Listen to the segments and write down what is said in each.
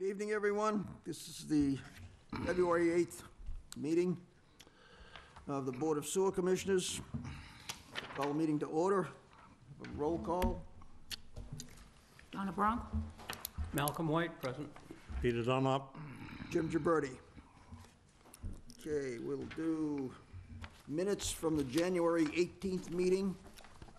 Good evening, everyone. This is the February 8th meeting of the Board of Sewer Commissioners. Call the meeting to order. A roll call. Donna Bronk? Malcolm White, present. Peter Dunlop. Jim Gibberti. Okay, we'll do minutes from the January 18th meeting.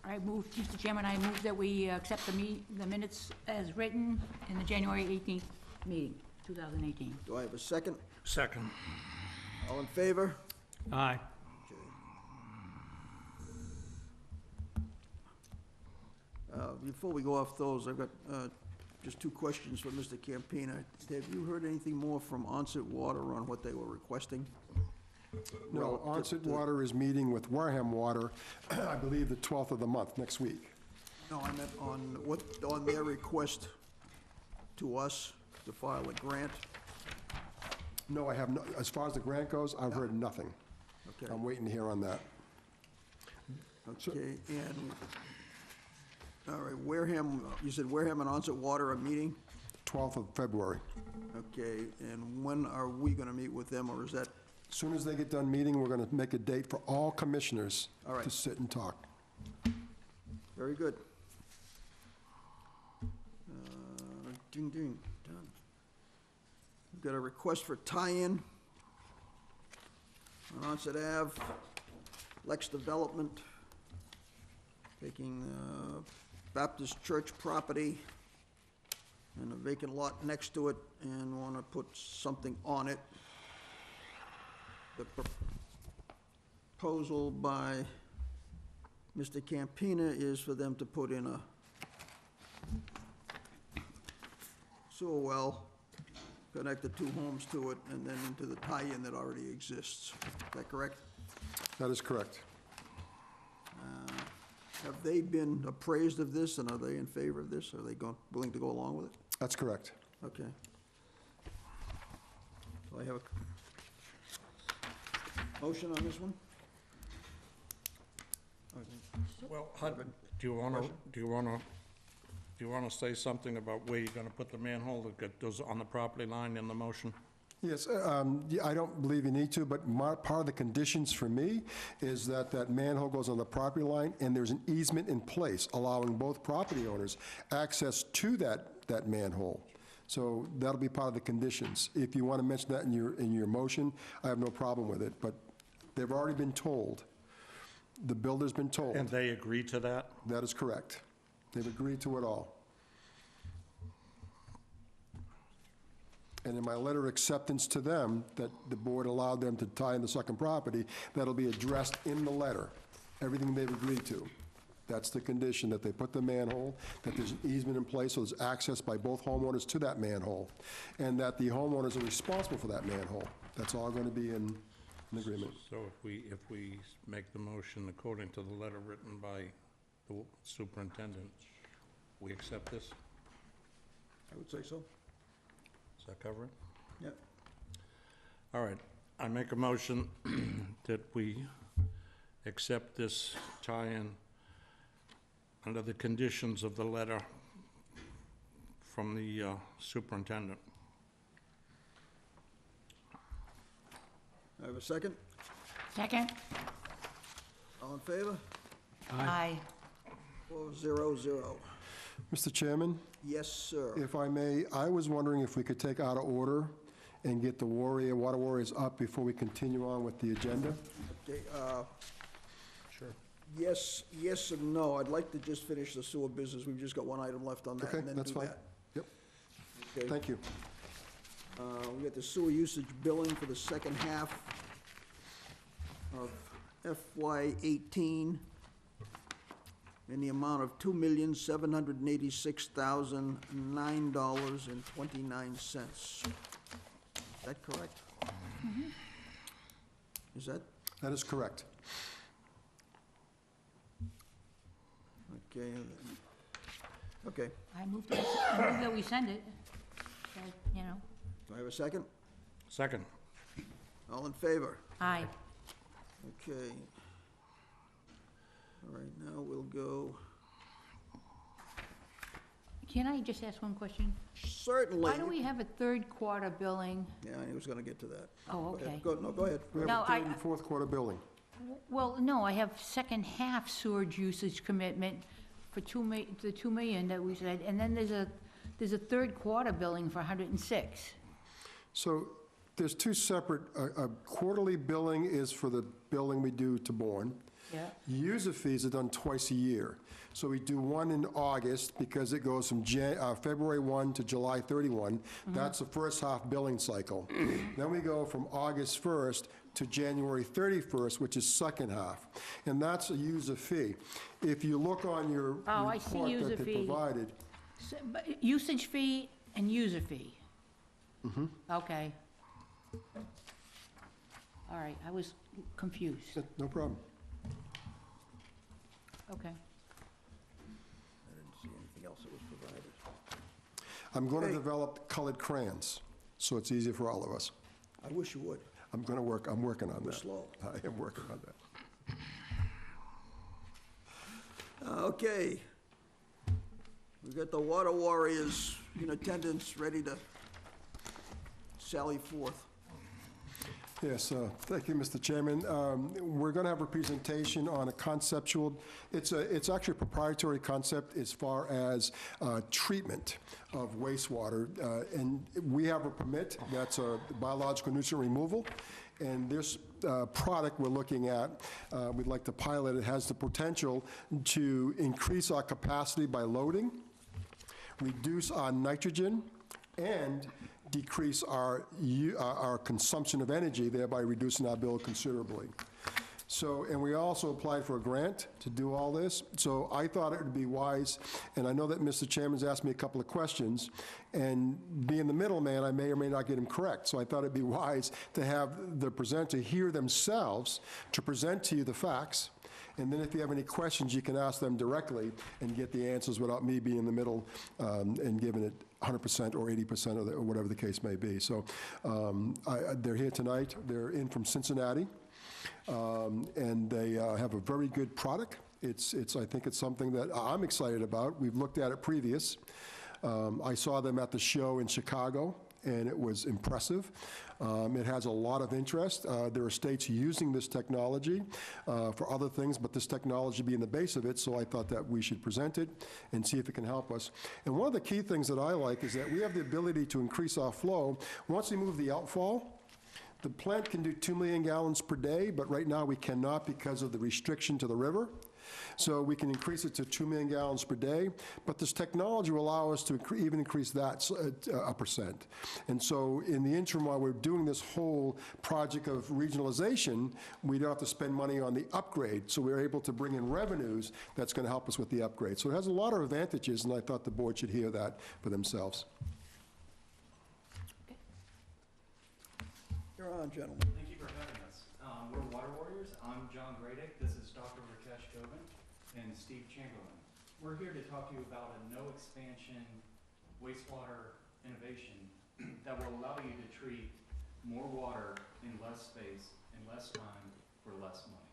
I move, Mr. Chairman, I move that we accept the minutes as written in the January 18th meeting, 2018. Do I have a second? Second. All in favor? Aye. Before we go off those, I've got just two questions for Mr. Campina. Have you heard anything more from Onset Water on what they were requesting? No, Onset Water is meeting with Wareham Water, I believe the 12th of the month, next week. No, I meant on their request to us to file a grant. No, I have no, as far as the grant goes, I've heard nothing. Okay. I'm waiting to hear on that. Okay, and, all right, Wareham, you said Wareham and Onset Water are meeting? 12th of February. Okay, and when are we gonna meet with them, or is that? As soon as they get done meeting, we're going to make a date for all commissioners All right. to sit and talk. Very good. Ding, ding, done. We've got a request for tie-in on Onset Ave, Lex Development, taking Baptist Church property and a vacant lot next to it, and want to put something on it. The proposal by Mr. Campina is for them to put in a sewer well, connect the two homes to it, and then into the tie-in that already exists. Is that correct? That is correct. Have they been appraised of this, and are they in favor of this? Are they willing to go along with it? That's correct. Okay. So I have a motion on this one? Well, do you want to say something about where you're going to put the manhole that goes on the property line in the motion? Yes, yeah, I don't believe you need to, but part of the conditions for me is that that manhole goes on the property line, and there's an easement in place allowing both property owners access to that manhole. So that'll be part of the conditions. If you want to mention that in your motion, I have no problem with it, but they've already been told. The builder's been told. And they agree to that? That is correct. They've agreed to it all. And in my letter of acceptance to them, that the board allowed them to tie in the second property, that'll be addressed in the letter, everything they've agreed to. That's the condition, that they put the manhole, that there's an easement in place, so there's access by both homeowners to that manhole, and that the homeowners are responsible for that manhole. That's all going to be in agreement. So if we make the motion according to the letter written by the superintendent, we accept this? I would say so. Does that cover it? Yep. All right. I make a motion that we accept this tie-in under the conditions of the letter from the superintendent. I have a second? Second? All in favor? Aye. 4-0-0. Mr. Chairman, Yes, sir. if I may, I was wondering if we could take out of order and get the Water Warriors up before we continue on with the agenda. Okay, Sure. yes and no. I'd like to just finish the sewer business. We've just got one item left on that, Okay, and then that's do fine. that. Yep, Okay. thank you. We got the sewer usage billing for the second half of FY '18 in the amount of $2,786,009.29. Is that correct? Mm-hmm. Is that? That is correct. Okay. Okay. I move that we send it, so, you know. Do I have a second? Second. All in favor? Aye. Okay. All right, now we'll go, Can I just ask one question? certainly. Why do we have a third quarter billing? Yeah, he was gonna get to that. Oh, Go ahead. okay. Go ahead. We have No, a third and fourth quarter billing. Well, no, I have second half sewage usage commitment for the 2 million that we said, and then there's a third quarter billing for 106. So there's two separate, a quarterly billing is for the billing we do to Bourne. Yeah. User fees are done twice a year. So we do one in August because it goes from February 1 to July 31. That's the first half billing cycle. Then we go from August 1st to January 31st, which is second half. And that's a user fee. If you look on your Oh, I see report user that they fee. provided, But usage fee and user fee? Okay. All right, I was confused. no problem. Okay. I didn't see anything else that was provided. I'm going to Okay. develop colored crayons, so it's easier for all of us. I wish you would. I'm working on We're that. slow. I am working on that. Okay. We've got the water warriors in attendance, ready to sally forth. Yes, thank you, Mr. Chairman. We're going to have a presentation on a conceptual, it's actually a proprietary concept as far as treatment of wastewater. And we have a permit, that's a biological nutrient removal. And this product we're looking at, we'd like to pilot, it has the potential to increase our capacity by loading, reduce our nitrogen, and decrease our consumption of energy, thereby reducing our bill considerably. So, and we also applied for a grant to do all this, so I thought it would be wise, and I know that Mr. Chairman's asked me a couple of questions, and being the middleman, I may or may not get him correct, so I thought it'd be wise to have the presenter hear themselves to present to you the facts, and then if you have any questions, you can ask them directly and get the answers without me being in the middle and giving it 100% or 80% or whatever the case may be. So they're here tonight. They're in from Cincinnati, and they have a very good product. I think it's something that I'm excited about. We've looked at it previous. I saw them at the show in Chicago, and it was impressive. It has a lot of interest. There are states using this technology for other things, but this technology being the base of it, so I thought that we should present it and see if it can help us. And one of the key things that I like is that we have the ability to increase our flow. Once we move the outfall, the plant can do 2 million gallons per day, but right now we cannot because of the restriction to the river. So we can increase it to 2 million gallons per day, but this technology will allow us to even increase that a percent. And so in the interim, while we're doing this whole project of regionalization, we don't have to spend money on the upgrade, so we're able to bring in revenues that's going to help us with the upgrade. So it has a lot of advantages, and I thought the board should hear that for themselves. You're on, gentlemen. Thank you for having us. We're Water Warriors. I'm John Gradick. This is Dr. Rakesh Govind and Steve Chamberlain. We're here to talk to you about a no-expansion wastewater innovation that will allow you to treat more water in less space and less time for less money.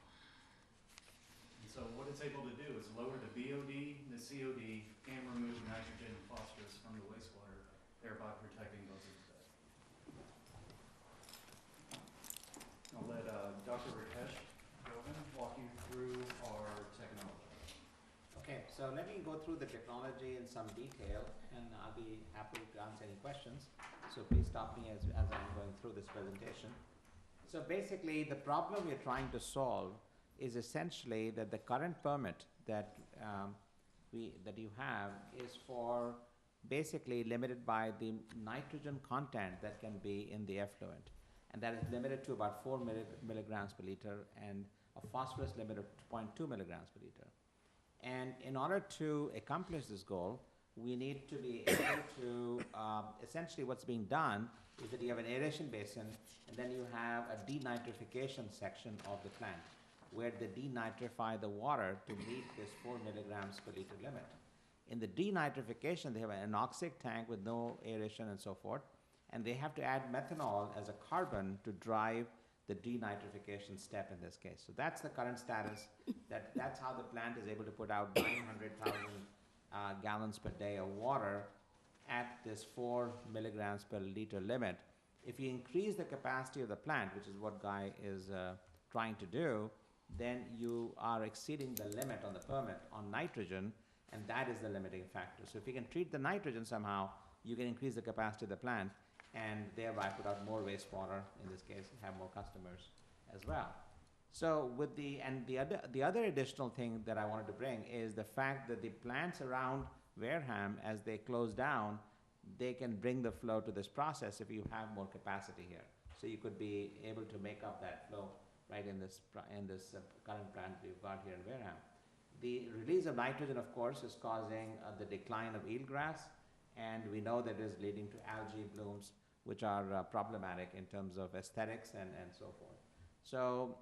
And so what it's able to do is lower the BOD, the COD, and remove nitrogen and phosphorus from the wastewater, thereby protecting those instead. I'll let Dr. Rakesh Govind walk you through our technology. Okay, so let me go through the technology in some detail, and I'll be happy to answer any questions. So please stop me as I'm going through this presentation. So basically, the problem we're trying to solve is essentially that the current permit that you have is for basically limited by the nitrogen content that can be in the effluent. And that is limited to about 4 milligrams per liter, and a phosphorus limit of 0.2 milligrams per liter. And in order to accomplish this goal, we need to be able to, essentially what's being done is that you have an aeration basin, and then you have a denitrification section of the plant, where they denitrify the water to meet this 4 milligrams per liter limit. In the denitrification, they have an anoxic tank with no aeration and so forth, and they have to add methanol as a carbon to drive the denitrification step in this case. So that's the current status. That's how the plant is able to put out 900,000 gallons per day of water, at this 4 milligrams per liter limit. If you increase the capacity of the plant, which is what Guy is trying to do, then you are exceeding the limit on the permit on nitrogen, and that is the limiting factor. So if you can treat the nitrogen somehow, you can increase the capacity of the plant and thereby put out more wastewater, in this case, and have more customers as well. So with the other additional thing that I wanted to bring is the fact that the plants around Wareham, as they close down, they can bring the flow to this process if you have more capacity here. So you could be able to make up that flow right in this current plant we've got here in Wareham. The release of nitrogen, of course, is causing the decline of eelgrass, and we know that it is leading to algae blooms, which are problematic in terms of aesthetics and so forth. So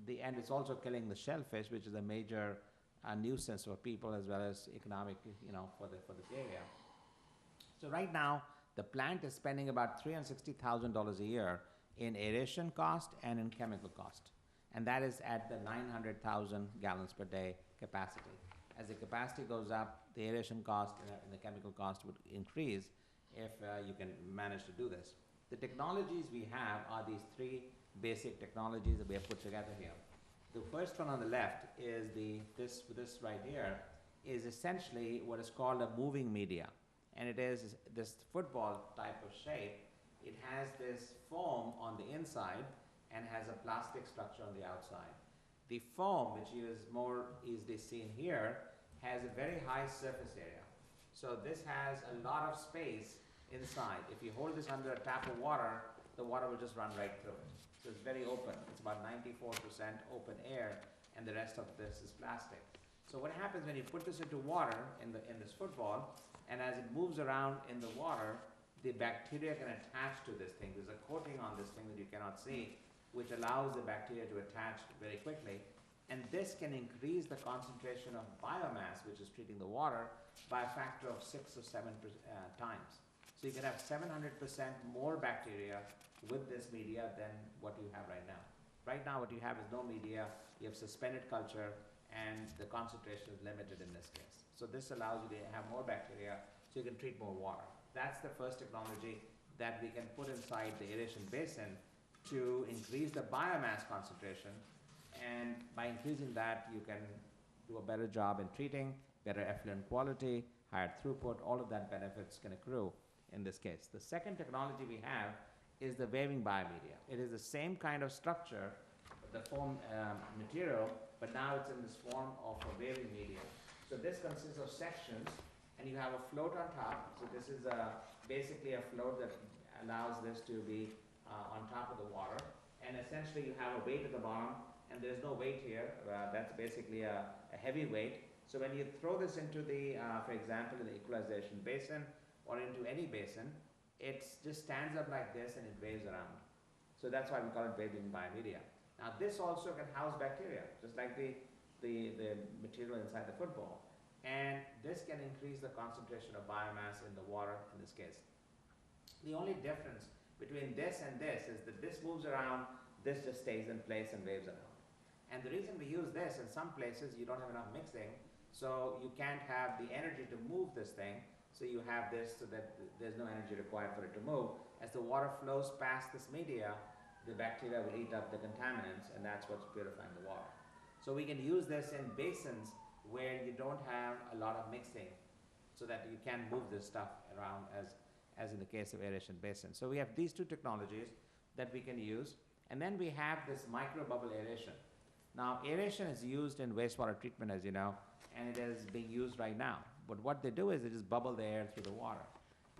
and it's also killing the shellfish, which is a major nuisance for people as well as economic, for this area. So right now, the plant is spending about $360,000 a year in aeration cost and in chemical cost. And that is at the 900,000 gallons per day capacity. As the capacity goes up, the aeration cost and the chemical cost would increase if you can manage to do this. The technologies we have are these 3 basic technologies that we have put together here. The first one on the left is this right here is essentially what is called a moving media. And it is this football type of shape. It has this foam on the inside and has a plastic structure on the outside. The foam, which is more easily seen here, has a very high surface area. So this has a lot of space inside. If you hold this under a tap of water, the water will just run right through it. So it's very open. It's about 94% open air, and the rest of this is plastic. So what happens when you put this into water in this football, and as it moves around in the water, the bacteria can attach to this thing. There's a coating on this thing that you cannot see, which allows the bacteria to attach very quickly. And this can increase the concentration of biomass, which is treating the water, by a factor of 6 or 7 times. So you can have 700% more bacteria with this media than what you have right now. Right now, what you have is no media, you have suspended culture, and the concentration is limited in this case. So this allows you to have more bacteria, so you can treat more water. That's the first technology that we can put inside the aeration basin to increase the biomass concentration, and by increasing that, you can do a better job in treating, better effluent quality, higher throughput, all of that benefits can accrue in this case. The second technology we have is the waving biomedia. It is the same kind of structure, the foam material, but now it's in this form of a waving media. So this consists of sections, and you have a float on top. So this is basically a float that allows this to be on top of the water. And essentially you have a weight at the bottom, and there's no weight here. That's basically a heavy weight. So when you throw this into the, for example, in the equalization basin or into any basin, it just stands up like this and it waves around. So that's why we call it waving biomedia. Now this also can house bacteria, just like the material inside the football. And this can increase the concentration of biomass in the water in this case. The only difference between this and this is that this moves around, this just stays in place and waves around. And the reason we use this, in some places you don't have enough mixing, so you can't have the energy to move this thing, so you have this so that there's no energy required for it to move. As the water flows past this media, the bacteria will eat up the contaminants, and that's what's purifying the water. So we can use this in basins where you don't have a lot of mixing, so that you can move this stuff around as in the case of aeration basin. So we have these 2 technologies that we can use, and then we have this microbubble aeration. Now aeration is used in wastewater treatment, as you know, and it is being used right now. But what they do is they just bubble the air through the water.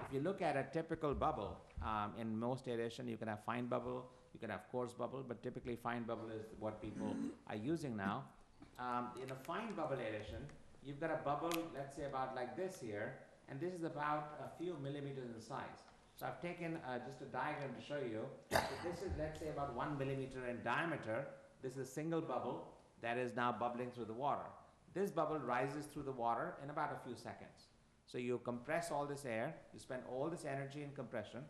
If you look at a typical bubble, in most aeration you can have fine bubble, you can have coarse bubble, but typically fine bubble is what people are using now. In a fine bubble aeration, you've got a bubble, let's say about like this here, and this is about a few millimeters in size. So I've taken just a diagram to show you. So this is, let's say, about 1 millimeter in diameter. This is a single bubble that is now bubbling through the water. This bubble rises through the water in about a few seconds. So you compress all this air, you spend all this energy in compression,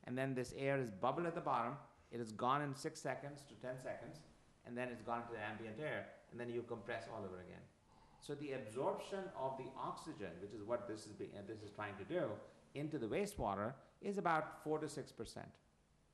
and then this air is bubbled at the bottom. It is gone in 6 seconds to 10 seconds, and then it's gone to the ambient air, and then you compress all over again. So the absorption of the oxygen, which is what this is trying to do, into the wastewater is about 4 to 6%.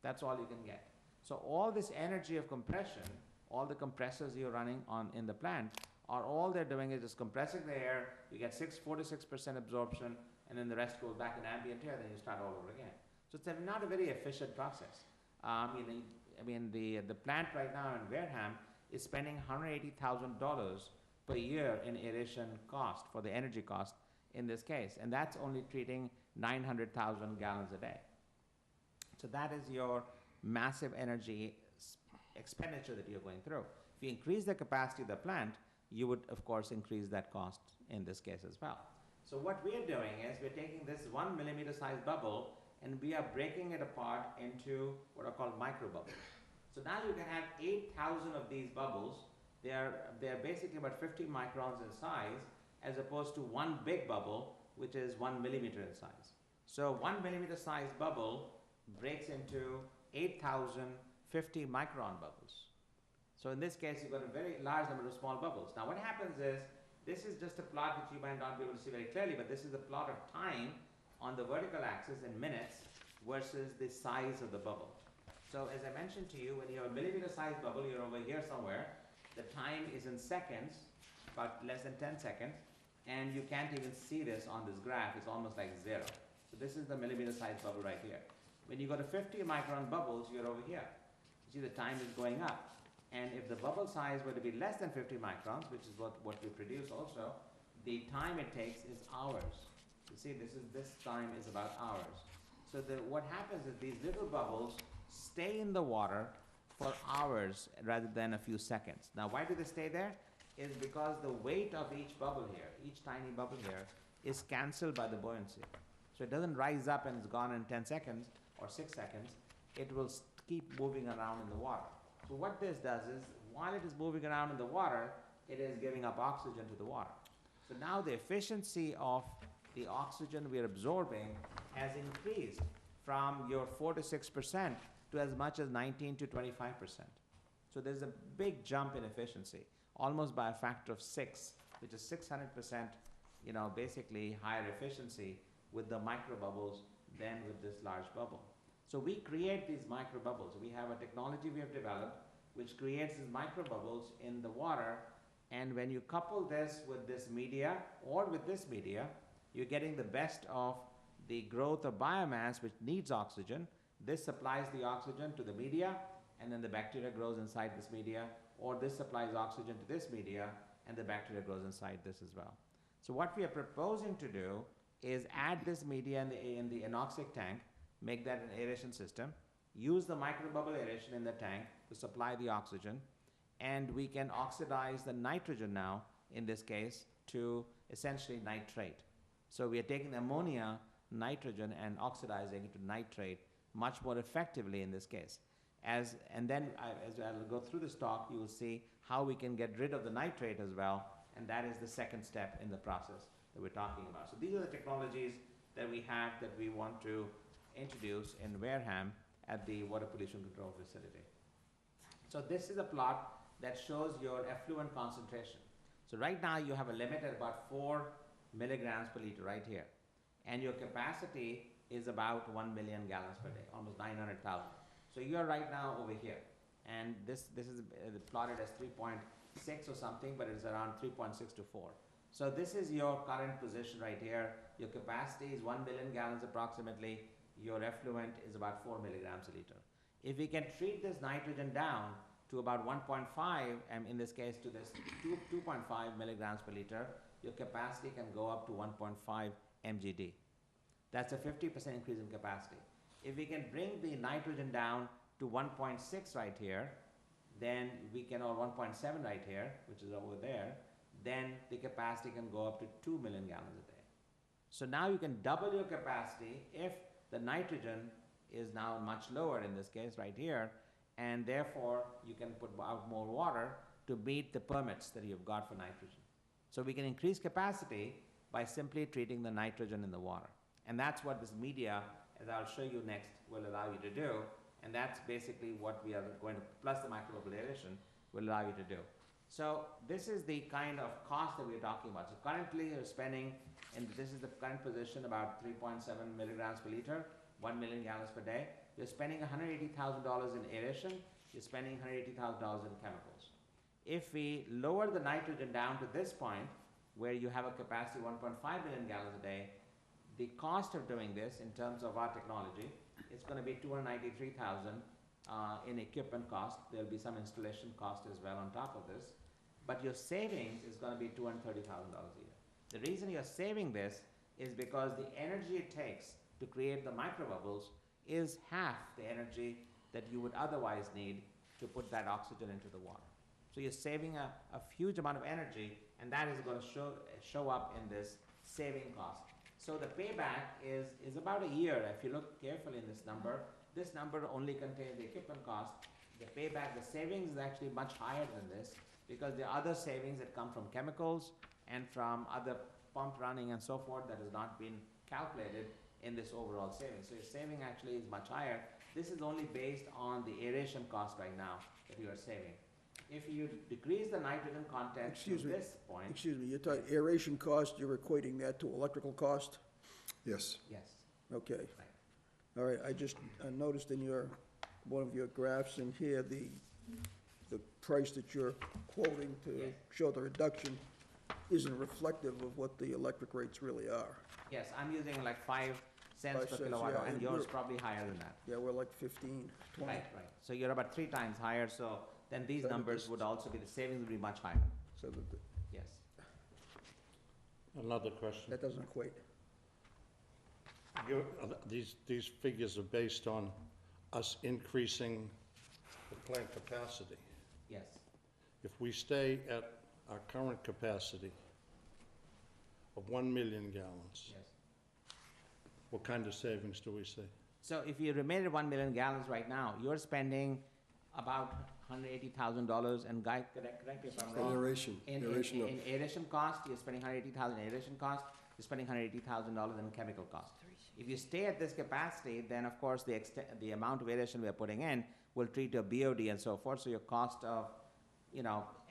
That's all you can get. So all this energy of compression, all the compressors you're running on in the plant, are all they're doing is just compressing the air, you get 4 to 6% absorption, and then the rest goes back in ambient air, then you start all over again. So it's not a very efficient process. The plant right now in Wareham is spending $180,000 per year in aeration cost for the energy cost in this case, and that's only treating 900,000 gallons a day. So that is your massive energy expenditure that you're going through. If you increase the capacity of the plant, you would, of course, increase that cost in this case as well. So what we're doing is we're taking this 1 millimeter size bubble and we are breaking it apart into what are called micro bubbles. So now you can have 8,000 of these bubbles. They're basically about 50 microns in size, as opposed to one big bubble, which is 1 millimeter in size. So 1 millimeter size bubble breaks into 8,000 50 micron bubbles. So in this case, you've got a very large number of small bubbles. Now what happens is, this is just a plot which you might not be able to see very clearly, but this is the plot of time on the vertical axis in minutes versus the size of the bubble. So as I mentioned to you, when you have a millimeter size bubble, you're over here somewhere, the time is in seconds, about less than 10 seconds, and you can't even see this on this graph, it's almost like 0. So this is the millimeter size bubble right here. When you go to 50 micron bubbles, you're over here. You see the time is going up. And if the bubble size were to be less than 50 microns, which is what we produce also, the time it takes is hours. You see, this time is about hours. So what happens is these little bubbles stay in the water for hours rather than a few seconds. Now, why do they stay there? Is because the weight of each bubble here, each tiny bubble here, is cancelled by the buoyancy. So it doesn't rise up and it's gone in 10 seconds or 6 seconds. It will keep moving around in the water. So what this does is, while it is moving around in the water, it is giving up oxygen to the water. So now the efficiency of the oxygen we are absorbing has increased from your 4 to 6% to as much as 19 to 25%. So there's a big jump in efficiency, almost by a factor of 6, which is 600%, basically higher efficiency with the microbubbles than with this large bubble. So we create these microbubbles. We have a technology we have developed which creates these microbubbles in the water, and when you couple this with this media or with this media, you're getting the best of the growth of biomass which needs oxygen. This supplies the oxygen to the media, and then the bacteria grows inside this media, or this supplies oxygen to this media, and the bacteria grows inside this as well. So what we are proposing to do is add this media in the anoxic tank, make that an aeration system, use the microbubble aeration in the tank to supply the oxygen, and we can oxidize the nitrogen now, in this case, to essentially nitrate. So we are taking ammonia, nitrogen, and oxidizing it to nitrate much more effectively in this case. As I'll go through this talk, you will see how we can get rid of the nitrate as well, and that is the second step in the process that we're talking about. So these are the technologies that we have that we want to introduce in Wareham at the Water Pollution Control Facility. So this is a plot that shows your effluent concentration. So right now you have a limit at about 4 milligrams per liter right here. And your capacity is about 1 million gallons per day, almost 900,000. So you're right now over here. And this is plotted as 3.6 or something, but it's around 3.6 to 4. So this is your current position right here. Your capacity is 1 million gallons approximately. Your effluent is about 4 milligrams a liter. If we can treat this nitrogen down to about 1.5, and in this case to this 2.5 milligrams per liter, your capacity can go up to 1.5 mgd. That's a 50% increase in capacity. If we can bring the nitrogen down to 1.6 right here, then we can, or 1.7 right here, which is over there, then the capacity can go up to 2 million gallons a day. So now you can double your capacity if the nitrogen is now much lower in this case right here, and therefore you can put out more water to meet the permits that you've got for nitrogen. So we can increase capacity by simply treating the nitrogen in the water. And that's what this media, as I'll show you next, will allow you to do. And that's basically what we are going to, plus the microbubble aeration, will allow you to do. So this is the kind of cost that we're talking about. So currently you're spending, and this is the current position, about 3.7 milligrams per liter, 1 million gallons per day. You're spending $180,000 in aeration, you're spending $180,000 in chemicals. If we lower the nitrogen down to this point, where you have a capacity of 1.5 million gallons a day, the cost of doing this in terms of our technology is going to be $293,000 in equipment cost. There'll be some installation cost as well on top of this. But your savings is going to be $230,000 a year. The reason you're saving this is because the energy it takes to create the microbubbles is half the energy that you would otherwise need to put that oxygen into the water. So you're saving a huge amount of energy, and that is going to show up in this saving cost. So the payback is about a year. If you look carefully in this number only contains the equipment cost. The payback, the savings is actually much higher than this, because there are other savings that come from chemicals and from other pump running and so forth that has not been calculated in this overall savings. So your saving actually is much higher. This is only based on the aeration cost right now that you are saving. If you decrease the nitrogen content to this point. Excuse me, you're talking aeration cost, you're equating that to electrical cost? Yes. Yes. Okay. Right. All right, I just noticed in one of your graphs in here, the price that you're quoting to Yes. show the reduction isn't reflective of what the electric rates really are. Yes, I'm using like 5 cents 5 per cents, kilowatt hour, yeah, and and yours we're- probably higher than that. Yeah, we're like 15, 20. Right. So you're about 3 times higher, so then these That numbers is- would also be, the savings would be much higher. So Yes. Another question. that doesn't equate. These figures are based on us increasing the plant capacity. Yes. If we stay at our current capacity of 1 million gallons, Yes. what kind of savings do we see? So if you remain at 1 million gallons right now, you're spending about $180,000, and Guy, correct me if I'm And wrong. aeration, In aeration cost, you're spending $180,000 in aeration cost, you're spending $180,000 in chemical cost. If you stay at this capacity, then of course the amount of aeration we are putting in will treat your BOD and so forth, so your cost of,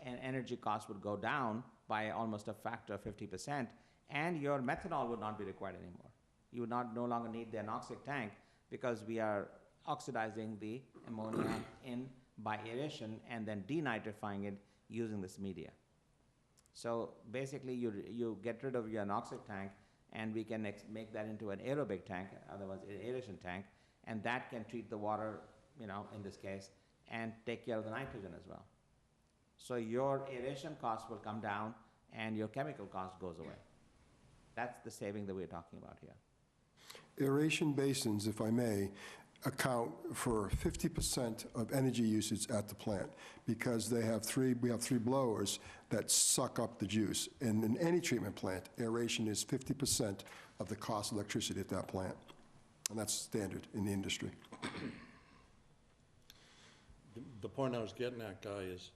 energy cost would go down by almost a factor of 50%, and your methanol would not be required anymore. You would no longer need the anoxic tank, because we are oxidizing the ammonia in by aeration and then denitrifying it using this media. So basically you get rid of your anoxic tank, and we can make that into an aerobic tank, otherwise an aeration tank, and that can treat the water, in this case, and take care of the nitrogen as well. So your aeration cost will come down and your chemical cost goes away. That's the saving that we're talking about here. Aeration basins, if I may, account for 50% of energy usage at the plant, because we have three blowers that suck up the juice. And in any treatment plant, aeration is 50% of the cost of electricity at that plant. And that's standard in the industry. The point I was getting at, Guy, is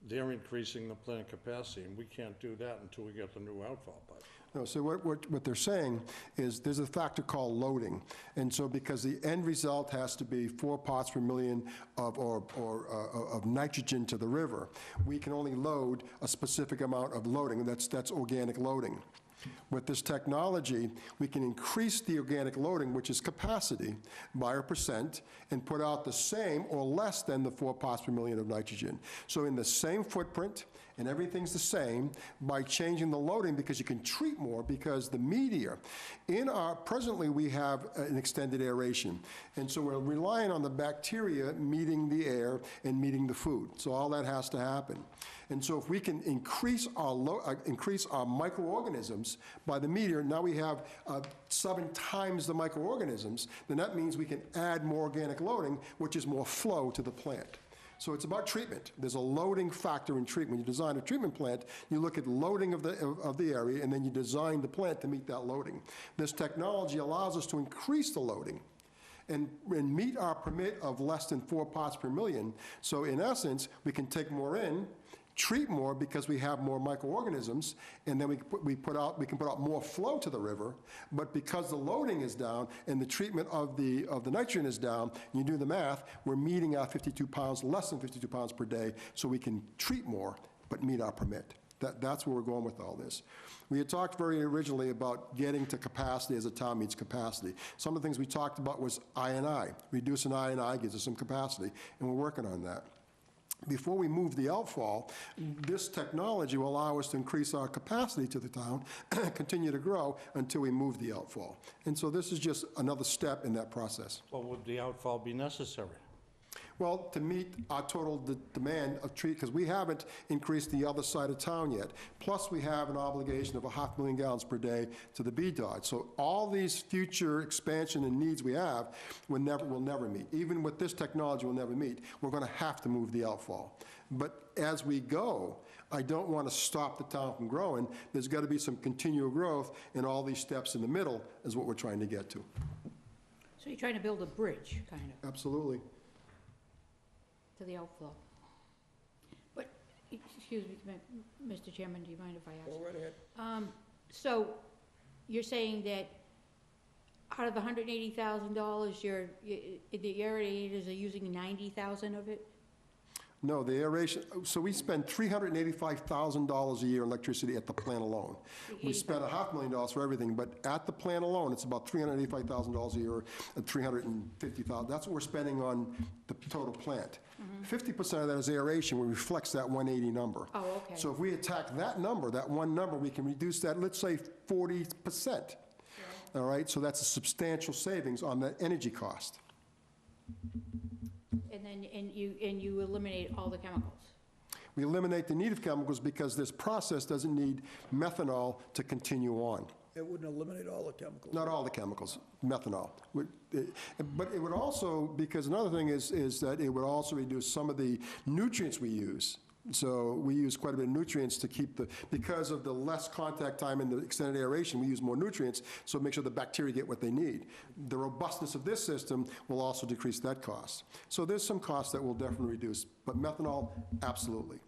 they're increasing the plant capacity, and we can't do that until we get the new outfall pipe. No, so what they're saying is there's a factor called loading. And so because the end result has to be 4 parts per million of nitrogen to the river, we can only load a specific amount of loading, and that's organic loading. With this technology, we can increase the organic loading, which is capacity, by a %, and put out the same or less than the 4 parts per million of nitrogen. So in the same footprint, and everything's the same, by changing the loading, because you can treat more, because the media, presently we have an extended aeration, and so we're relying on the bacteria meeting the air and meeting the food. So all that has to happen. And so if we can increase our microorganisms by the meter, now we have 7 times the microorganisms, then that means we can add more organic loading, which is more flow to the plant. So it's about treatment. There's a loading factor in treatment. When you design a treatment plant, you look at loading of the area, and then you design the plant to meet that loading. This technology allows us to increase the loading and meet our permit of less than 4 parts per million. So in essence, we can take more in, treat more because we have more microorganisms, and then we can put out more flow to the river, but because the loading is down and the treatment of the nitrogen is down, you do the math, we're meeting our 52 pounds, less than 52 pounds per day, so we can treat more, but meet our permit. That's where we're going with all this. We had talked very originally about getting to capacity as a town meets capacity. Some of the things we talked about was I&I. Reducing I&I gives us some capacity, and we're working on that. Before we move the outfall, this technology will allow us to increase our capacity to the town, continue to grow until we move the outfall. And so this is just another step in that process. Well, would the outfall be necessary? Well, to meet our total demand of treat, because we haven't increased the other side of town yet. Plus, we have an obligation of 500,000 gallons per day to the BDOT. So all these future expansion and needs we have will never meet. Even with this technology, we'll never meet. We're going to have to move the outfall. But as we go, I don't want to stop the town from growing. There's got to be some continual growth, and all these steps in the middle is what we're trying to get to. So you're trying to build a bridge, kind of, Absolutely. to the outflow. But, excuse me, Mr. Chairman, do you mind if I ask? Go right ahead. So, you're saying that out of the $180,000, the aerators are using 90,000 of it? No, the aeration, so we spend $385,000 a year in electricity at the plant alone. We spent $500,000 for everything, but at the plant alone, it's about $385,000 a year and $350,000. That's what we're spending on the total plant. 50% of that is aeration, which reflects that 180 number. Oh, okay. So if we attack that number, that one number, we can reduce that, let's say 40%. All right, so that's a substantial savings on that energy cost. And then, and you eliminate all the chemicals? We eliminate the need of chemicals because this process doesn't need methanol to continue on. It wouldn't eliminate all the chemicals. Not all the chemicals, methanol. But it would also, because another thing is that it would also reduce some of the nutrients we use. So we use quite a bit of nutrients to keep because of the less contact time and the extended aeration, we use more nutrients, so make sure the bacteria get what they need. The robustness of this system will also decrease that cost. So there's some costs that will definitely reduce, but methanol, absolutely.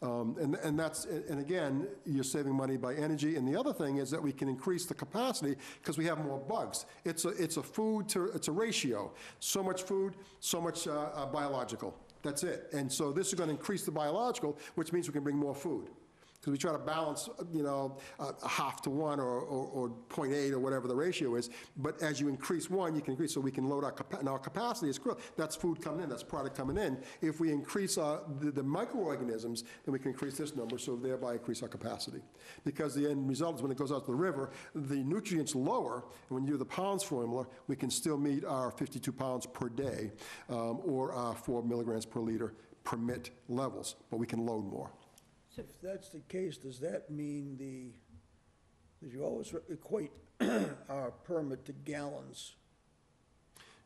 And again, you're saving money by energy. And the other thing is that we can increase the capacity because we have more bugs. It's a ratio. So much food, so much biological. That's it. And so this is going to increase the biological, which means we can bring more food. Because we try to balance, a half to 1 or 0.8 or whatever the ratio is. But as you increase one, you can increase, so we can load our capacity is growth. That's food coming in, that's product coming in. If we increase the microorganisms, then we can increase this number, so thereby increase our capacity. Because the end result is when it goes out to the river, the nutrients lower, and when you do the pounds formula, we can still meet our 52 pounds per day or our 4 milligrams per liter permit levels, but we can load more. If that's the case, does that mean because you always equate our permit to gallons,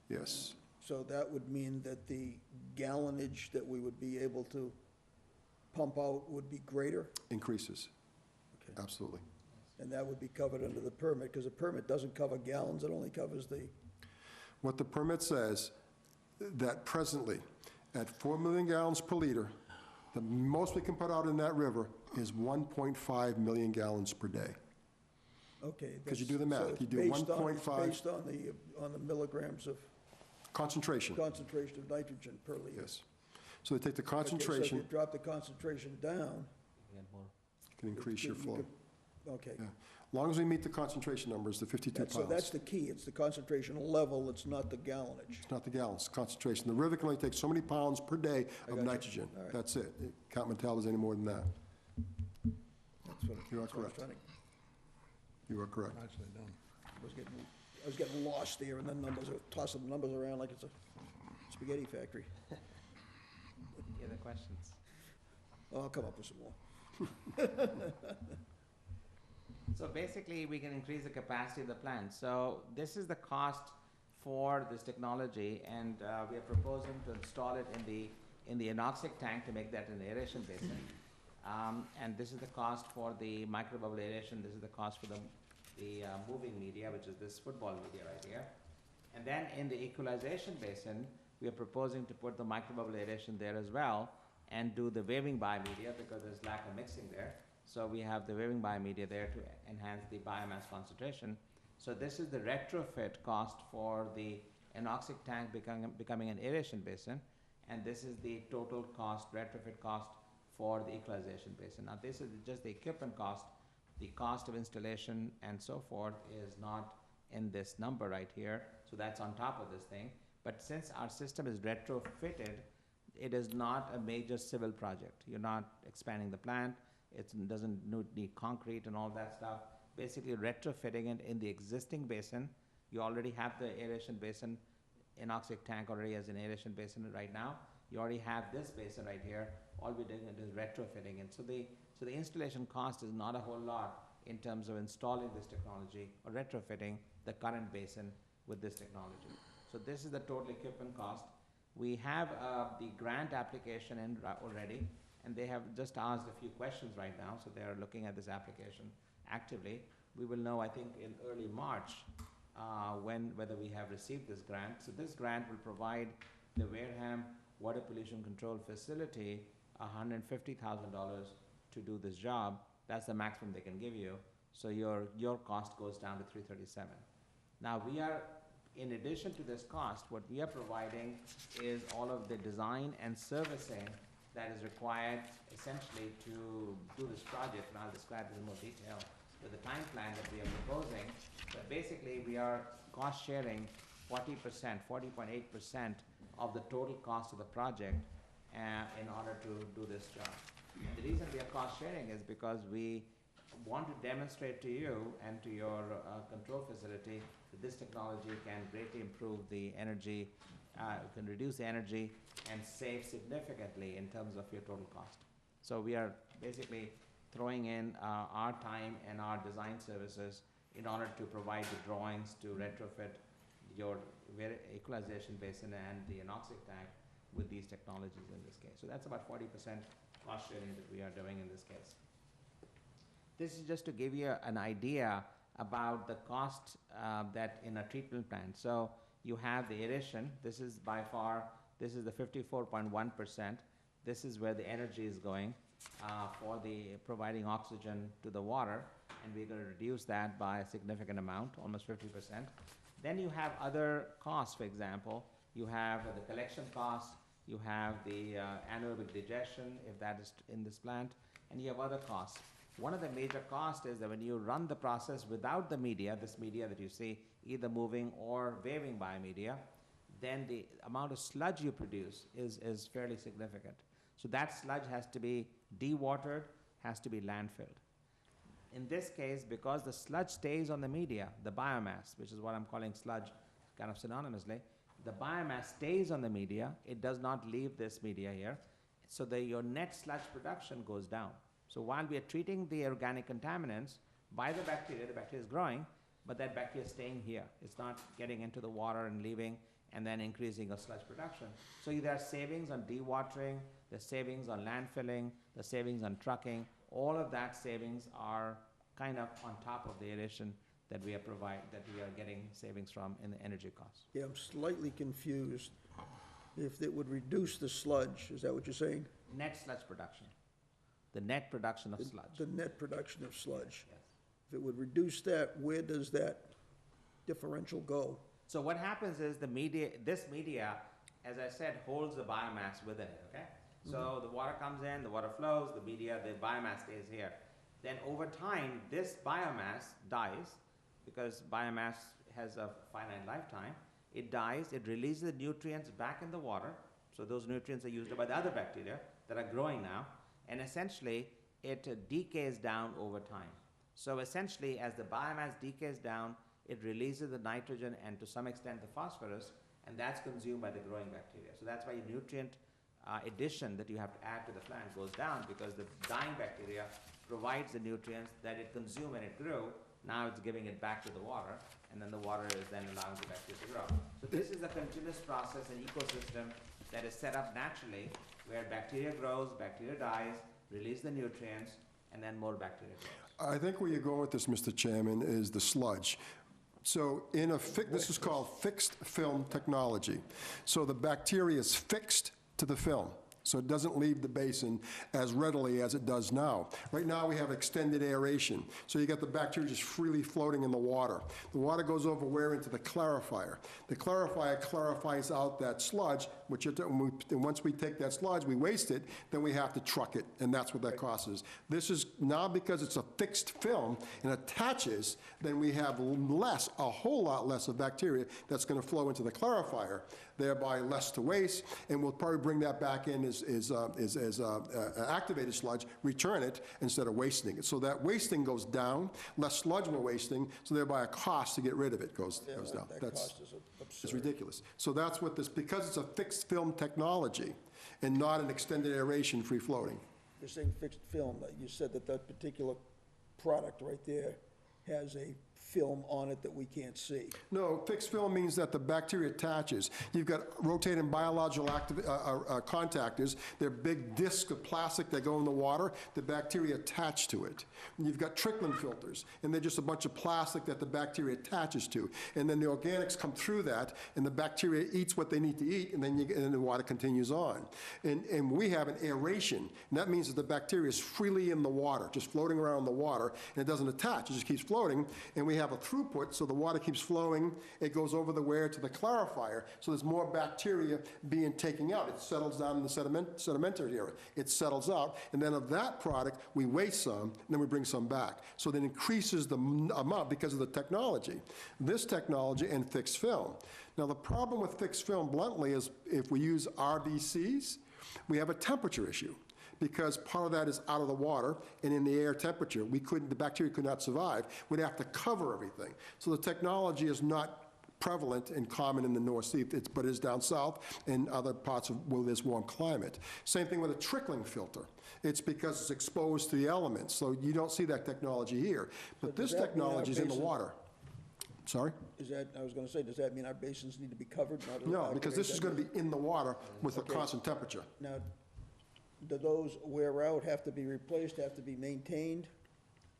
Yes. so that would mean that the gallonage that we would be able to pump out would be greater? Increases. Okay. Absolutely. And that would be covered under the permit, because the permit doesn't cover gallons, it only covers the, What the permit says, that presently, at 4 million gallons per liter, the most we can put out in that river is 1.5 million gallons per day. okay. 'Cause you do the math, so it's you do based on- 1.5 Based on the milligrams of Concentration, concentration of nitrogen per liter. yes. So they take the Okay, so concentration, if you drop the concentration down, you can increase your you flow. could- okay. Yeah. As long as we meet the concentration numbers, the 52 So that's pounds. the key, it's the concentration level, it's not the gallonage. It's not the gallons, concentration. The river can only take so many pounds per day I of got you. nitrogen. All right. That's it. It can't metabolize any more than that. That's what You are that's what I was correct. trying to- You are correct. Nicely done. I was getting lost there, and then tossing numbers around like it's a spaghetti factory. Any other questions? I'll come up with some more. So basically, we can increase the capacity of the plant. So this is the cost for this technology, and we are proposing to install it in the anoxic tank to make that an aeration basin. And this is the cost for the microbubble aeration. This is the cost for the moving media, which is this football media right here. And then in the equalization basin, we are proposing to put the microbubble aeration there as well. and do the waving biomedia because there's lack of mixing there. So we have the waving biomedia there to enhance the biomass concentration. So this is the retrofit cost for the anoxic tank becoming an aeration basin, and this is the total cost, retrofit cost for the equalization basin. Now this is just the equipment cost. The cost of installation and so forth is not in this number right here, so that's on top of this thing. But since our system is retrofitted, it is not a major civil project. You're not expanding the plant, it doesn't need concrete and all that stuff. Basically retrofitting it in the existing basin. You already have the aeration basin, anoxic tank already as an aeration basin right now. You already have this basin right here. All we're doing is retrofitting it. So the installation cost is not a whole lot in terms of installing this technology or retrofitting the current basin with this technology. So this is the total equipment cost. We have the grant application in already, and they have just asked a few questions right now, so they are looking at this application actively. We will know, I think, in early March whether we have received this grant. So this grant will provide the Wareham Water Pollution Control Facility $150,000 to do this job. That's the maximum they can give you. So your cost goes down to $337,000. Now we are, in addition to this cost, what we are providing is all of the design and servicing that is required essentially to do this project, and I'll describe this in more detail with the time plan that we are proposing. But basically, we are cost sharing 40%, 40.8% of the total cost of the project in order to do this job. And the reason we are cost sharing is because we want to demonstrate to you and to your control facility that this technology can greatly improve the energy, can reduce the energy and save significantly in terms of your total cost. So we are basically throwing in our time and our design services in order to provide the drawings to retrofit your equalization basin and the anoxic tank with these technologies in this case. So that's about 40% cost sharing that we are doing in this case. This is just to give you an idea about the cost that in a treatment plant. So you have the aeration. This is by far, this is the 54.1%. This is where the energy is going for the providing oxygen to the water, and we're going to reduce that by a significant amount, almost 50%. Then you have other costs. For example, you have the collection costs, you have the anaerobic digestion, if that is in this plant, and you have other costs. One of the major costs is that when you run the process without the media, this media that you see, either moving or waving biomedia, then the amount of sludge you produce is fairly significant. So that sludge has to be dewatered, has to be landfilled. In this case, because the sludge stays on the media, the biomass, which is what I'm calling sludge kind of synonymously, the biomass stays on the media, it does not leave this media here, so your net sludge production goes down. So while we are treating the organic contaminants by the bacteria is growing, but that bacteria is staying here. It's not getting into the water and leaving and then increasing our sludge production. So there are savings on dewatering, the savings on landfilling, the savings on trucking. All of that savings are kind of on top of the aeration that we are getting savings from in the energy costs. Yeah, I'm slightly confused. If it would reduce the sludge, is that what you're saying? Net sludge production. The net production of sludge. The net production of sludge. Yes. If it would reduce that, where does that differential go? So what happens is this media, as I said, holds the biomass within it, okay? So the water comes in, the water flows, the biomass stays here. Then over time, this biomass dies because biomass has a finite lifetime. It dies, it releases the nutrients back in the water. So those nutrients are used by the other bacteria that are growing now. And essentially, it decays down over time. So essentially, as the biomass decays down, it releases the nitrogen and to some extent the phosphorus, and that's consumed by the growing bacteria. So that's why nutrient addition that you have to add to the plant goes down, because the dying bacteria provides the nutrients that it consumed when it grew. Now it's giving it back to the water, and then the water is then allowing the bacteria to grow. So this is a continuous process, an ecosystem that is set up naturally, where bacteria grows, bacteria dies, release the nutrients, and then more bacteria grows. I think where you're going with this, Mr. Chairman, is the sludge. So this is called fixed film technology. So the bacteria is fixed to the film. So it doesn't leave the basin as readily as it does now. Right now, we have extended aeration. So you got the bacteria just freely floating in the water. The water goes over where? Into the clarifier. The clarifier clarifies out that sludge, which and once we take that sludge, we waste it, then we have to truck it, and that's what that cost is. This is now, because it's a fixed film and attaches, then we have less, a whole lot less of bacteria that's going to flow into the clarifier, thereby less to waste, and we'll probably bring that back in as activated sludge, return it instead of wasting it. So that wasting goes down, less sludge we're wasting, so thereby a cost to get rid of it goes down. That cost is absurd. It's ridiculous. So that's what this, because it's a fixed film technology and not an extended aeration free floating. You're saying fixed film, you said that that particular product right there has a film on it that we can't see. No, fixed film means that the bacteria attaches. You've got rotating biological contactors. They're big discs of plastic that go in the water. The bacteria attach to it. And you've got trickling filters, and they're just a bunch of plastic that the bacteria attaches to. And then the organics come through that, and the bacteria eats what they need to eat, and then the water continues on. And we have an aeration, and that means that the bacteria is freely in the water, just floating around in the water, and it doesn't attach. It just keeps floating, and we have a throughput, so the water keeps flowing. It goes over the weir to the clarifier, so there's more bacteria being taken out. It settles down in the sedimentary area. It settles out, and then of that product, we waste some, and then we bring some back. So that increases the amount because of the technology. This technology and fixed film. Now, the problem with fixed film, bluntly, is if we use RBCs, we have a temperature issue, because part of that is out of the water and in the air temperature. The bacteria could not survive. We'd have to cover everything. So the technology is not prevalent and common in the North Sea, but is down south and other parts of where there's warm climate. Same thing with a trickling filter. It's because it's exposed to the elements, so you don't see that technology here. But this technology is in the water. Sorry? I was gonna say, does that mean our basins need to be covered? No, because this is gonna be in the water with a constant temperature. Now, do those wear out, have to be replaced, have to be maintained?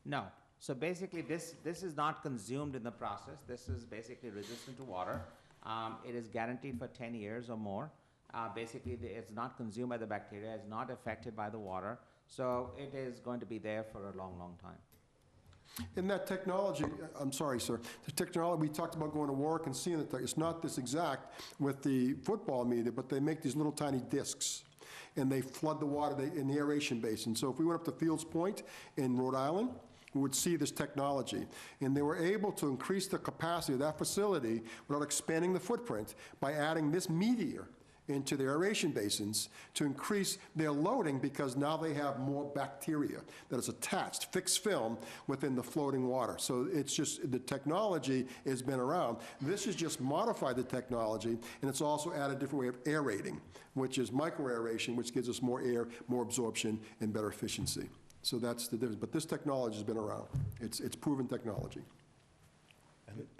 No. So basically, this is not consumed in the process. This is basically resistant to water. It is guaranteed for 10 years or more. Basically, it's not consumed by the bacteria. It's not affected by the water. So it is going to be there for a long, long time. In that technology, I'm sorry, sir, the technology, we talked about going to Warwick and seeing it, it's not this exact with the football meter, but they make these little tiny discs, and they flood the water in the aeration basin. So if we went up to Fields Point in Rhode Island, we would see this technology. And they were able to increase the capacity of that facility without expanding the footprint by adding this meteor into their aeration basins to increase their loading, because now they have more bacteria that is attached, fixed film, within the floating water. So it's just, the technology has been around. This has just modified the technology, and it's also added a different way of aerating, which is microaeration, which gives us more air, more absorption, and better efficiency. So that's the difference. But this technology has been around. It's proven technology.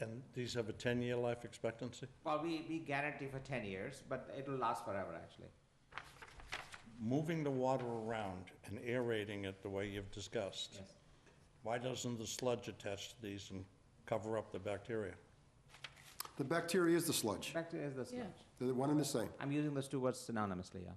And these have a 10-year life expectancy? Well, we guarantee for 10 years, but it will last forever, actually. Moving the water around and aerating it the way you've discussed, Yes. why doesn't the sludge attach to these and cover up the bacteria? The bacteria is the sludge. Bacteria is the sludge. They're one and the same. I'm using those two words synonymously, yeah.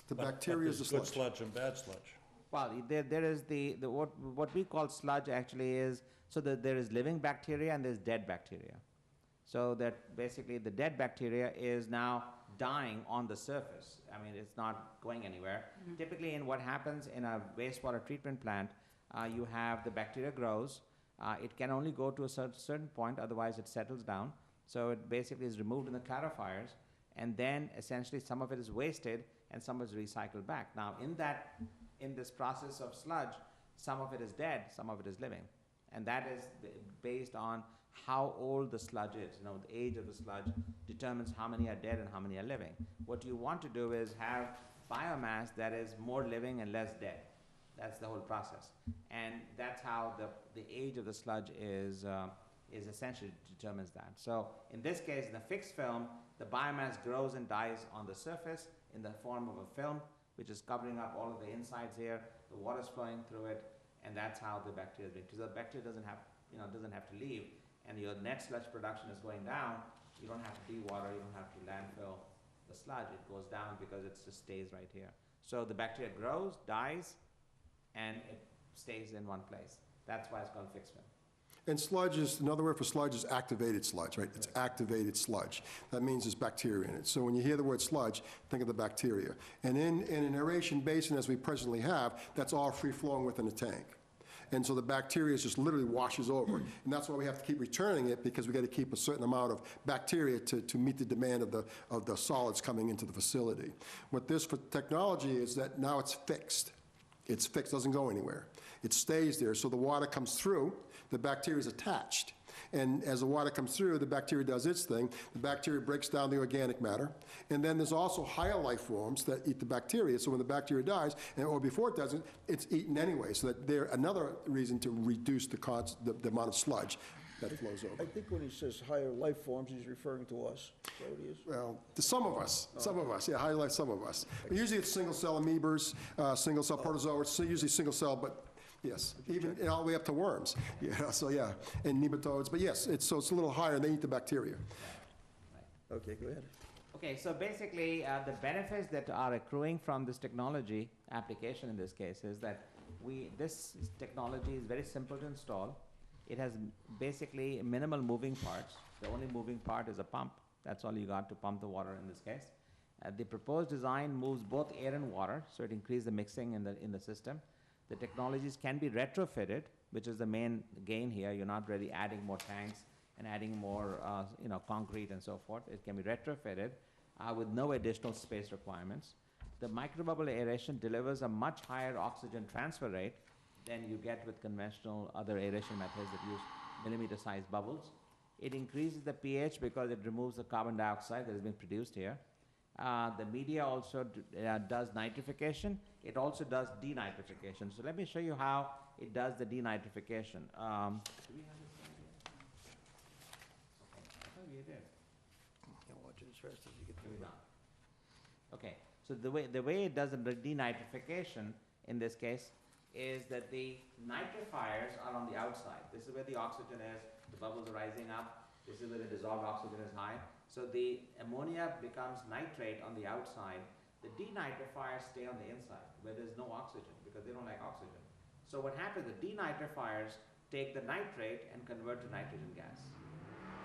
The But bacteria is the there's sludge. good sludge and bad sludge. Well, there is what we call sludge actually is, so that there is living bacteria and there's dead bacteria. So that basically the dead bacteria is now dying on the surface. I mean, it's not going anywhere. Typically, in what happens in a wastewater treatment plant, you have the bacteria grows. It can only go to a certain point, otherwise it settles down. So it basically is removed in the clarifiers, and then essentially some of it is wasted and some is recycled back. Now, in this process of sludge, some of it is dead, some of it is living. And that is based on how old the sludge is. You know, the age of the sludge determines how many are dead and how many are living. What you want to do is have biomass that is more living and less dead. That's the whole process. And that's how the age of the sludge is essentially determines that. So in this case, in the fixed film, the biomass grows and dies on the surface in the form of a film, which is covering up all of the insides here. The water's flowing through it, and that's how the bacteria is being. Because the bacteria doesn't have to leave, and your net sludge production is going down. You don't have to de-water, you don't have to landfill, the sludge, it goes down because it just stays right here. So the bacteria grows, dies, and it stays in one place. That's why it's called fixed film. And sludge is, another word for sludge is activated sludge, right? It's activated sludge. That means there's bacteria in it. So when you hear the word sludge, think of the bacteria. And in an aeration basin, as we presently have, that's all free-flowing within a tank. And so the bacteria just literally washes over. And that's why we have to keep returning it, because we got to keep a certain amount of bacteria to meet the demand of the solids coming into the facility. What this for technology is that now it's fixed. It's fixed, doesn't go anywhere. It stays there, so the water comes through, the bacteria is attached. And as the water comes through, the bacteria does its thing. The bacteria breaks down the organic matter. And then there's also higher life forms that eat the bacteria. So when the bacteria dies, or before it doesn't, it's eaten anyway. So that they're another reason to reduce the amount of sludge that flows over. I think when he says higher life forms, he's referring to us. Is that what he is? Well, to some of us, yeah, high life, some of us. But usually it's single-cell amoebas, single-cell protozoa, it's usually single-cell, but yes, even all the way up to worms. Yeah, so yeah, and nematodes, but yes, it's a little higher, and they eat the bacteria. Okay, go ahead. Okay, so basically, the benefits that are accruing from this technology application in this case is that this technology is very simple to install. It has basically minimal moving parts. The only moving part is a pump. That's all you got to pump the water in this case. The proposed design moves both air and water, so it increases the mixing in the system. The technologies can be retrofitted, which is the main gain here. You're not really adding more tanks and adding more concrete and so forth. It can be retrofitted with no additional space requirements. The microbubble aeration delivers a much higher oxygen transfer rate than you get with conventional other aeration methods that use millimeter-sized bubbles. It increases the pH because it removes the carbon dioxide that has been produced here. The media also does nitrification. It also does denitrification. So let me show you how it does the denitrification. Do we have this slide here? Okay, I thought we did. Can't watch it as fast as you get Here we through. go. Okay, so the way it does the denitrification in this case is that the nitrifiers are on the outside. This is where the oxygen is, the bubbles are rising up. This is where the dissolved oxygen is high. So the ammonia becomes nitrate on the outside. The denitrifiers stay on the inside where there's no oxygen because they don't like oxygen. So what happens, the denitrifiers take the nitrate and convert to nitrogen gas.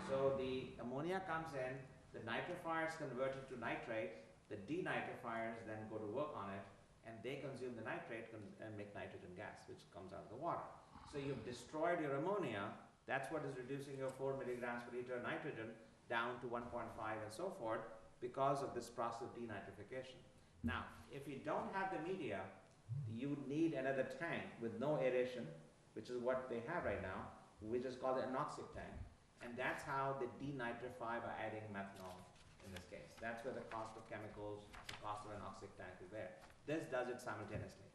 So the ammonia comes in, the nitrifiers convert it to nitrate, the denitrifiers then go to work on it, and they consume the nitrate and make nitrogen gas, which comes out of the water. So you've destroyed your ammonia. That's what is reducing your 4 milligrams per liter nitrogen down to 1.5 and so forth because of this process of denitrification. Now, if you don't have the media, you need another tank with no aeration, which is what they have right now, which is called an anoxic tank. And that's how they denitrify by adding methanol in this case. That's where the cost of chemicals, the cost of an anoxic tank is there. This does it simultaneously.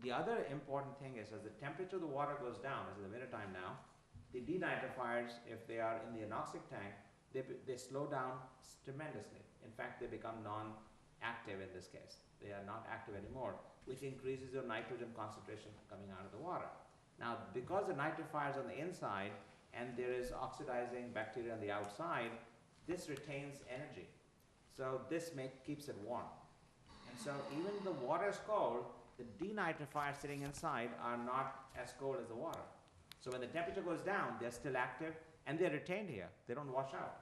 The other important thing is as the temperature of the water goes down, as in the winter time now, the denitrifiers, if they are in the anoxic tank, they slow down tremendously. In fact, they become non-active in this case. They are not active anymore, which increases your nitrogen concentration coming out of the water. Now, because the nitrifiers on the inside and there is oxidizing bacteria on the outside, this retains energy. So this keeps it warm. And so even if the water is cold, the denitrifiers sitting inside are not as cold as the water. So when the temperature goes down, they're still active and they're retained here. They don't wash out.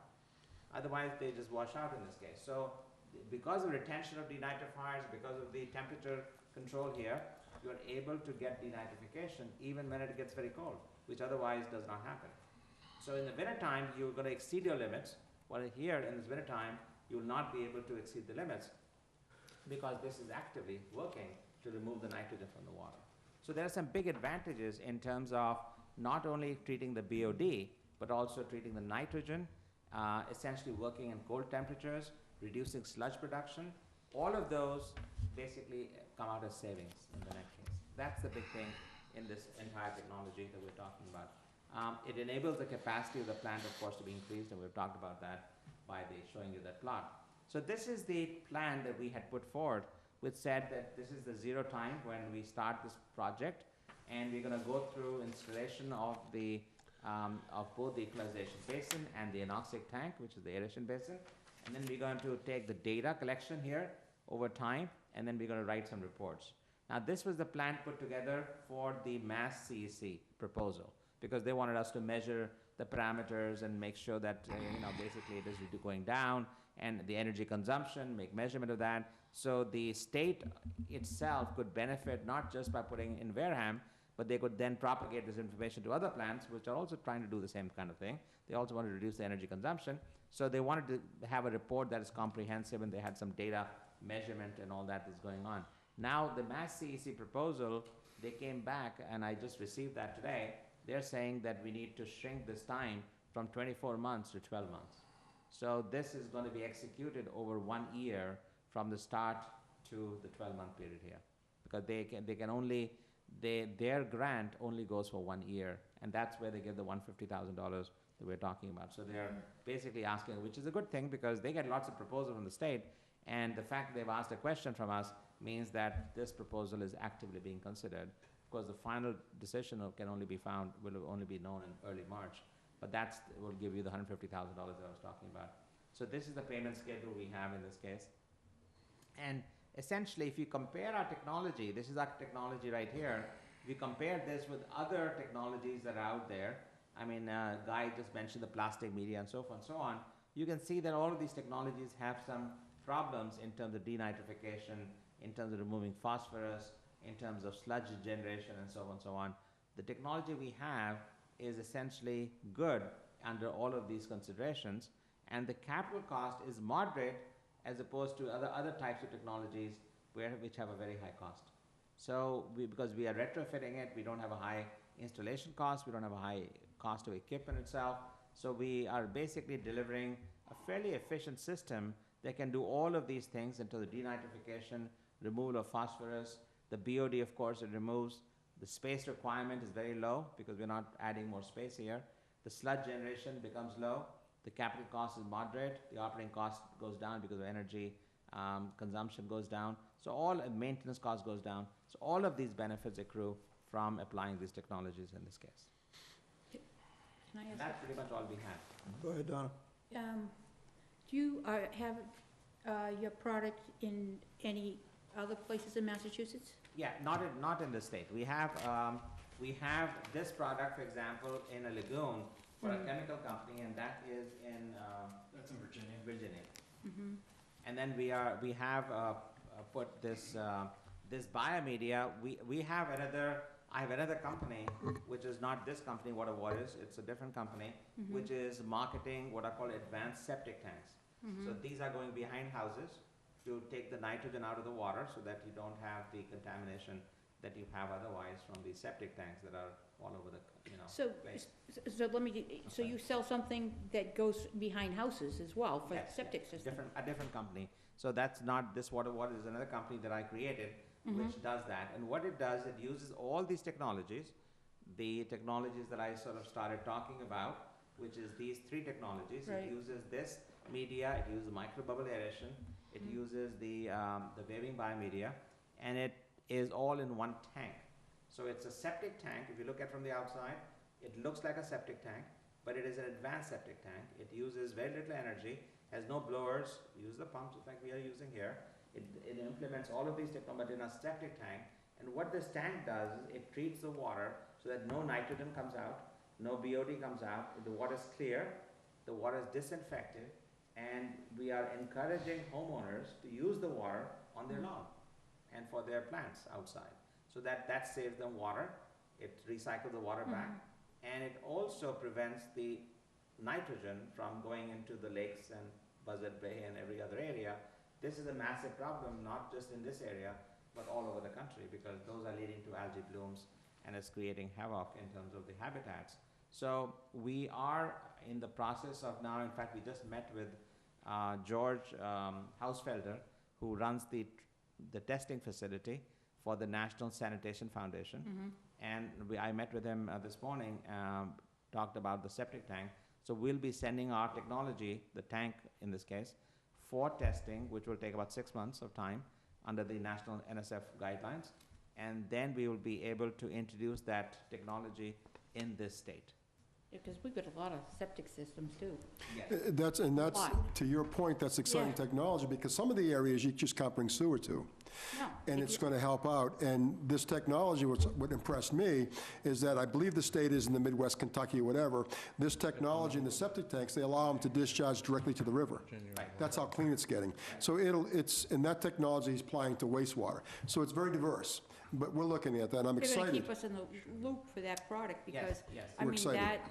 Otherwise, they just wash out in this case. So because of retention of denitrifiers, because of the temperature control here, you're able to get denitrification even when it gets very cold, which otherwise does not happen. So in the wintertime, you're going to exceed your limits, while here in this wintertime, you will not be able to exceed the limits because this is actively working to remove the nitrogen from the water. So there are some big advantages in terms of not only treating the BOD, but also treating the nitrogen, essentially working in cold temperatures, reducing sludge production. All of those basically come out as savings in the next case. That's the big thing in this entire technology that we're talking about. It enables the capacity of the plant, of course, to be increased, and we've talked about that by showing you that plot. So this is the plan that we had put forward, which said that this is the zero time when we start this project, and we're going to go through installation of both the equalization basin and the anoxic tank, which is the aeration basin, and then we're going to take the data collection here over time, and then we're going to write some reports. Now, this was the plan put together for the mass CEC proposal, because they wanted us to measure the parameters and make sure that, basically it is going down, and the energy consumption, make measurement of that. So the state itself could benefit not just by putting in Wareham, but they could then propagate this information to other plants, which are also trying to do the same kind of thing. They also want to reduce the energy consumption. So they wanted to have a report that is comprehensive, and they had some data measurement and all that is going on. Now, the mass CEC proposal, they came back, and I just received that today. They're saying that we need to shrink this time from 24 months to 12 months. So this is going to be executed over 1 year from the start to the 12-month period here, because their grant only goes for 1 year, and that's where they give the $150,000 that we're talking about. So they're basically asking, which is a good thing, because they get lots of proposals from the state, and the fact they've asked a question from us means that this proposal is actively being considered. Of course, the final decision will only be known in early March, but that will give you the $150,000 that I was talking about. So this is the payment schedule we have in this case. And essentially, if you compare our technology, this is our technology right here, if you compare this with other technologies that are out there, Guy just mentioned the plastic media and so forth and so on, you can see that all of these technologies have some problems in terms of denitrification, in terms of removing phosphorus, in terms of sludge generation, and so on and so on. The technology we have is essentially good under all of these considerations, and the capital cost is moderate as opposed to other types of technologies which have a very high cost. So because we are retrofitting it, we don't have a high installation cost, we don't have a high cost of equipment itself, so we are basically delivering a fairly efficient system that can do all of these things into the denitrification, removal of phosphorus, the BOD, of course, it removes. The space requirement is very low because we're not adding more space here. The sludge generation becomes low. The capital cost is moderate. The operating cost goes down because of energy consumption goes down. So all maintenance cost goes down. So all of these benefits accrue from applying these technologies in this case. Can I ask? That's pretty much all we have. Go ahead, Donna. Do you have your product in any other places in Massachusetts? Yeah, not in the state. We have this product, for example, in a lagoon for a chemical company, and that is in That's in Virginia. Mm-hmm. And then we have put this biomedia. I have another company, which is not this company, Water Warriors. It's a different company, which is marketing what are called advanced septic tanks. So these are going behind houses to take the nitrogen out of the water so that you don't have the contamination that you have otherwise from the septic tanks that are all over the place. So you sell something that goes behind houses as well for Yes, septic yes, system? a different company. So that's not this Water Water is another company that I created, which does that. And what it does, it uses all these technologies, the technologies that I sort of started talking about, which is these three technologies. Right. It uses this media, it uses microbubble aeration, it uses the waving biomedia, and it is all in one tank. So it's a septic tank. If you look at it from the outside, it looks like a septic tank, but it is an advanced septic tank. It uses very little energy, has no blowers, use the pumps like we are using here. It implements all of these technologies in a septic tank, and what this tank does is it treats the water so that no nitrogen comes out, no BOD comes out, the water is clear, the water is disinfected, and we are encouraging homeowners to use the water on their lawn and for their plants outside. So that saves them water, it recycles the water back, and it also prevents the nitrogen from going into the lakes and Buzzard Bay and every other area. This is a massive problem, not just in this area, but all over the country, because those are leading to algae blooms and it's creating havoc in terms of the habitats. So we are in the process of now, in fact, we just met with George Hausfelder, who runs the testing facility for the National Sanitation Foundation. And I met with him this morning, talked about the septic tank. So we'll be sending our technology, the tank in this case, for testing, which will take about 6 months of time under the national NSF guidelines. And then we will be able to introduce that technology in this state. Because we've got a lot of septic systems too. That's, Lot. to your point, that's exciting Yeah. technology, because some of the areas you just can't bring sewer to. No. And if it's you- going to help out. And this technology, what impressed me, is that I believe the state is in the Midwest, Kentucky, or whatever, this technology in the septic tanks, they allow them to discharge directly to the river. That's how clean it's getting. So and that technology is applying to wastewater. So it's very diverse, but we're looking at that, and I'm They're gonna excited. keep us in the loop for that product, because, yes. I We're mean, excited.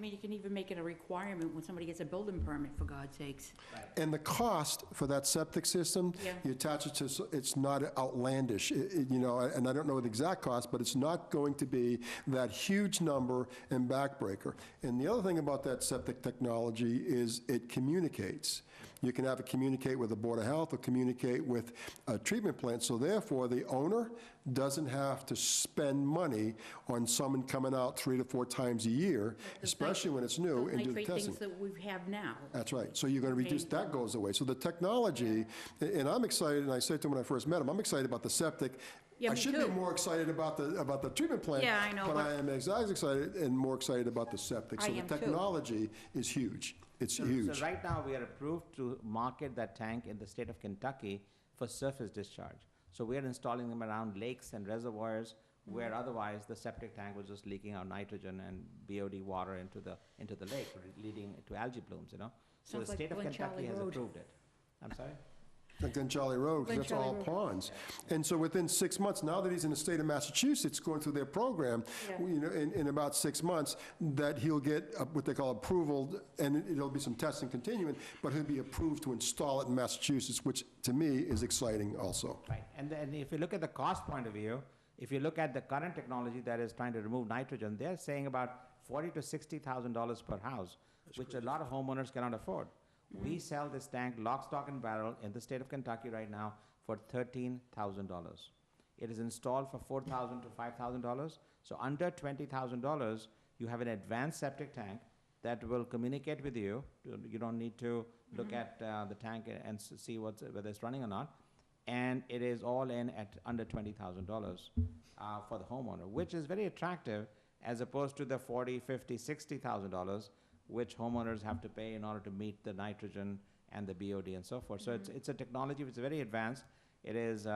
you can even make it a requirement when somebody gets a building permit, for God's sakes. And the cost for that septic system, Yeah. you attach it to, it's not outlandish, and I don't know the exact cost, but it's not going to be that huge number and backbreaker. And the other thing about that septic technology is it communicates. You can have it communicate with the Board of Health or communicate with a treatment plant, so therefore, the owner doesn't have to spend money on someone coming out 3 to 4 times a year, especially when it's new, and do the Nitrate testing. things that we have now. That's right. So you're going to reduce, that goes away. So the technology, and I'm excited, and I said to him when I first met him, I'm excited about the septic. Yeah, I me should too. be more excited about the treatment plant. Yeah, I know, But but- I am as excited and more excited about the septic. I So the am too. technology is huge. It's huge. So right now, we are approved to market that tank in the state of Kentucky for surface discharge. So we are installing them around lakes and reservoirs where otherwise the septic tank was just leaking out nitrogen and BOD water into the lake, leading to algae blooms, So Sounds the like state of Glen Kentucky Charlie has Road. approved it. I'm sorry? Like on Charlie Road, because Glen that's all Charlie Road. ponds. And so within 6 months, now that he's in the state of Massachusetts, going through their program, Yeah. in about 6 months, that he'll get what they call approval, and it'll be some testing continuing, but he'll be approved to install it in Massachusetts, which to me is exciting also. Right, and then if you look at the cost point of view, if you look at the current technology that is trying to remove nitrogen, they're saying about $40,000 to $60,000 per house, which a lot of homeowners cannot afford. We sell this tank lock, stock, and barrel in the state of Kentucky right now for $13,000. It is installed for $4,000 to $5,000. So under $20,000, you have an advanced septic tank that will communicate with you. You don't need to look at the tank and see whether it's running or not. And it is all in at under $20,000 for the homeowner, which is very attractive as opposed to the $40,000, $50,000, $60,000 which homeowners have to pay in order to meet the nitrogen and the BOD and so forth. So it's a technology which is very advanced. It is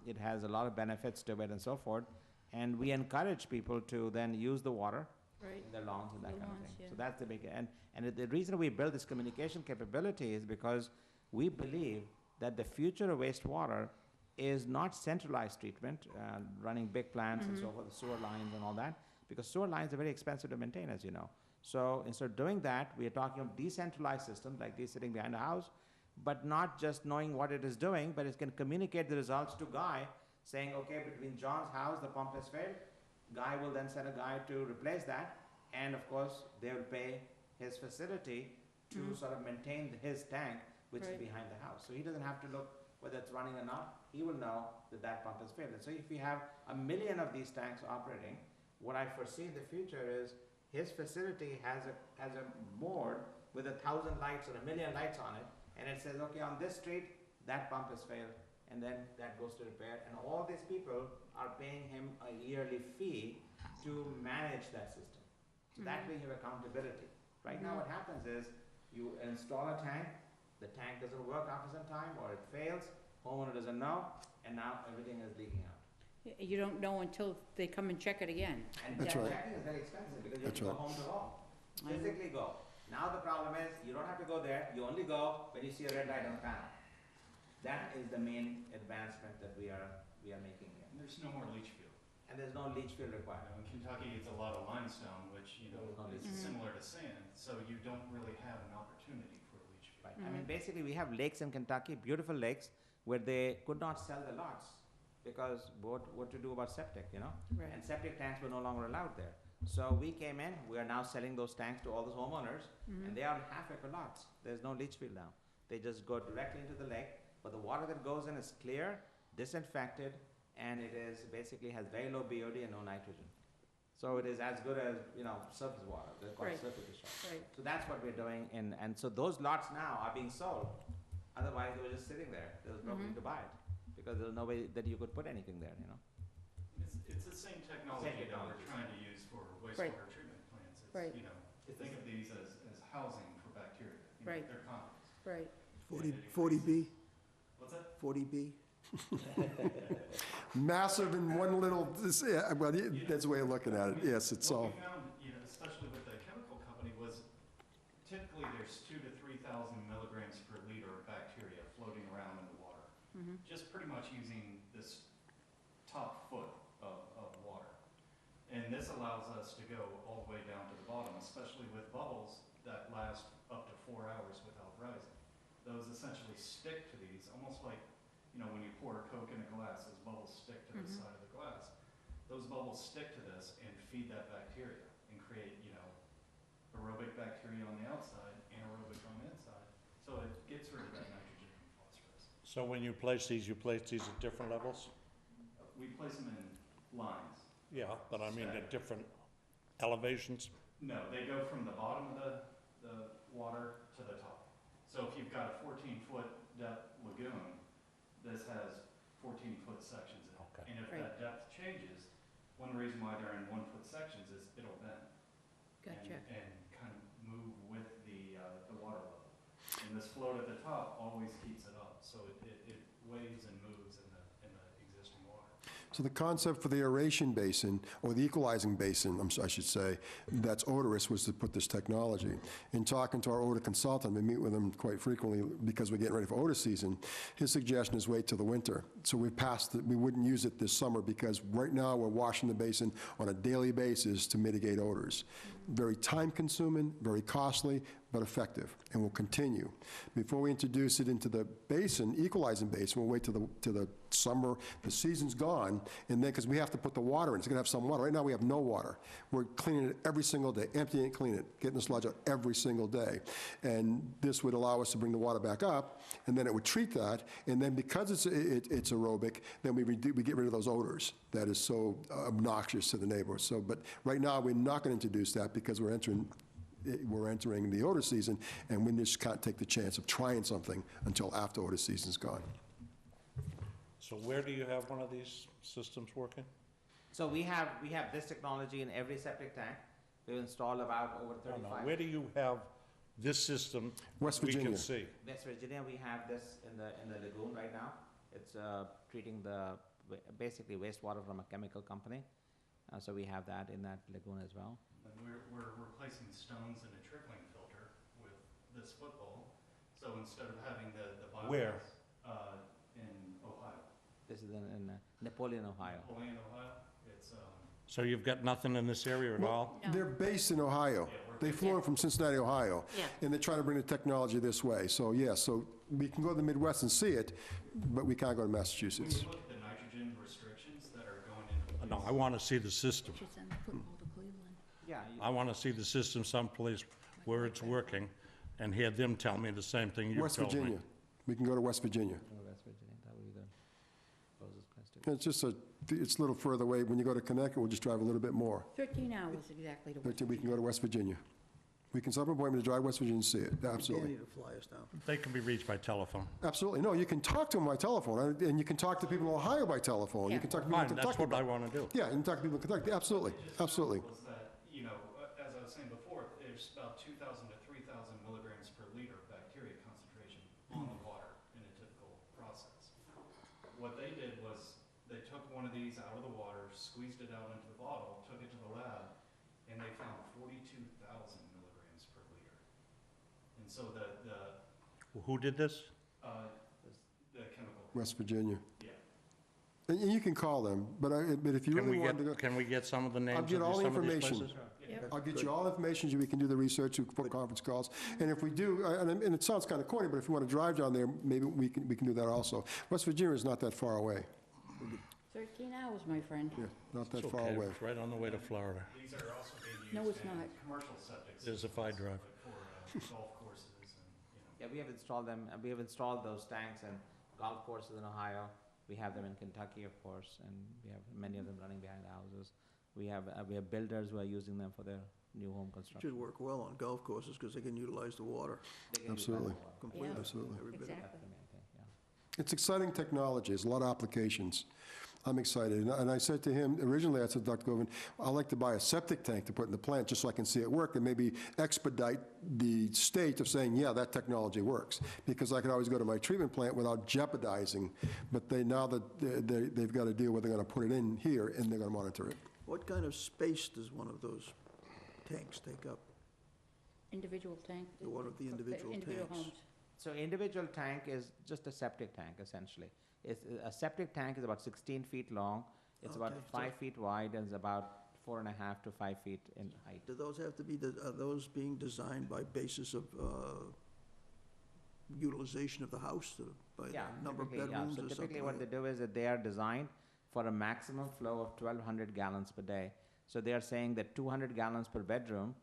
it has a lot of benefits to it and so forth. And we encourage people to then use the water Right. in their lawns and that The kind of lawns, thing. yeah. So that's the big, and the reason we build this communication capability is because we believe that the future of wastewater is not centralized treatment, running big plants and so forth, the sewer lines and all that, because sewer lines are very expensive to maintain, as you know. So instead of doing that, we are talking of decentralized systems like these sitting behind the house, but not just knowing what it is doing, but it can communicate the results to Guy, saying, okay, between John's house, the pump has failed. Guy will then send a guy to replace that, and of course, they will pay his facility to sort of maintain his tank, which is Right. behind the house. So he doesn't have to look whether it's running or not. He will know that that pump has failed. And so if you have 1 million of these tanks operating, what I foresee in the future is his facility has a board with 1,000 lights or 1 million lights on it, and it says, okay, on this street, that pump has failed, and then that goes to repair, and all these people are paying him a yearly fee to manage that system. So that way you have accountability. Right now what happens is, you install a tank, the tank doesn't work after some time, or it fails, homeowner doesn't know, and now everything is leaking out. You don't know until they come and check it again. And That's right. checking is very expensive because you have That's to go right. home to home. I know. Physically go. Now the problem is, you don't have to go there, you only go when you see a red light on the panel. That is the main advancement that we are making here. And there's no more leach field. And there's no leach field You required. know, in Kentucky, it's a lot of limestone, which, is similar to sand, so you don't really have an opportunity for a leach field. Right. I mean, basically, we have lakes in Kentucky, beautiful lakes, where they could not sell the lots because what to do about septic, Right. And septic tanks were no longer allowed there. So we came in, we are now selling those tanks to all those homeowners, and they are on half-acre lots. There's no leach field now. They just go directly into the lake, but the water that goes in is clear, disinfected, and it is basically has very low BOD and no nitrogen. So it is as good as, surface water, they're called Right. surface discharge. Right. So that's what we're doing, and so those lots now are being sold. Otherwise, they were just sitting there. There was nobody to buy it, because there was no way that you could put anything there. It's the same technology that we're technology. trying to use for Right. wastewater treatment plants. It's Right. You know, think of these as housing for bacteria. You know, Right. They're condoms. Right. 40B, What's that? 40B. Massive in one little, well, that's the way of looking at it, yes, it's all, What we found, you know, especially with the chemical company, was typically there's 2,000 to 3,000 milligrams per liter of bacteria floating around in the water. Just pretty much using this top foot of water. And this allows us to go all the way down to the bottom, especially with bubbles that last up to 4 hours without rising. Those essentially stick to these, almost like, you know, when you pour a Coke in a glass, those bubbles stick to the side of the glass. Those bubbles stick to this and feed that bacteria and create, you know, aerobic bacteria on the outside, anaerobic on the inside. So it gets rid of that nitrogen and phosphorus. So when you place these at different levels? We place them in lines. Yeah, but I mean at different elevations? No, they go from the bottom of the water to the top. So if you've got a 14-foot depth lagoon, this has 14-foot sections in it. Okay. And if Right. that depth changes, one reason why they're in 1-foot sections is it'll bend. Gotcha. And kind of move with the water level. And this float at the top always keeps it up, so it waves and moves in the existing water. so the concept for the aeration basin, or the equalizing basin, I should say, that's odorous, was to put this technology. In talking to our odor consultant, we meet with him quite frequently because we're getting ready for odor season, his suggestion is wait till the winter. So we wouldn't use it this summer because right now we're washing the basin on a daily basis to mitigate odors. Very time-consuming, very costly, but effective, and will continue. Before we introduce it into the basin, equalizing basin, we'll wait till the summer, the season's gone, and then, because we have to put the water in, it's gonna have some water. Right now, we have no water. We're cleaning it every single day, emptying it, cleaning it, getting the sludge out every single day. And this would allow us to bring the water back up, and then it would treat that, and then because it's aerobic, then we get rid of those odors that is so obnoxious to the neighbors. So, but right now, we're not gonna introduce that because we're entering the odor season, and we just can't take the chance of trying something until after odor season's gone. So where do you have one of these systems working? So we have this technology in every septic tank. We've installed about over No, 35. where do you have this system West we can Virginia. see? West Virginia, we have this in the lagoon right now. It's treating basically wastewater from a chemical company. So we have that in that lagoon as well. And we're replacing stones in a trickling filter with this football. So instead of having the biomass. Where? In Ohio. This is in Napoleon, Ohio. Napoleon, Ohio. It's, So you've got nothing in this area at all? No. They're based in Ohio. They flew in from Cincinnati, Ohio. Yeah. And they're trying to bring the technology this way. So, yeah, so we can go to the Midwest and see it, but we can't go to when Massachusetts. you look at the nitrogen restrictions that are going into No, I want to see the system. Should send the football to Cleveland. Yeah. I want to see the system someplace where it's working and hear them tell me the same thing you West told me. Virginia. We can go to West Virginia. West Virginia, that would be the closest place to. It's just it's a little further away. When you go to Connecticut, we'll just drive a little bit more. 13 hours exactly to But we can go to West Virginia. We can set up an appointment to drive West Virginia and see it, You absolutely. need to fly us down. They can be reached by telephone. Absolutely. No, you can talk to them by telephone, and you can talk to people in Ohio by telephone. You Yeah. can talk to people in Fine, that's Kentucky. what I want to do. Yeah, you can talk to people in Kentucky, absolutely, absolutely. was that, you know, as I was saying before, there's about 2,000 to 3,000 milligrams per liter of bacteria concentration on the water in a typical process. What they did was they took one of these out of the water, squeezed it out into the bottle, took it to the lab, and they found 42,000 milligrams per liter. And so Who did this? the chemical, West Virginia. yeah. And you can call them, but if you Can really we want to go, can we get some of the names I'll of get all the some of these information. places? Yep. I'll get you all the information, so we can do the research, we can put conference calls. And if we do, and it sounds kind of corny, but if you want to drive down there, maybe we can do that also. West Virginia is not that far away. 13 hours, my friend. Yeah, not that It's far okay, away. it's right on the way to Florida. These are also being No, used it's in not. commercial septic It is if I drive. for golf courses and, you know. Yeah, we have installed them, we have installed those tanks in golf courses in Ohio. We have them in Kentucky, of course, and we have many of them running behind the houses. We have builders who are using them for their new home construction. Should work well on golf courses because they can utilize the water They can use Absolutely. that for completely. Yeah. Absolutely. Every bit of it. Exactly. water. Yeah. It's exciting technology, there's a lot of applications. I'm excited. And I said to him, originally, I said, Dr. Govan, I'd like to buy a septic tank to put in the plant just so I can see it work and maybe expedite the state of saying, yeah, that technology works. Because I could always go to my treatment plant without jeopardizing. But now that they've got to deal with, they're going to put it in here and they're going to monitor it. What kind of space does one of those tanks take up? Individual tank? One of the individual tanks? homes. So individual tank is just a septic tank, essentially. A septic tank is about 16 feet long, it's about Okay, 5 feet wide, and it's about 4.5 to 5 feet in height. Do those have to be, are those being designed by basis of utilization of the house, by Yeah, the number of typically, bedrooms So or typically something what like they do is that they are designed for a maximum flow of 1,200 gallons per day. So they are saying that 200 gallons per bedroom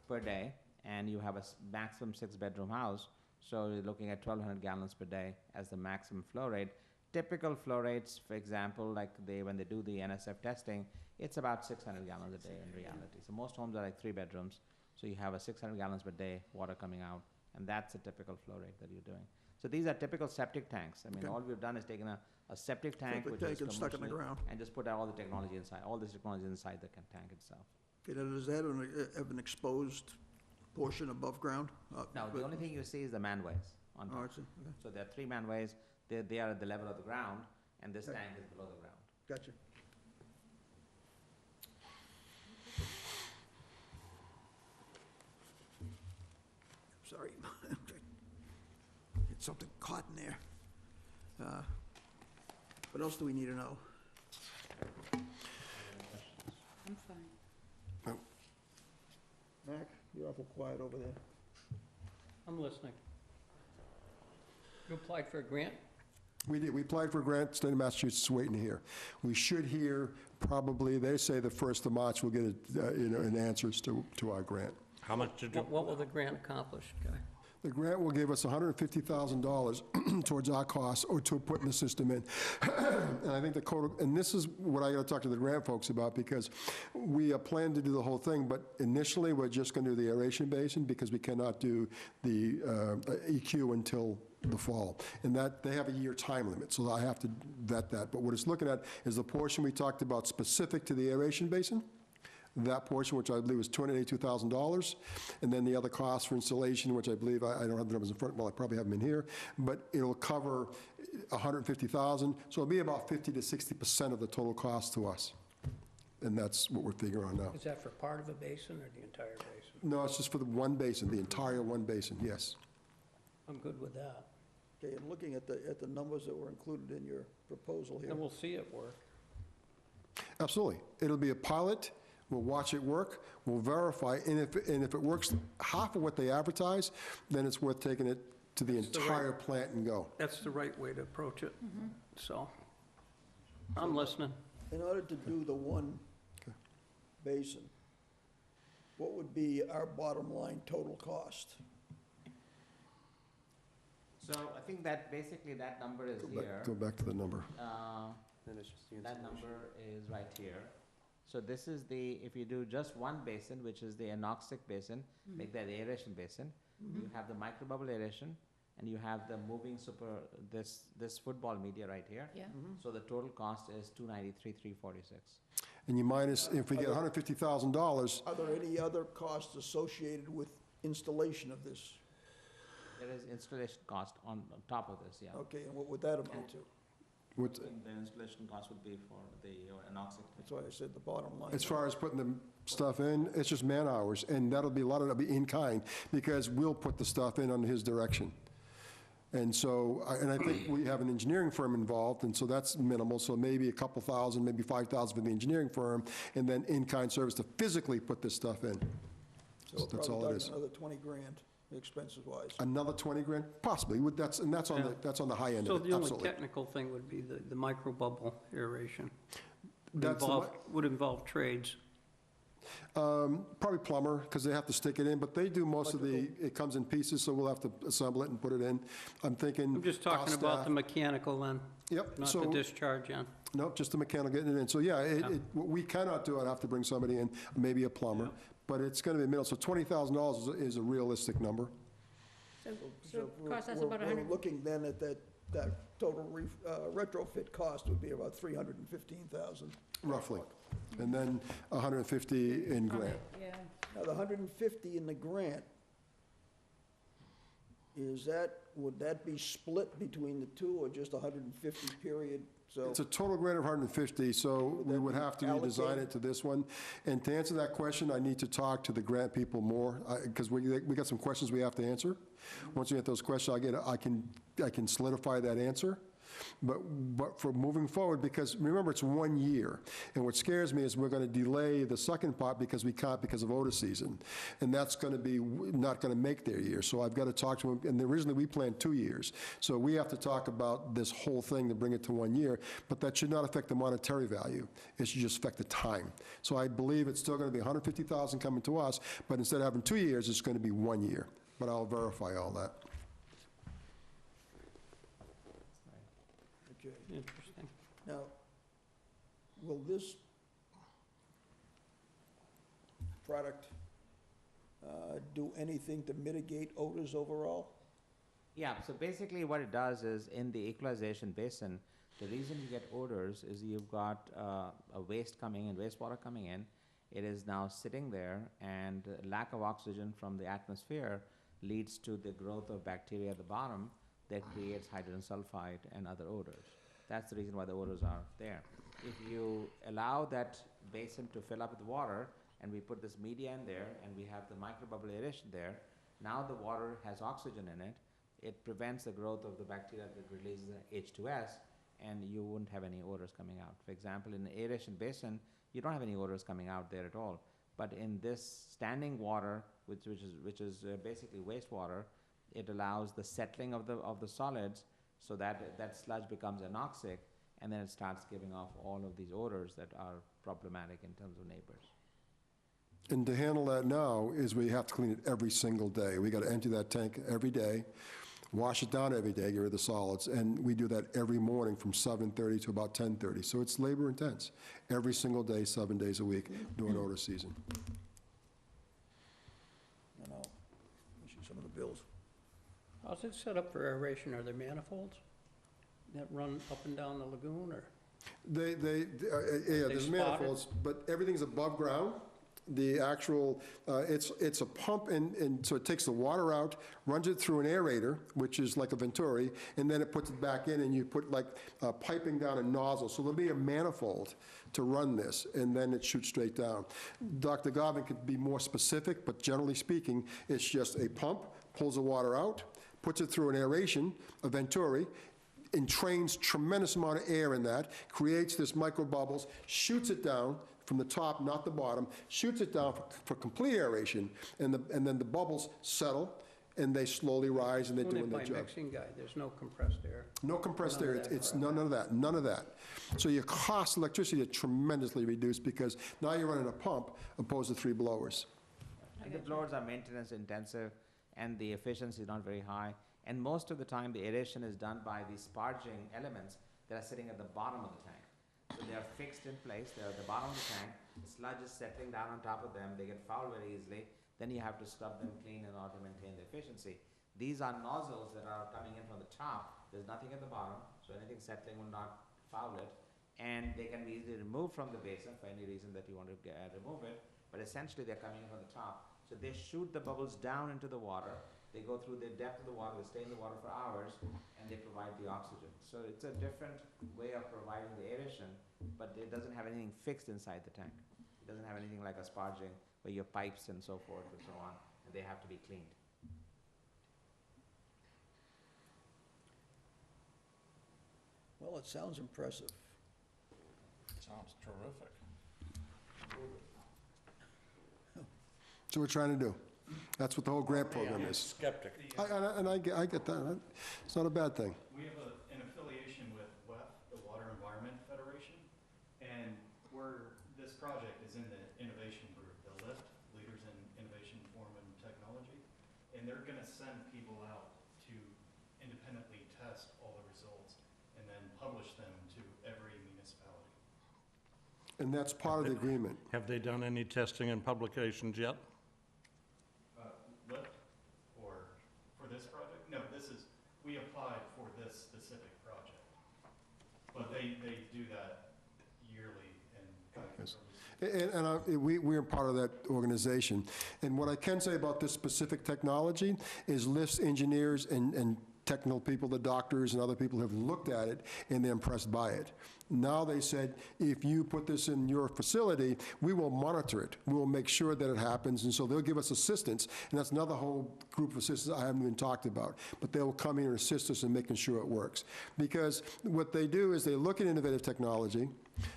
per day, and you have a maximum 6-bedroom house, so you're looking at 1,200 gallons per day as the maximum flow rate. Typical flow rates, for example, like when they do the NSF testing, it's about 600 gallons a day in reality. So most homes are like 3 bedrooms, so you have a 600 gallons per day water coming out, and that's a typical flow rate that you're doing. So these are typical septic tanks. I mean, Okay. all we've done is taken a septic tank, Septic which tank is and stuck in the commercially, ground. and just put all the technology inside, all this technology inside the tank itself. Okay, now, does that have an exposed portion above ground? Now, the only thing you see is the manways on Oh, I top. see, okay, So there are 3 manways, they are at the level of the ground, and this Okay. tank is below the ground. gotcha. Sorry. Get something caught in there. What else do we need to know? I'm fine. Mac, you're awful quiet over there. I'm listening. You applied for a grant? We did. We applied for a grant, state of Massachusetts is waiting to hear. We should hear probably, they say the 1st of March, we'll get an answers to our grant. How much did you? What will the grant accomplish, Guy? The grant will give us $150,000 towards our costs or to putting the system in. And I think the code, and this is what I got to talk to the grant folks about, because we plan to do the whole thing, but initially, we're just going to do the aeration basin because we cannot do the EQ until the fall. And that, they have a year time limit, so I have to vet that. But what it's looking at is the portion we talked about specific to the aeration basin. That portion, which I believe was $282,000, and then the other costs for installation, which I believe, I don't have the numbers in front, well, I probably have them in here, but it'll cover $150,000, so it'll be about 50 to 60% of the total cost to us. And that's what we're figuring on now. Is that for part of a basin or the entire basin? No, it's just for the one basin, the entire one basin, yes. I'm good with that. Okay, and looking at the numbers that were included in your proposal here. And we'll see it work. Absolutely. It'll be a pilot. We'll watch it work, we'll verify, and if it works half of what they advertise, then it's worth taking it to the That's the right- entire plant and go. That's the right way to approach it. So, I'm listening. In order to do the one basin, what would be our bottom line total cost? So I think that basically that number is here. Go back to the number. That number is right here. So this is if you do just one basin, which is the anoxic basin, make that aeration basin, you have the microbubble aeration, and you have the moving this football media right here. Yeah. So the total cost is $293,346. And you minus, if we get $150,000, Are there any other costs associated with installation of this? There is installation cost on top of this, yeah. Okay, and what would that amount to? what's- The installation cost would be for the anoxic. That's why I said the bottom line. as far as putting the stuff in, it's just man hours, and that'll be, a lot of that'll be in kind, because we'll put the stuff in under his direction. And so, and I think we have an engineering firm involved, and so that's minimal, so maybe a couple thousand, maybe 5,000 for the engineering firm, and then in-kind service to physically put this stuff in. So That's probably all it talking is. another 20 grand, expenses wise. Another 20 grand? Possibly, that's on the high end So of it, the only absolutely. technical thing would be the microbubble aeration. That's the Would involve trades. Probably plumber, because they have to stick it in, but they do most of it comes in pieces, so we'll have to assemble it and put it in. I'm thinking. I'm just talking our about staff- the mechanical then, Yep, not so, the discharge end. nope, just the mechanical getting it in. So, yeah, Yeah. what we cannot do, I'd have to bring somebody in, maybe a plumber, Yeah. but it's gonna be middle, so $20,000 is a realistic number. So So it costs us we're- about We're 100, looking then at that that total retrofit cost would be about 315,000. roughly. And then 150 in grant. Yeah. Now, the 150 in the grant, would that be split between the two, or just 150 period? So It's a total grant of 150, so we would have to redesign Allocated. it to this one. And to answer that question, I need to talk to the grant people more, because we got some questions we have to answer. Once we get those questions, I can solidify that answer. But for moving forward, because remember, it's 1 year. And what scares me is we're going to delay the second part because we can't because of Otis season. And that's going to be not going to make their year. So I've got to talk to them. And originally, we planned 2 years. So we have to talk about this whole thing to bring it to 1 year. But that should not affect the monetary value. It should just affect the time. So I believe it's still going to be 150,000 coming to us. But instead of having 2 years, it's going to be 1 year. But I'll verify all that. Okay. Interesting. Now, will this product do anything to mitigate odors overall? Yeah, so basically what it does is in the equalization basin, the reason you get odors is you've got a waste coming in, wastewater coming in. It is now sitting there, and lack of oxygen from the atmosphere leads to the growth of bacteria at the bottom that creates hydrogen sulfide and other odors. That's the reason why the odors are there. If you allow that basin to fill up with water, and we put this media in there, and we have the microbubble aeration there, now the water has oxygen in it. It prevents the growth of the bacteria that releases H2S, and you wouldn't have any odors coming out. For example, in the aeration basin, you don't have any odors coming out there at all. But in this standing water, which is basically wastewater, it allows the settling of the solids, so that that sludge becomes anoxic, and then it starts giving off all of these odors that are problematic in terms of neighbors. And to handle that now is we have to clean it every single day. We got to empty that tank every day, wash it down every day, get rid of the solids, and we do that every morning from 7:30 to about 10:30. So it's labor intense, every single day, 7 days a week during odor season. You know, you see some of the bills. How's it set up for aeration? Are there manifolds that run up and down the lagoon, or? Yeah, there's spotted? manifolds, but everything's above ground. The actual, it's a pump, and so it takes the water out, runs it through an aerator, which is like a Venturi, and then it puts it back in, and you put like piping down a nozzle. So there'll be a manifold to run this, and then it shoots straight down. Dr. Garvin could be more specific, but generally speaking, it's just a pump, pulls the water out, puts it through an aeration, a Venturi, entrains tremendous amount of air in that, creates this micro bubbles, shoots it down from the top, not the bottom, shoots it down for complete aeration, and then the bubbles settle, and they slowly rise, and they're doing their Doing it job. by mixing guy, there's no compressed air. No compressed None air, of that. it's none of that, none of that. So your cost of electricity is tremendously reduced, because now you're running a pump opposed to 3 blowers. And the blowers are maintenance intensive, and the efficiency is not very high. And most of the time, the aeration is done by the sparging elements that are sitting at the bottom of the tank. So they are fixed in place, they're at the bottom of the tank, the sludge is settling down on top of them, they get fouled very easily, then you have to scrub them clean in order to maintain the efficiency. These are nozzles that are coming in from the top, there's nothing at the bottom, so anything settling will not foul it, and they can be easily removed from the basin for any reason that you want to remove it, but essentially they're coming in from the top. So they shoot the bubbles down into the water, they go through the depth of the water, they stay in the water for hours, and they provide the oxygen. So it's a different way of providing the aeration, but it doesn't have anything fixed inside the tank. It doesn't have anything like a sparging, where your pipes and so forth and so on, and they have to be cleaned. Well, it sounds impressive. Sounds terrific. So we're trying to do. That's what the whole grant program is. Skeptic. I get that. It's not a bad thing. We have an affiliation with WEF, the Water Environment Federation, and this project is in the innovation group, the LIFT, Leaders in Innovation, Form, and Technology, and they're going to send people out to independently test all the results and then publish them to every municipality. And that's part of the agreement. Have they done any testing and publications yet? LIFT, or for this project? No, we applied for this specific they do that yearly and kind of. Yes. We're part of that organization. And what I can say about this specific technology is LIFT's engineers and technical people, the doctors and other people have looked at it and they're impressed by it. Now they said, if you put this in your facility, we will monitor it. We will make sure that it happens, and so they'll give us assistance, and that's another whole group of assistants I haven't even talked about, but they will come in and assist us in making sure it works. Because what they do is they look at innovative technology,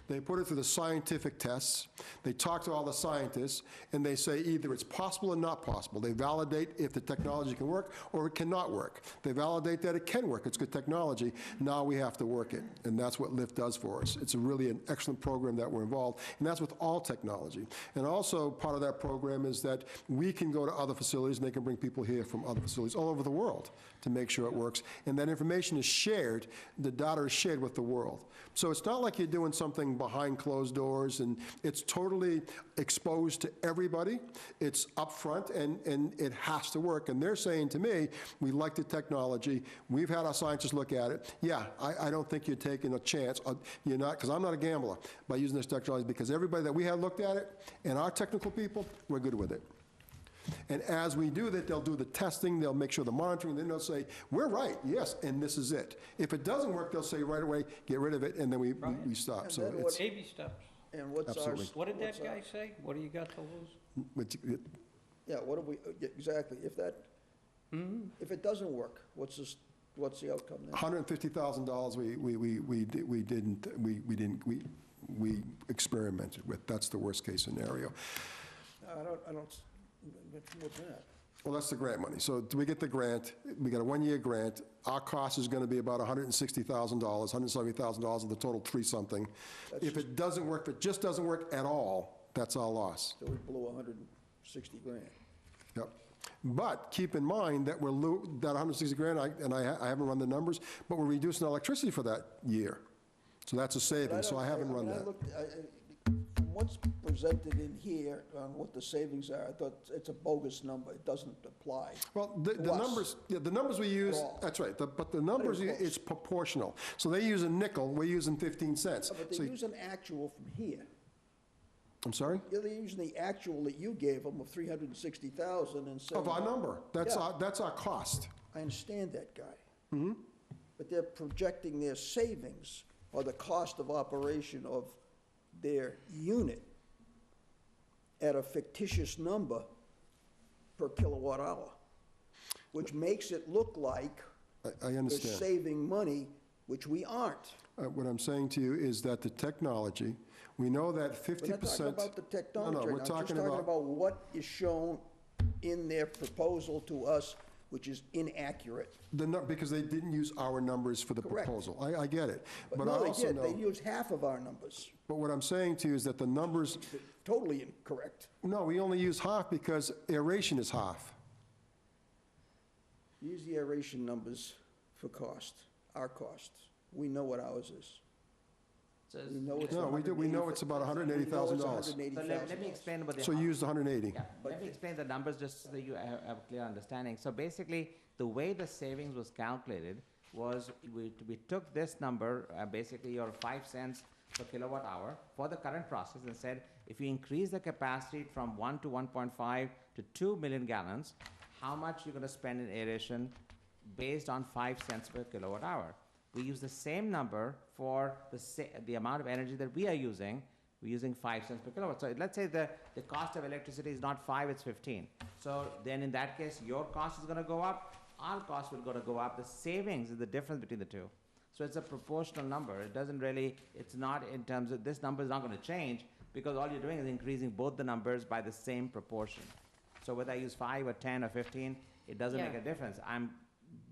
they put it through the scientific tests, they talk to all the scientists, and they say either it's possible or not possible. They validate if the technology can work or it cannot work. They validate that it can work, it's good technology, now we have to work it, and that's what LIFT does for us. It's really an excellent program that we're involved, and that's with all technology. And also, part of that program is that we can go to other facilities, and they can bring people here from other facilities all over the world to make sure it works, and that information is shared, the data is shared with the world. So it's not like you're doing something behind closed doors, and it's totally exposed to everybody. It's upfront, and it has to work. And they're saying to me, we like the technology. We've had our scientists look at it. Yeah, I don't think you're taking a chance. You're not, because I'm not a gambler, by using this technology, because everybody that we have looked at it, and our technical people, we're good with it. And as we do that, they'll do the testing, they'll make sure the monitoring, then they'll say, we're right, yes, and this is it. If it doesn't work, they'll say right away, get rid of it, and then we stop. And So then it's, Baby steps. And what's Absolutely. ours? What did what's that our- guy say? What do you got to lose? Yeah, what do we, exactly, if that, if it doesn't work, what's the outcome then? $150,000 we experimented with. That's the worst case scenario. I don't, what's that? Well, that's the grant money. So do we get the grant? We got a one-year grant. Our cost is going to be about $160,000, $170,000 of the total three-something. If it doesn't work, if it just doesn't work at all, that's our loss. So we blew 160 grand. Yep. But keep in mind that that 160 grand, I haven't run the numbers, but we're reducing electricity for that year. So that's a savings, so I haven't run that. From what's presented in here on what the savings are, I thought it's a bogus number. It doesn't apply. Well, the to us. numbers, yeah, the numbers we use, all. that's right, but the numbers, close. it's proportional. So they use a nickel, we're using 15 cents. But So- they use an actual from here. I'm sorry? Yeah, they're using the actual that you gave them of 360,000 and saying. Of our number, that's Yeah. that's our cost. I understand that, Guy. But they're projecting their savings or the cost of operation of their unit at a fictitious number per kilowatt hour, which makes it look like I they're understand. saving money, which we aren't. What I'm saying to you is that the technology, we know that 50%. We're not talking about the technology No, right we're now. I'm just talking talking about. about what is shown in their proposal to us, which is inaccurate. Because they didn't use our numbers for the Correct. proposal. I get it. But I no, they also did. know. They used half of our numbers. But what I'm saying to you is that the numbers, Totally incorrect. no, we only use half because aeration is half. Use the aeration numbers for cost, our cost. We know what ours is. We know it's No, we do, we know it's about $180,000. So let me explain about the. So you used 180. Yeah, let me explain the numbers just so that you have a clear understanding. So basically, the way the savings was calculated was we took this number, basically your 5 cents per kilowatt hour for the current process, and said, if you increase the capacity from 1 to 1.5 to 2 million gallons, how much you're going to spend in aeration based on 5 cents per kilowatt hour. We use the same number for the amount of energy that we are using. We're using 5 cents per kilowatt. So let's say the cost of electricity is not 5, it's 15. So then in that case, your cost is going to go up, our cost will go up. The savings is the difference between the two. So it's a proportional number. It doesn't really, it's not in terms of, this number is not going to change because all you're doing is increasing both the numbers by the same proportion. So whether I use 5 or 10 or 15, it doesn't Yeah. make a difference.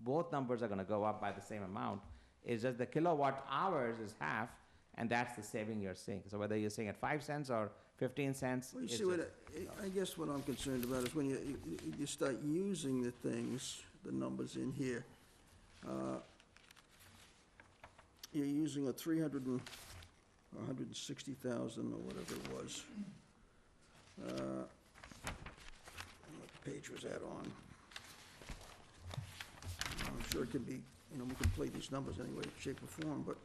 Both numbers are going to go up by the same amount. It's just the kilowatt hours is half, and that's the saving you're seeing. So whether you're seeing at 5 cents or 15 cents, Well, you it's see, I guess what I'm concerned about is when you start using the things, the numbers in here, you're using a 160,000 or whatever it was. What page was that on? I'm sure it can be, we can play these numbers any way, shape, or form, but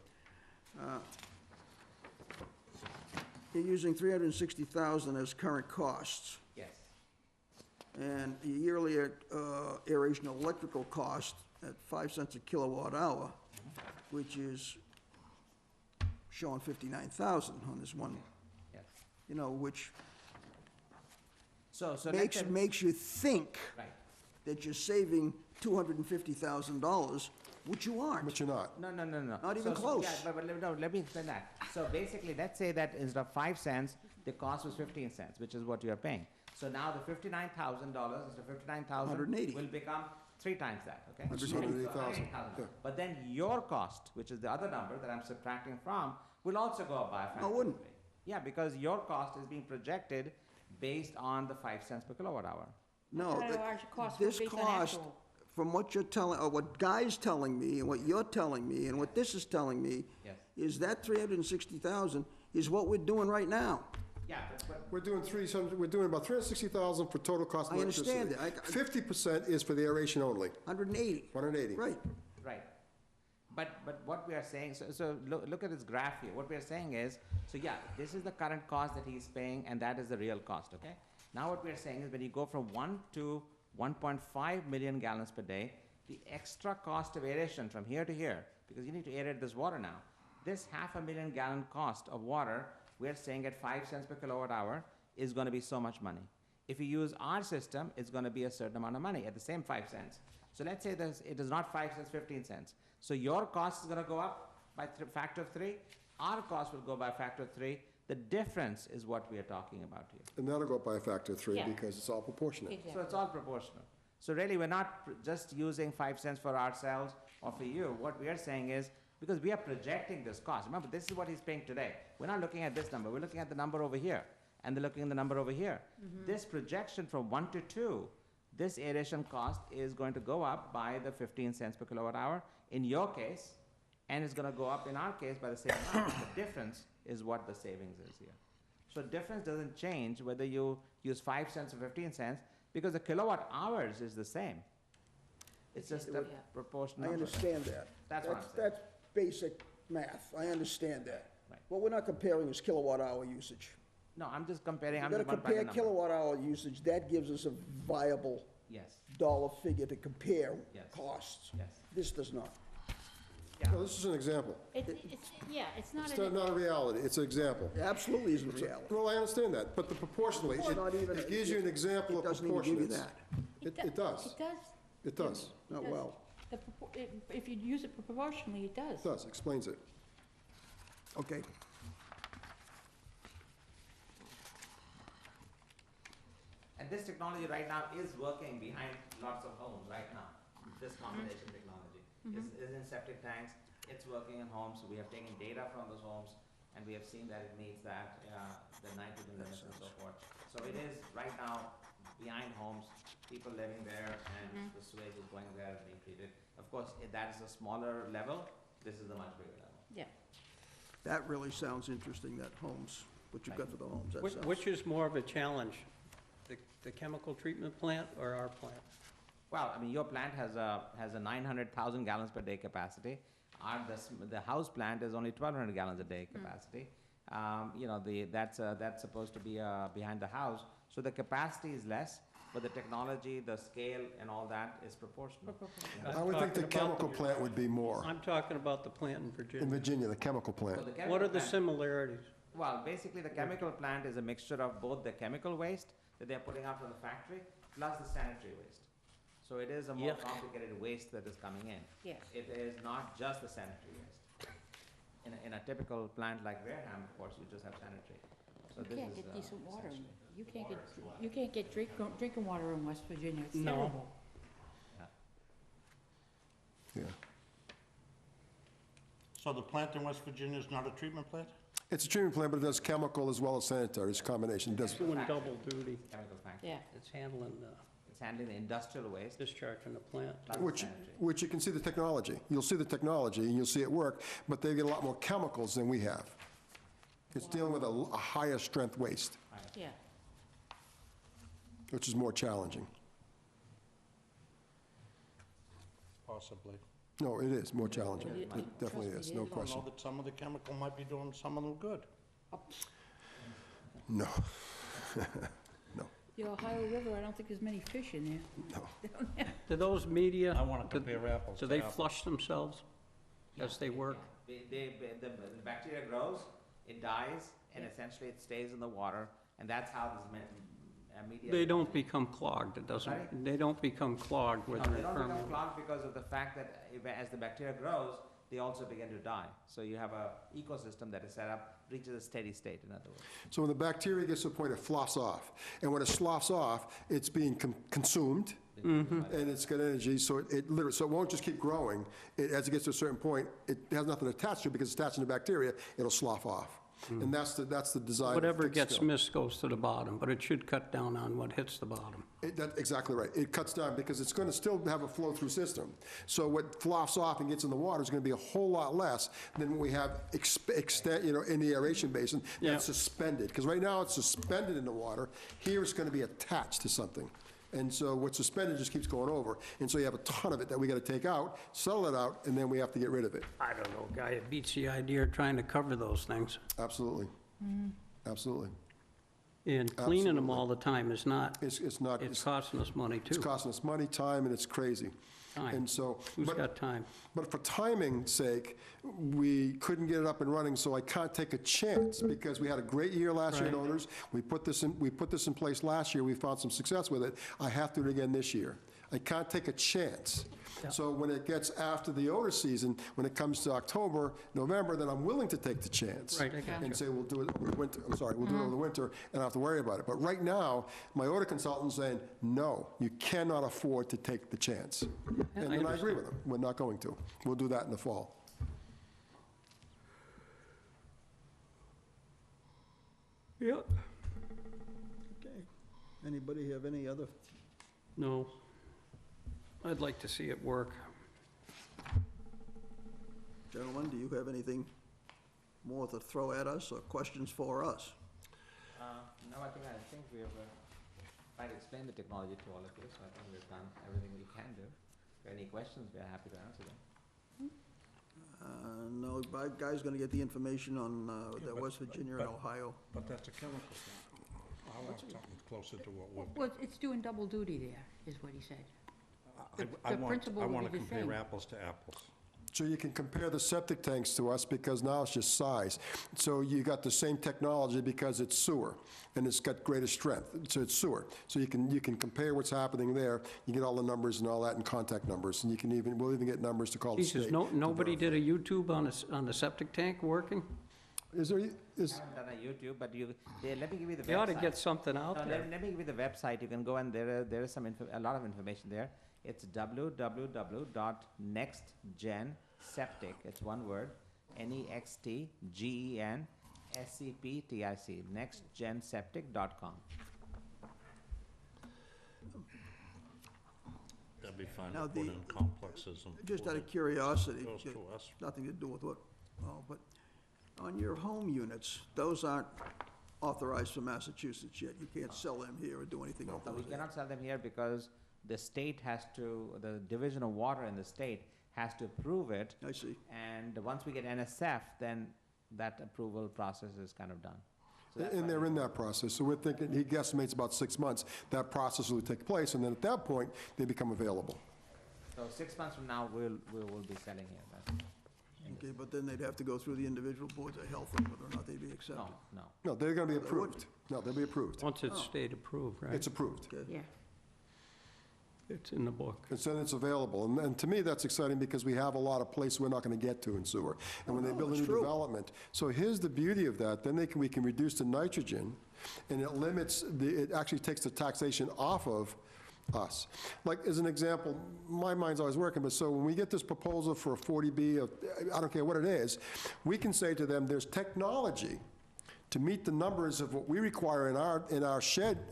You're using 360,000 as current costs, Yes, and the yearly aeration electrical cost at 5 cents a kilowatt hour, which is showing 59,000 on this one, yes. you know, which So let's say, makes you think right. that you're saving $250,000, which you aren't. But you're not. No. Not even So, close. Yeah, but no, let me explain that. So basically, let's say that instead of 5 cents, the cost was 15 cents, which is what you're paying. So now the $59,000, instead of 59,000, 180. will become 3 times that, okay? Which is So 180,000, 180,000. yeah. But then your cost, which is the other number that I'm subtracting from, will also go up by a factor. No, it wouldn't. of 3. Yeah, because your cost is being projected based on the 5 cents per kilowatt hour. No, What that- are our costs this based on cost, actual? from what you're telling, or what Guy's telling me, and what you're telling me, and what this is telling me, Yes. is that 360,000 is what we're doing right now. Yeah, but We're doing we're doing about 360,000 for total cost of I electricity. understand that. 50% is for the aeration only, 180. 180. Right. right. But what we are saying, so look at this graph here. What we are saying is, so yeah, this is the current cost that he's paying, and that is the real cost, okay? Now what we are saying is when you go from 1 to 1.5 million gallons per day, the extra cost of aeration from here to here, because you need to aerate this water now, this 500,000 gallon cost of water, we're saying at 5 cents per kilowatt hour is going to be so much money. If you use our system, it's going to be a certain amount of money at the same 5 cents. So let's say it is not 5 cents, 15 cents. So your cost is going to go up by factor of 3. Our cost will go by a factor of 3. The difference is what we are talking about here. And that'll go up by a factor of 3 Yeah. because it's all proportionate. So it's all proportional. So really, we're not just using 5 cents for ourselves or for you. What we are saying is, because we are projecting this cost. Remember, this is what he's paying today. We're not looking at this number. We're looking at the number over here. And they're looking at the number over here. This projection from 1 to 2, this aeration cost is going to go up by the 15 cents per kilowatt hour in your case, and it's going to go up in our case by the same amount. The difference is what the savings is here. So difference doesn't change whether you use 5 cents or 15 cents, because the kilowatt hours is the same. It's just a proportional. I understand that. That's what I'm saying. That's basic math. I understand that. Right. What we're not comparing is kilowatt hour usage. No, I'm just comparing. We're I'm gonna just multiplying compare the number. kilowatt hour usage. That gives us a viable Yes, dollar figure to compare Yes. costs. yes. This does not. No, this is an example. It's not It's not a reality, it's an example. It absolutely isn't reality. Well, I understand that, but the proportionally, It's not even- it gives you an example It of doesn't even give you proportionate. that. It does, It does. it does, Oh, Does. well, If you use it proportionally, it does. it does, explains it. okay. And this technology right now is working behind lots of homes right now. This combination technology is in septic tanks. It's working in homes. We have taken data from those homes, and we have seen that it meets that, the nitrogen limits and so forth. So it is right now behind homes, people living there, and the sewage is going there and being treated. Of course, that is a smaller level. This is a much bigger level. Yeah. That really sounds interesting, that homes, what you've got for the homes. That sounds- Which is more of a challenge, the chemical treatment plant or our plant? Well, I mean, your plant has a 900,000 gallons per day capacity. The house plant is only 1,200 gallons a day capacity. You know, that's supposed to be behind the house, so the capacity is less, but the technology, the scale, and all that is proportional. I would think the talking about chemical plant would be more. I'm talking about the plant in In Virginia. Virginia, the chemical So plant. the chemical What are the plant- similarities? Well, basically, the chemical plant is a mixture of both the chemical waste that they're putting out from the factory, plus the sanitary waste. So it is a more Yuck. complicated waste that is coming in. Yes. It is not just the sanitary waste. In a typical plant like Wareham, of course, you just have sanitary. So You this can't is, get decent water. essentially- You can't get drinking water in West Virginia. It's No. terrible. Yeah. So the plant in West Virginia is not a treatment plant? It's a treatment plant, but it does chemical as well as sanitary, it's a combination. It does, Doing double duty. Chemical factory. Yeah. It's handling the It's handling the industrial waste, discharge from the plant. plus the which, sanitary. which you can see the technology. You'll see the technology, and you'll see it work, but they get a lot more chemicals than we have. It's dealing with a higher strength waste, Yeah. which is more challenging. Possibly. No, it is more challenging. It- It definitely trust is, me, no it is. I question. know that some of the chemical might be doing some of them good. No, The Ohio River, I don't think there's many fish in there. no. Do those media, I want to compare apples do to they apples. flush themselves as they work? The bacteria grows, it dies, and essentially it stays in the water, and that's how this media. They don't become clogged, it Sorry? doesn't, they don't become clogged No, with they their don't become permeable. clogged because of the fact that as the bacteria grows, they also begin to die. So you have a ecosystem that is set up, reaches a steady state, in other words. So when the bacteria gets to a point, it sloughs off. And when it sloughs off, it's being consumed, and it's got energy, so it literally, so it won't just keep growing. As it gets to a certain point, it has nothing attached to it because it's attached to the bacteria, it'll slough off. And that's the design. of Whatever thick gets scale. missed goes to the bottom, but it should cut down on what hits the bottom. That's exactly right. It cuts down because it's going to still have a flow-through system. So what sloughs off and gets in the water is going to be a whole lot less than what we have in the aeration basin Yeah. that's suspended. Because right now it's suspended in the water. Here it's going to be attached to something. And so what's suspended just keeps going over. And so you have a ton of it that we got to take out, settle it out, and then we have to get rid of it. I don't know, guy, it beats the idea of trying to cover those things. Absolutely. Absolutely. And cleaning them all the time is not, It's not, it's costing us money it's too. costing us money, time, and it's crazy. Time. And so. Who's but- got time? But for timing's sake, we couldn't get it up and running, so I can't take a chance, because we had a great year last year in Right. owners. We put this in place last year, we found some success with it. I have to do it again this year. I can't take a chance. Yeah. So when it gets after the owner season, when it comes to October, November, then I'm willing to take the chance. Right, I got And you. say, we'll do it over the winter, we'll do it over the winter, and I don't have to worry about it. But right now, my order consultant's saying, no, you cannot afford to take the chance. And I I agree with him, we're not going to. We'll do that in the fall. Yep. Okay. Anybody have any other? No. I'd like to see it work. Gentlemen, do you have anything more to throw at us or questions for us? No, I think we have tried to explain the technology to all of you, so I think we've done everything we can do. If you have any questions, we are happy to answer them. No, Guy's gonna get the information on the but- West Virginia and but- Ohio. But that's a chemical plant. I want something closer to what we've Well, it's doing double duty there, is what he said. The I principle want would to be the same. compare apples to apples. So you can compare the septic tanks to us, because now it's just size. So you got the same technology because it's sewer, and it's got greater strength, so it's sewer. So you can compare what's happening there, you get all the numbers and all that, and contact numbers, and we'll even get numbers to call the Jesus, state. nobody did a YouTube on the septic tank working? Is there, I haven't done a YouTube, but let me give you the website. You ought to get something out No, there. let me give you the website. You can go and there is a lot of information there. It's www.nextgenseptic. It's one word. NEXTGENSCPTIC. Nextgenseptic.com. That'd be fine Now, to put the- in complexes and. Just out of curiosity, Goes to us. nothing to do with what, but on your home units, those aren't authorized for Massachusetts yet. You can't sell them here or do anything with No, we those. cannot sell them here because the state has to, the Division of Water in the state has to approve it. I see. And once we get NSF, then that approval process is kind of done. So that's and why they're we- in that process, so we're thinking, he guesstimates about 6 months, that process will take place, and then at that point, they become available. So 6 months from now, we will be selling here. Okay, but then they'd have to go through the individual boards of health on whether or not they'd be accepted. No. No, they're gonna be They would. approved. No, they'll be approved. Once it's state approved, right? It's approved. Okay. Yeah. It's in the book. And then it's available. And to me, that's exciting because we have a lot of places we're not going to get to in sewer. And when they no, build a it's new true. development. So here's the beauty of that. Then we can reduce the nitrogen, and it limits, it actually takes the taxation off of us. Like, as an example, my mind's always working, but so when we get this proposal for a 40B, I don't care what it is, we can say to them, there's technology to meet the numbers of what we require in our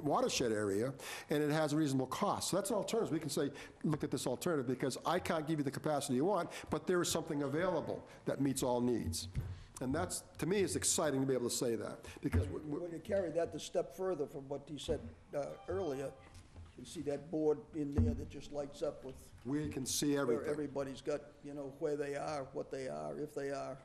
watershed area, and it has a reasonable cost. So that's an alternative. We can say, look at this alternative, because I can't give you the capacity you want, but there is something available that meets all needs. And that's, to me, it's exciting to be able to say that, because When you carry that a step further from what he said earlier, You see that board in there that just lights up with We can see where everything. everybody's got, you know, where they are, what they are, if they are.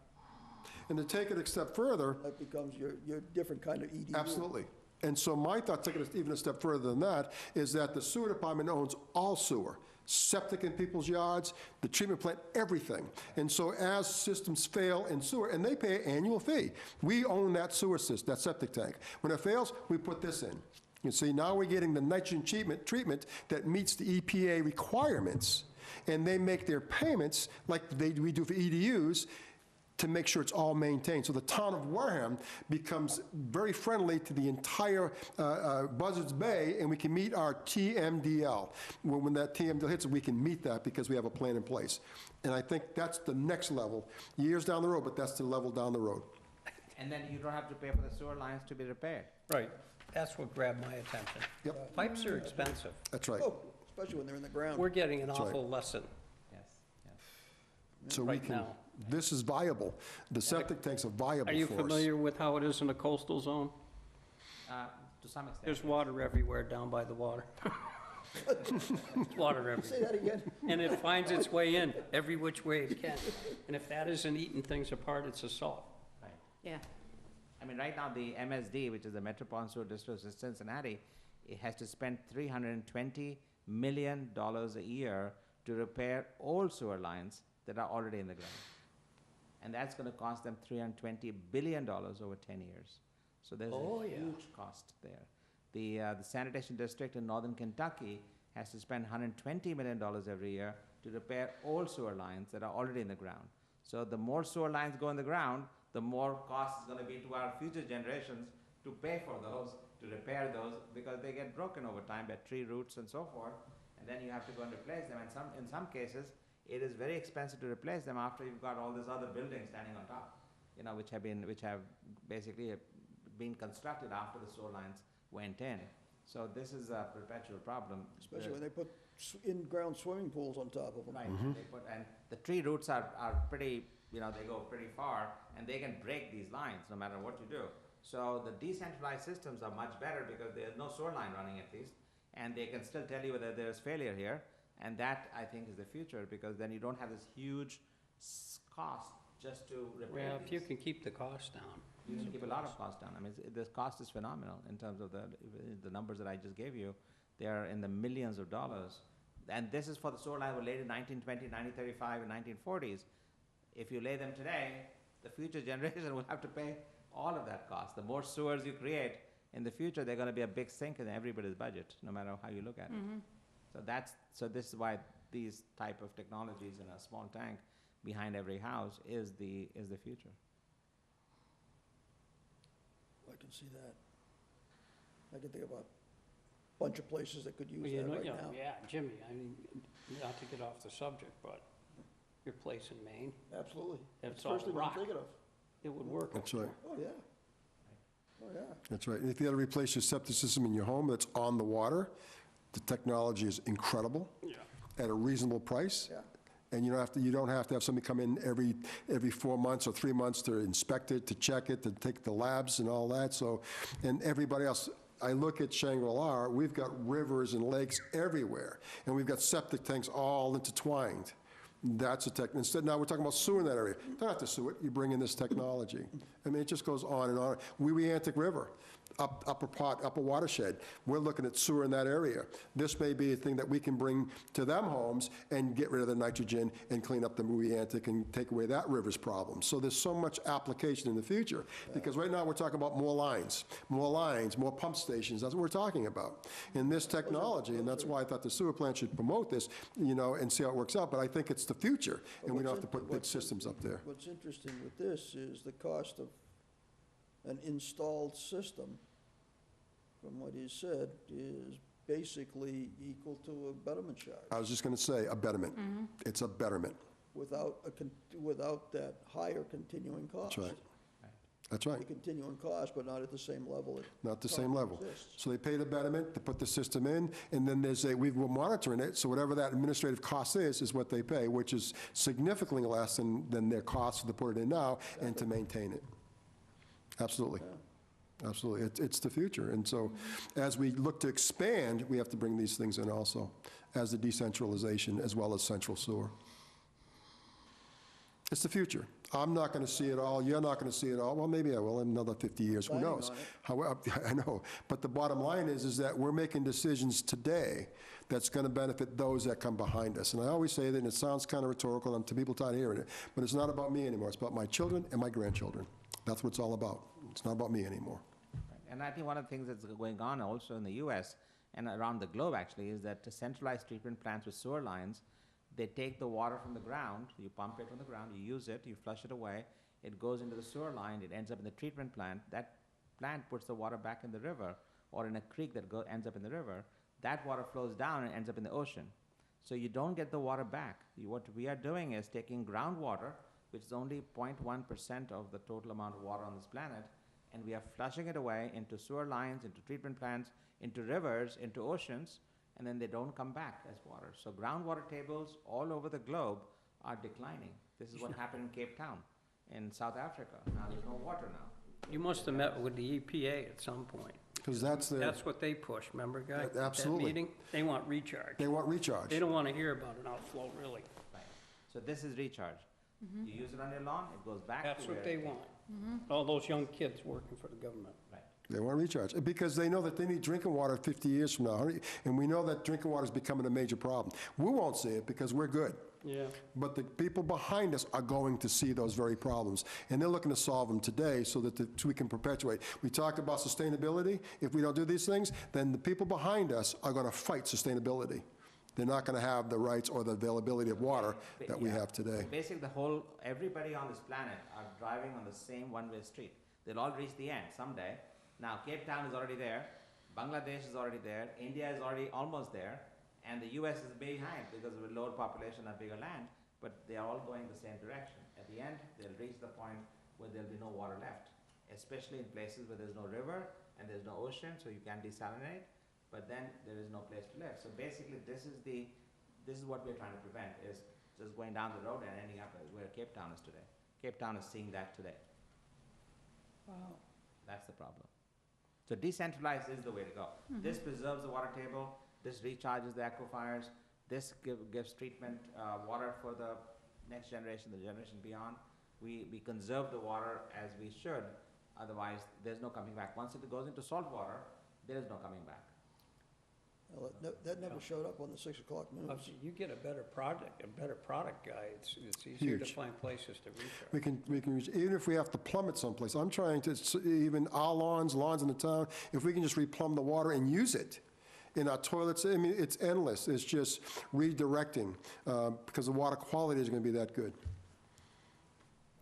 And to take it a step further, That becomes your different kind of EDU. absolutely. And so my thought, taking it even a step further than that, is that the sewer department owns all sewer, septic in people's yards, the treatment plant, everything. And so as systems fail in sewer, and they pay an annual fee, we own that sewer system, that septic tank. When it fails, we put this in. You see, now we're getting the nitrogen treatment that meets the EPA requirements, and they make their payments like we do for EDUs, to make sure it's all maintained. So the town of Wareham becomes very friendly to the entire Buzzards Bay, and we can meet our TMDL. When that TMDL hits, we can meet that because we have a plan in place. And I think that's the next level, years down the road, but that's the level down the road. And then you don't have to pay for the sewer lines to be repaired. Right, that's what grabbed my attention. Yep. Pipes are expensive. That's right. Oh, especially when they're in the ground. We're getting an right. awful lesson Yes, yes. So we right can, now. this is viable. The septic tanks are viable for us. Are you familiar with how it is in a coastal zone? To some extent. There's water everywhere down by the water. There's water Say everywhere. that again? And it finds its way in every which way it can. And if that isn't eating things apart, it's assault. Right. Yeah. I mean, right now, the MSD, which is the Metropolitan Sewer District of Cincinnati, it has to spend $320 million a year to repair old sewer lines that are already in the ground. And that's gonna cost them $320 billion over 10 years. So there's Oh, a yeah. huge cost there. The sanitation district in northern Kentucky has to spend $120 million every year to repair old sewer lines that are already in the ground. So the more sewer lines go in the ground, the more cost is gonna be to our future generations to pay for those, to repair those, because they get broken over time by tree roots and so forth, and then you have to go and replace them, and in some cases, it is very expensive to replace them after you've got all these other buildings standing on top, you know, which have basically been constructed after the sewer lines went in. So this is a perpetual problem. Especially when they put in-ground swimming pools on top of them. Right, they put, and the tree roots are pretty, you know, they go pretty far, and they can break these lines no matter what you do. So the decentralized systems are much better because there's no sewer line running at least, and they can still tell you whether there's failure here, and that, I think, is the future, because then you don't have this huge cost just to repair Well, if you these. can keep the cost down. You can keep a lot of cost down. I mean, the cost is phenomenal in terms of the numbers that I just gave you. They are in the millions of dollars. And this is for the sewer line were laid in 1920, 1935, and 1940s. If you lay them today, the future generation will have to pay all of that cost. The more sewers you create, in the future, they're gonna be a big sink in everybody's budget, no matter how you look at it. So this is why these type of technologies in a small tank behind every house is the future. I can see that. I can think of a bunch of places that could use Well, you that know, right you now. know, yeah, Jimmy, I mean, not to get off the subject, but your place in Maine, Absolutely. It's the all first thing I'm rock. thinking of. it would work. That's right. Oh, yeah. Oh, yeah. That's right. And if you had to replace your septic system in your home that's on the water, the technology is incredible Yeah. at a reasonable price. Yeah. And you don't have to have somebody come in every 4 months or 3 months to inspect it, to check it, to take the labs and all that. So, and everybody else, I look at Shangri-La, we've got rivers and lakes everywhere, and we've got septic tanks all intertwined. That's a tech, instead now we're talking about sewer in that area. Don't have to sewer it, you bring in this technology. I mean, it just goes on and on. Weweantic River, upper watershed, we're looking at sewer in that area. This may be a thing that we can bring to them homes and get rid of the nitrogen and clean up the Weweantic and take away that river's problem. So there's so much application in the future, because right now we're talking about more lines, more pump stations, that's what we're talking about. And this technology, and that's why I thought the sewer plant should promote this, you know, and see how it works out, but I think it's the future, and we don't have to put big systems up there. What's interesting with this is the cost of an installed system, from what he said, is basically equal to a betterment charge, I was just gonna say, a betterment. It's a betterment. without that higher continuing cost. That's right. That's right. The continuing cost, but not at the same level. Not the same level. Exists. So they pay the betterment, they put the system in, and then we're monitoring it, so whatever that administrative cost is what they pay, which is significantly less than their cost to put it in now and to maintain it. Absolutely. Absolutely. It's the future. And so as we look to expand, we have to bring these things in also, as the decentralization as well as central sewer. It's the future. I'm not going to see it all. You're not going to see it all. Well, maybe I will in another 50 years. Who Planning knows? on it. However, I know. But the bottom line is that we're making decisions today that's going to benefit those that come behind us. And I always say that, and it sounds kind of rhetorical, and to people tired of hearing it, but it's not about me anymore. It's about my children and my grandchildren. That's what it's all about. It's not about me anymore. And I think one of the things that's going on also in the US and around the globe actually is that centralized treatment plants with sewer lines, they take the water from the ground, you pump it from the ground, you use it, you flush it away, it goes into the sewer line, it ends up in the treatment plant. That plant puts the water back in the river or in a creek that ends up in the river. That water flows down and ends up in the ocean. So you don't get the water back. What we are doing is taking groundwater, which is only 0.1% of the total amount of water on this planet, and we are flushing it away into sewer lines, into treatment plants, into rivers, into oceans, and then they don't come back as water. So groundwater tables all over the globe are declining. This is what happened in Cape Town, in South Africa. Now there's no water now. You must have met with the EPA at some point. Because that's the, That's what they push, remember, Guy? At that Absolutely. meeting? They want recharge. they want recharge. They don't want to hear about an outflow, really. Right. So this is recharge. You use it on your lawn, it goes back to That's where what they it came. want. All those young kids working for the government. Right. They want recharge, because they know that they need drinking water 50 years from now, and we know that drinking water is becoming a major problem. We won't see it because we're good, Yeah. but the people behind us are going to see those very problems, and they're looking to solve them today so that so we can perpetuate. We talked about sustainability. If we don't do these things, then the people behind us are going to fight sustainability. They're not going to have the rights or the availability of water that we Yeah. have today. Basically, everybody on this planet are driving on the same one-way street. They'll all reach the end someday. Now, Cape Town is already there, Bangladesh is already there, India is already almost there, and the US is behind because of a lower population and bigger land, but they are all going the same direction. At the end, they'll reach the point where there'll be no water left, especially in places where there's no river and there's no ocean, so you can't desalinate, but then there is no place to live. So basically, this is what we're trying to prevent, is just going down the road and ending up where Cape Town is today. Cape Town is seeing that today. Wow. That's the problem. So decentralized is the way to go. This preserves the water table, this recharges the aquifers, this gives treatment water for the next generation, the generation beyond. We conserve the water as we should, otherwise there's no coming back. Once it goes into salt water, there is no coming back. Well, that never showed up on the 6 o'clock news. You get a better product, Guy. It's easier to Huge. find places to recharge. We can reach, even if we have to plumb it someplace. I'm trying to, even our lawns in the town, if we can just replumb the water and use it in our toilets, I mean, it's endless. It's just redirecting, because the water quality is going to be that good.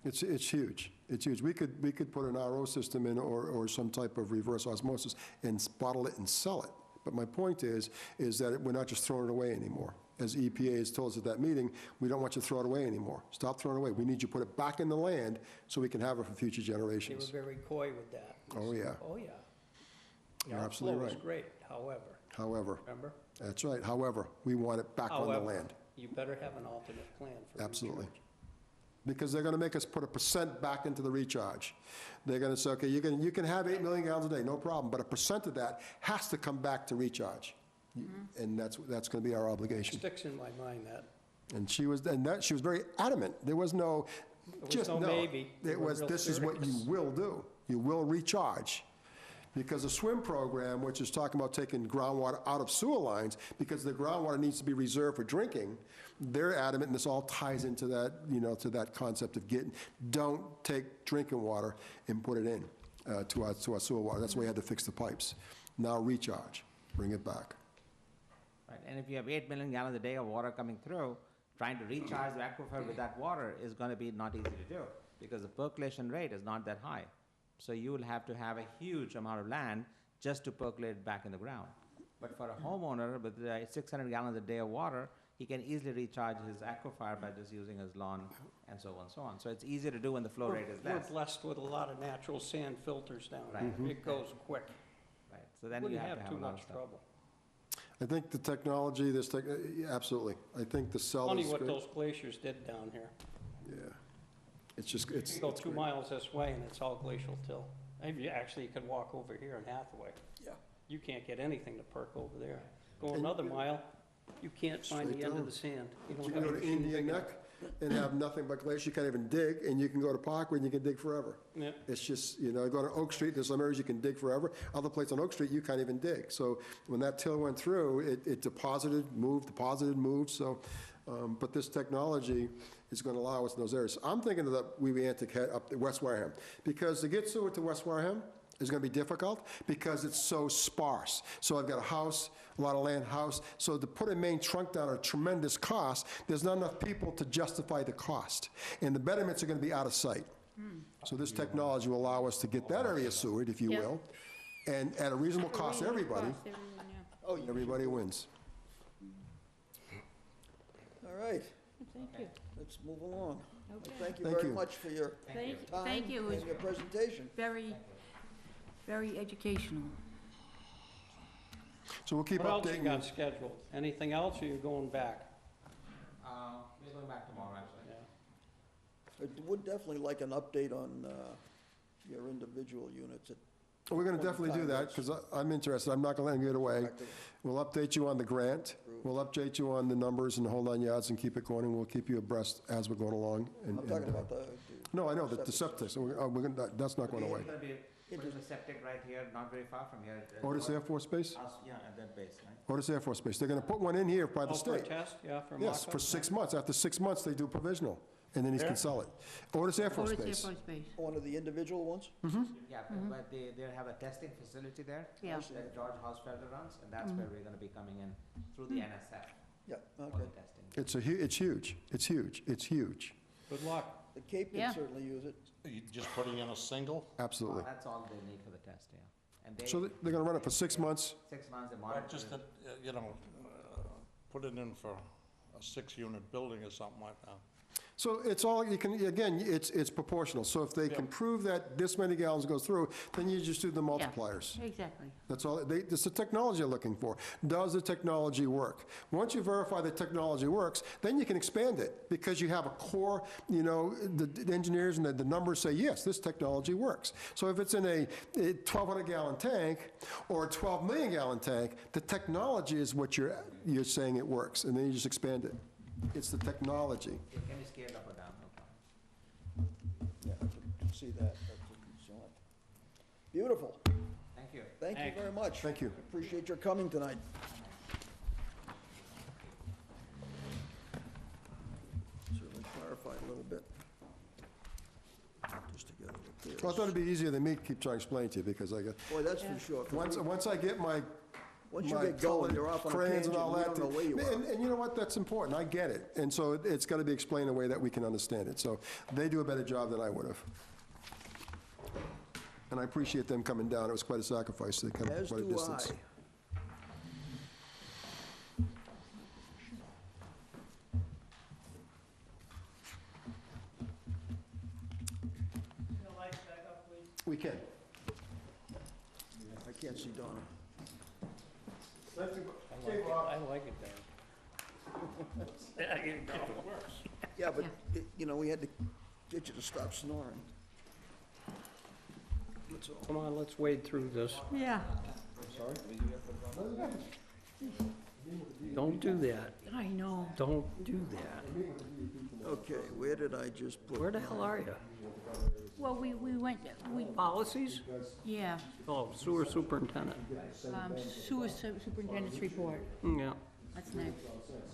It's huge. It's huge. We could put an RO system in or some type of reverse osmosis and bottle it and sell it. But my point is that we're not just throwing it away anymore. As EPA has told us at that meeting, we don't want you to throw it away anymore. Stop throwing it away. We need you to put it back in the land so we can have it for future They were generations. very coy with that. Oh, yeah. Oh, yeah. You're The absolutely outflow was right. great, However, remember? that's right. However, we want it back on the However, land. you better have an alternate plan for Absolutely. recharge. Because they're going to make us put 1% back into the recharge. They're going to say, okay, you can have 8 million gallons a day, no problem, but 1% of that has to come back to recharge. And that's going to be our obligation. Sticks in my mind, that. And she was very adamant. There was no, There was just no no. maybe. They It were was, real this is what you serious. will do. You will recharge. Because the SWIM program, which is talking about taking groundwater out of sewer lines, because the groundwater needs to be reserved for drinking, they're adamant, and this all ties into that, to that concept of don't take drinking water and put it in to our sewer water. That's why we had to fix the pipes. Now recharge, bring it back. Right. And if you have 8 million gallons a day of water coming through, trying to recharge the aquifer with that water is going to be not easy to do because the percolation rate is not that high. So you will have to have a huge amount of land just to percolate it back in the ground. But for a homeowner with 600 gallons a day of water, he can easily recharge his aquifer by just using his lawn and so on and so on. So it's easier to do when the flow rate is less. We're blessed with a lot of natural sand filters down Right. there. It goes quick. Right. So then you Wouldn't have to have have too a lot of much stuff. trouble. I think the technology, absolutely. I think the cell Funny is what great. those glaciers did down here. Yeah. It's just, You go 2 miles this way and it's all glacial till. Actually, you could walk over here in Hathaway. Yeah. You can't get anything to perk over there. Go another mile, you can't find Straight the end down. of the sand. You You don't can have go a to machine big Indian enough. Neck and have nothing but glacier, you can't even dig, and you can go to Parkway and you can dig forever. Yeah. It's just, you know, go to Oak Street, there's some areas you can dig forever, other places on Oak Street, you can't even dig. So when that till went through, it deposited, moved, so, but this technology is gonna allow us in those areas. I'm thinking that we began to head up to West Wareham, because to get sewer to West Wareham is gonna be difficult, because it's so sparse. So I've got a house, a lot of land, house, so to put a main trunk down at a tremendous cost, there's not enough people to justify the cost. And the betterments are gonna be out of sight. So this technology will allow us to get that area sewered, if you Yep. will, and at a reasonable cost to everybody, Cost everyone, yeah. Oh, you- everybody wins. all right, Thank you. let's move along. Okay. Thank you Thank very you. much for your Thank time you. It was and your presentation. very, very educational. So we'll keep What else you updating. got scheduled? Anything else, or you're going back? We're going back tomorrow, actually. Yeah. I would definitely like an update on your individual units. We're gonna definitely do that, because I'm interested, I'm not gonna let him get away. We'll update you on the grant, we'll update you on the numbers and the whole 9 yards and keep it going, and we'll keep you abreast as we're going along. I'm talking about the. No, I know, the septic, so that's not going away. We're going to be putting the septic right here, not very far from here. Otis Air Force Base? Yeah, at that base, right? Otis Air Force Base, they're gonna put one in here by the Oh, for a state. test, yeah, for a Yes, mock-up? for 6 months, after 6 months, they do provisional, and then he can sell it. Otis Air Force Otis Air Base. Force Base. One of the individual ones? Yeah, but they have a testing facility there. Yeah. That George Hausfelder runs, and that's where we're gonna be coming in through the NSF Yeah, for okay. the testing. It's huge, it's huge, it's huge, Good luck. The Cape Yeah. can certainly use it. Are you just putting in a single? absolutely. That's all they need for the test, yeah. And they, So they're gonna run it for 6 months. 6 months, they Or monitor just, it. put it in for a 6-unit building or something like that? So it's all, you can, again, it's proportional. So if they can prove that this many gallons goes through, then you just do the Yeah, multipliers. exactly. That's all, it's the technology you're looking for. Does the technology work? Once you verify the technology works, then you can expand it, because you have a core, you know, the engineers and the numbers say, yes, this technology works. So if it's in a 1,200-gallon tank or a 12 million gallon tank, the technology is what you're saying it works, and then you just expand it. It's the technology. It can be scaled up or down, no problem. Yeah, I can see that. That's excellent. Beautiful. Thank you. Thank you Thanks. very much. Thank you. Appreciate your coming tonight. Certainly clarified a little bit. Just to get it Well, I clear. thought it'd be easier than me to keep trying to explain to you, because I got, Boy, that's for sure. once I get my Once you my get going, colored you're off on a crayons and tangent, all we that. don't know where you are. And you know what, that's important, I get it. And so it's got to be explained in a way that we can understand it. So they do a better job than I would have. And I appreciate them coming down, it was quite a sacrifice, they come As quite a do I. distance. We can. I can't see Donna. I like it there. Yeah, it works. Yeah, but, you know, we had to get you to stop snoring. That's all. Come on, let's wade through this. Yeah. Don't do that. I know. Don't do that. Okay, where did I just put? Where the hell are you? Well, we went, Policies? yeah, Oh, sewer superintendent. sewer superintendent's report. Yeah, That's next.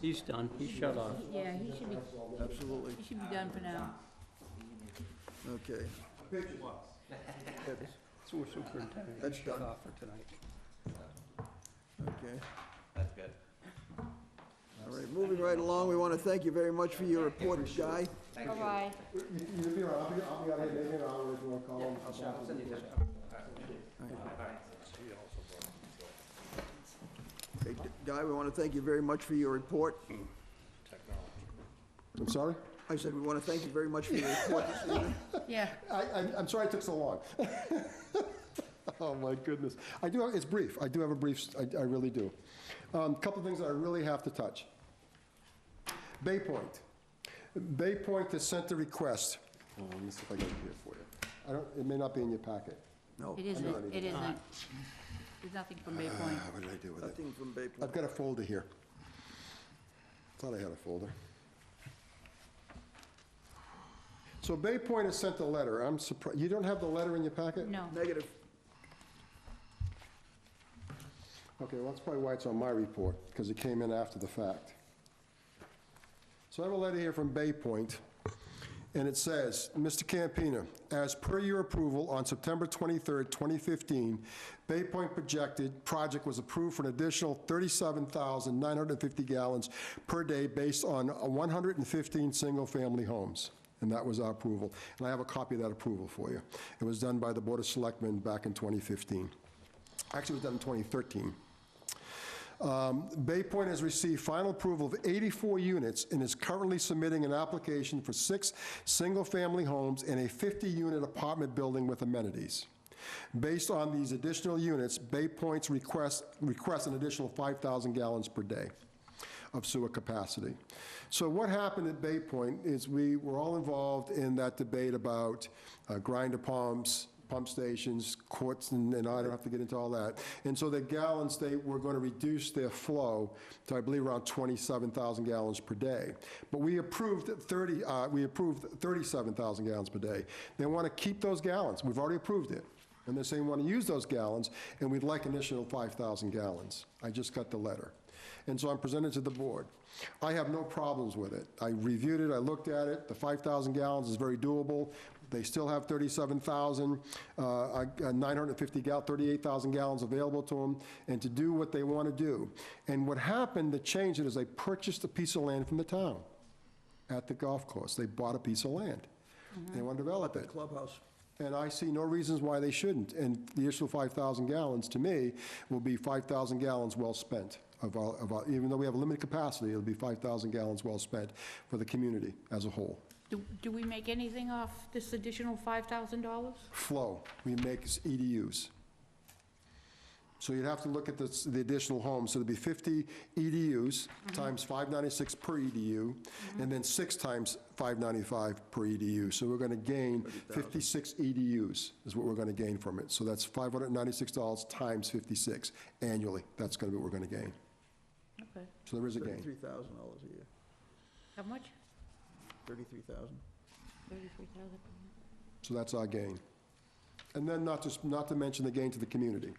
he's done. He's shut off. Yeah, he should be Absolutely, done for now. okay. Sewer superintendent, That's he's shut done. off for tonight. Okay, That's good. all right, moving right along, we want to thank you very much for your report, Guy. Bye-bye. You'll be around, I'll be out here maybe an hour if you want to call them. Okay, Guy, we want to thank you very much for your report. I'm sorry? I said we want to thank you very much for your report this evening. Yeah, I'm sorry it took so long. Oh, my goodness. It's brief. I do have a brief, I really do. Couple of things that I really have to touch. Bay Point. Bay Point has sent a request. Oh, let me see if I got it here for you. It may not be in your packet. No, It not isn't, even. it isn't. There's nothing from Bay Point. What did I do with it? nothing from Bay Point. I've got a folder here. Thought I had a folder. So Bay Point has sent a letter. I'm surprised, you don't have the letter in your packet? No. Negative. Okay, well, that's probably why it's on my report, because it came in after the fact. So I have a letter here from Bay Point, and it says, Mr. Campina, as per your approval on September 23rd, 2015, Bay Point project was approved for an additional 37,950 gallons per day based on 115 single-family homes. And that was our approval. And I have a copy of that approval for you. It was done by the Board of Selectmen back in 2015. Actually, it was done in 2013. Bay Point has received final approval of 84 units and is currently submitting an application for 6 single-family homes and a 50-unit apartment building with amenities. Based on these additional units, Bay Point's request an additional 5,000 gallons per day of sewer capacity. So what happened at Bay Point is we were all involved in that debate about grinder pumps, pump stations, courts, and I don't have to get into all that. And so the gallons, they were going to reduce their flow to, I believe, around 27,000 gallons per day. But we approved 37,000 gallons per day. They want to keep those gallons. We've already approved it. And they're saying we want to use those gallons, and we'd like an additional 5,000 gallons. I just got the letter. And so I'm presenting to the board. I have no problems with it. I reviewed it, I looked at it. The 5,000 gallons is very doable. They still have 38,000 gallons available to them, and to do what they want to do. And what happened to change it is they purchased a piece of land from the town at the golf course. They bought a piece of land. They want to develop it. Clubhouse. And I see no reasons why they shouldn't. And the additional 5,000 gallons, to me, will be 5,000 gallons well spent. Even though we have a limited capacity, it'll be 5,000 gallons well spent for the community as a whole. Do we make anything off this additional $5,000? Flow, we make EDUs. So you'd have to look at the additional homes. So there'd be 50 EDUs times 596 per EDU, and then 6 times 595 per EDU. So we're going to gain 56 EDUs is what we're going to gain from it. So that's $596 times 56 annually. That's going to be what we're going to gain. Okay. So there is a gain. $33,000 a year. How much? 33,000. 33,000. So that's our gain. And then not to mention the gain to the community.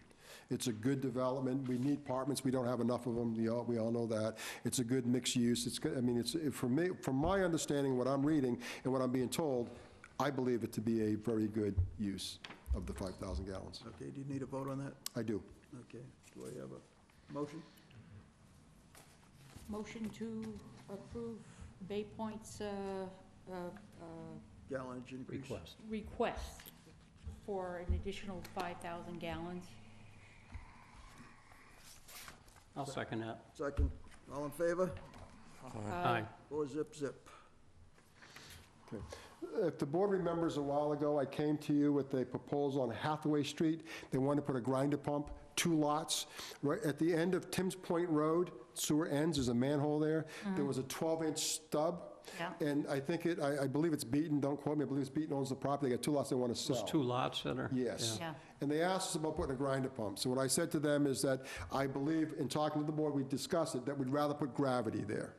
It's a good development. We need apartments. We don't have enough of them. We all know that. It's a good mixed use. It's good. I mean, for me, from my understanding, what I'm reading and what I'm being told, I believe it to be a very good use of the 5,000 gallons. Okay, do you need a vote on that? I do. Okay, do I have a motion? Motion to approve Bay Point's Gallonage increase? request for an additional 5,000 gallons. I'll second that. Second, all in favor? Aye. Or zip, zip? Okay. If the board remembers a while ago, I came to you with a proposal on Hathaway Street. They wanted to put a grinder pump, 2 lots. Right at the end of Timms Point Road, sewer ends, there's a manhole there. There was a 12-inch stub. Yeah. And I think I believe it's Beaton, don't quote me, I believe it's Beaton owns the property. They got 2 lots they want to sell. There's 2 lots that are? Yes. Yeah. And they asked us about putting a grinder pump. So what I said to them is that I believe, in talking to the board, we discussed it, that we'd rather put gravity there.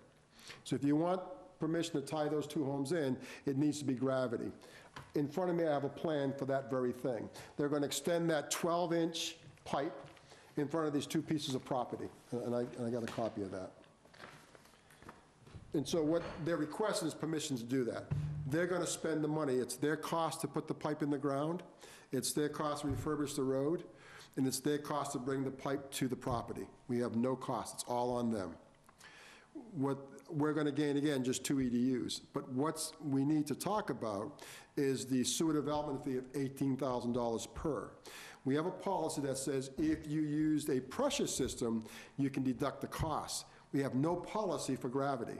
So if you want permission to tie those 2 homes in, it needs to be gravity. In front of me, I have a plan for that very thing. They're going to extend that 12-inch pipe in front of these 2 pieces of property. And I got a copy of that. And so what they're requesting is permission to do that. They're going to spend the money. It's their cost to put the pipe in the ground. It's their cost to refurbish the road. And it's their cost to bring the pipe to the property. We have no cost. It's all on them. What we're going to gain, again, just 2 EDUs. But what we need to talk about is the sewer development fee of $18,000 per. We have a policy that says if you used a pressure system, you can deduct the cost. We have no policy for gravity.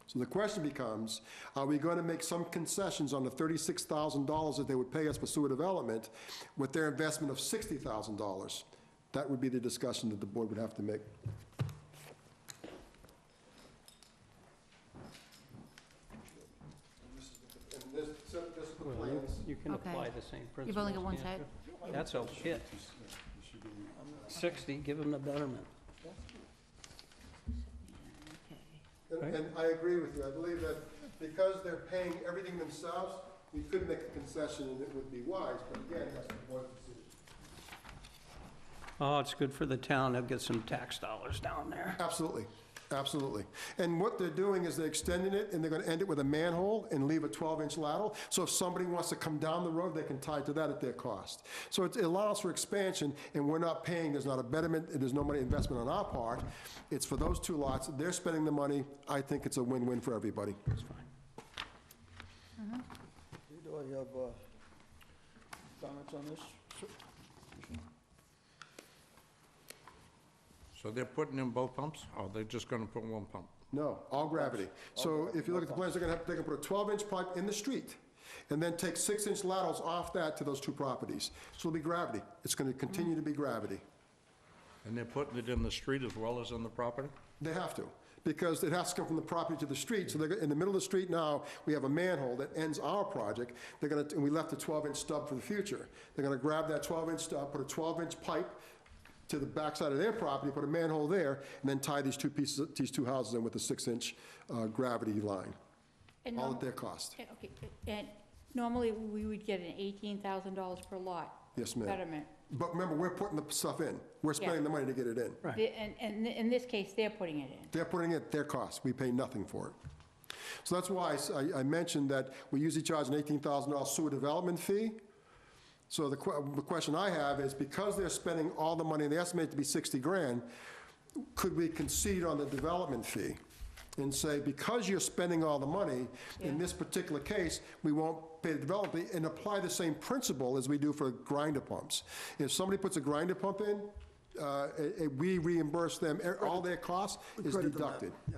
So the question becomes, are we going to make some concessions on the $36,000 that they would pay us for sewer development with their investment of $60,000? That would be the discussion that the board would have to make. Well, you can Okay. apply the same principles. You've only got one can't side? you? That's a hit. 60, give them the betterment. Okay. And I agree with you. I believe that because they're paying everything themselves, we could make a concession and it would be wise, but again, that's the board's decision. Oh, it's good for the town, they'll get some tax dollars down there. Absolutely, absolutely. And what they're doing is they're extending it, and they're gonna end it with a manhole and leave a 12-inch lateral. So if somebody wants to come down the road, they can tie to that at their cost. So it allows for expansion, and we're not paying, there's not a betterment, there's no money investment on our part. It's for those two lots, they're spending the money. I think it's a win-win for everybody. That's fine. Do I have comments on this? So they're putting in both pumps, or they're just gonna put one pump? No, all gravity. So if you look at the plans, they're gonna put a 12-inch pipe in the street, and then take 6-inch laterals off that to those two properties. So it'll be gravity. It's gonna continue to be gravity. And they're putting it in the street as well as in the property? They have to, because it has to come from the property to the street. So they're, in the middle of the street now, we have a manhole that ends our project. They're gonna, and we left a 12-inch stub for the future. They're gonna grab that 12-inch stub, put a 12-inch pipe to the backside of their property, put a manhole there, and then tie these two pieces, these two houses in with a 6-inch gravity line, And all norm- at their cost. Okay, and normally, we would get an $18,000 per lot. Yes, ma'am. Betterment. But remember, we're putting the stuff in. We're spending the money to get it in. Right. And in this case, they're putting it in. They're putting it at their cost. We pay nothing for it. So that's why I mentioned that we usually charge an $18,000 sewer development fee. So the question I have is, because they're spending all the money, they estimate it to be 60 grand, could we concede on the development fee? And say, because you're spending all the money, in Yeah. this particular case, we won't pay the development fee, and apply the same principle as we do for grinder pumps. If somebody puts a grinder pump in, we reimburse them, all their costs is Credit them that, deducted. yeah.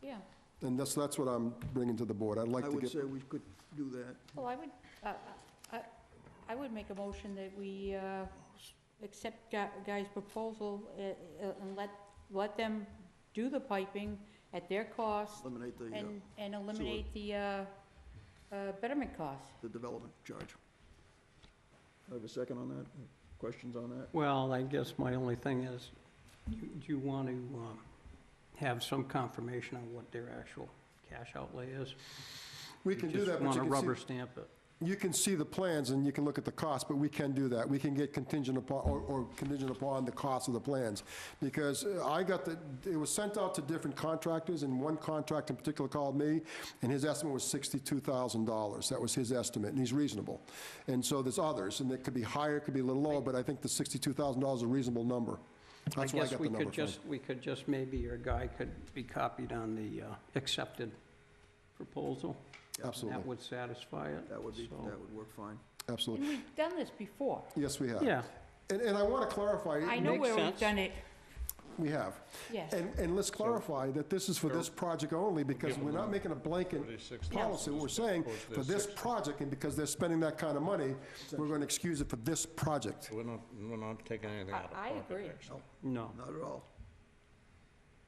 Yeah. And that's what I'm bringing to the board. I'd like I to would get, say we could do that. Well, I would make a motion that we accept Guy's proposal and let them do the piping at their cost Eliminate the, and eliminate the betterment costs. the development charge. I have a second on that? Questions on that? Well, I guess my only thing is, do you want to have some confirmation on what their actual cash outlay is? we can do that, but Just you want to can rubber see, stamp it. you can see the plans and you can look at the cost, but we can do that. We can get contingent upon, or contingent upon the cost of the plans. Because it was sent out to different contractors, and one contractor in particular called me, and his estimate was $62,000. That was his estimate, and he's reasonable. And so there's others, and it could be higher, it could be a little lower, but I think the $62,000 is a reasonable number. That's why I got the number from. We could just, maybe your guy could be copied on the accepted proposal. Absolutely. That would satisfy it. That would be, so- that would work fine. Absolutely. And we've done this before. Yes, we have. Yeah, And I want to clarify. I know makes where we've sense. done it, We have. yes. And let's clarify that this is for this project only, because we're not making a blanket 46 policy. We're saying for this project, and because they're spending that kind of money, we're going to excuse it for this project. We're not taking anything out of I pocket, agree. actually. no. Not at all.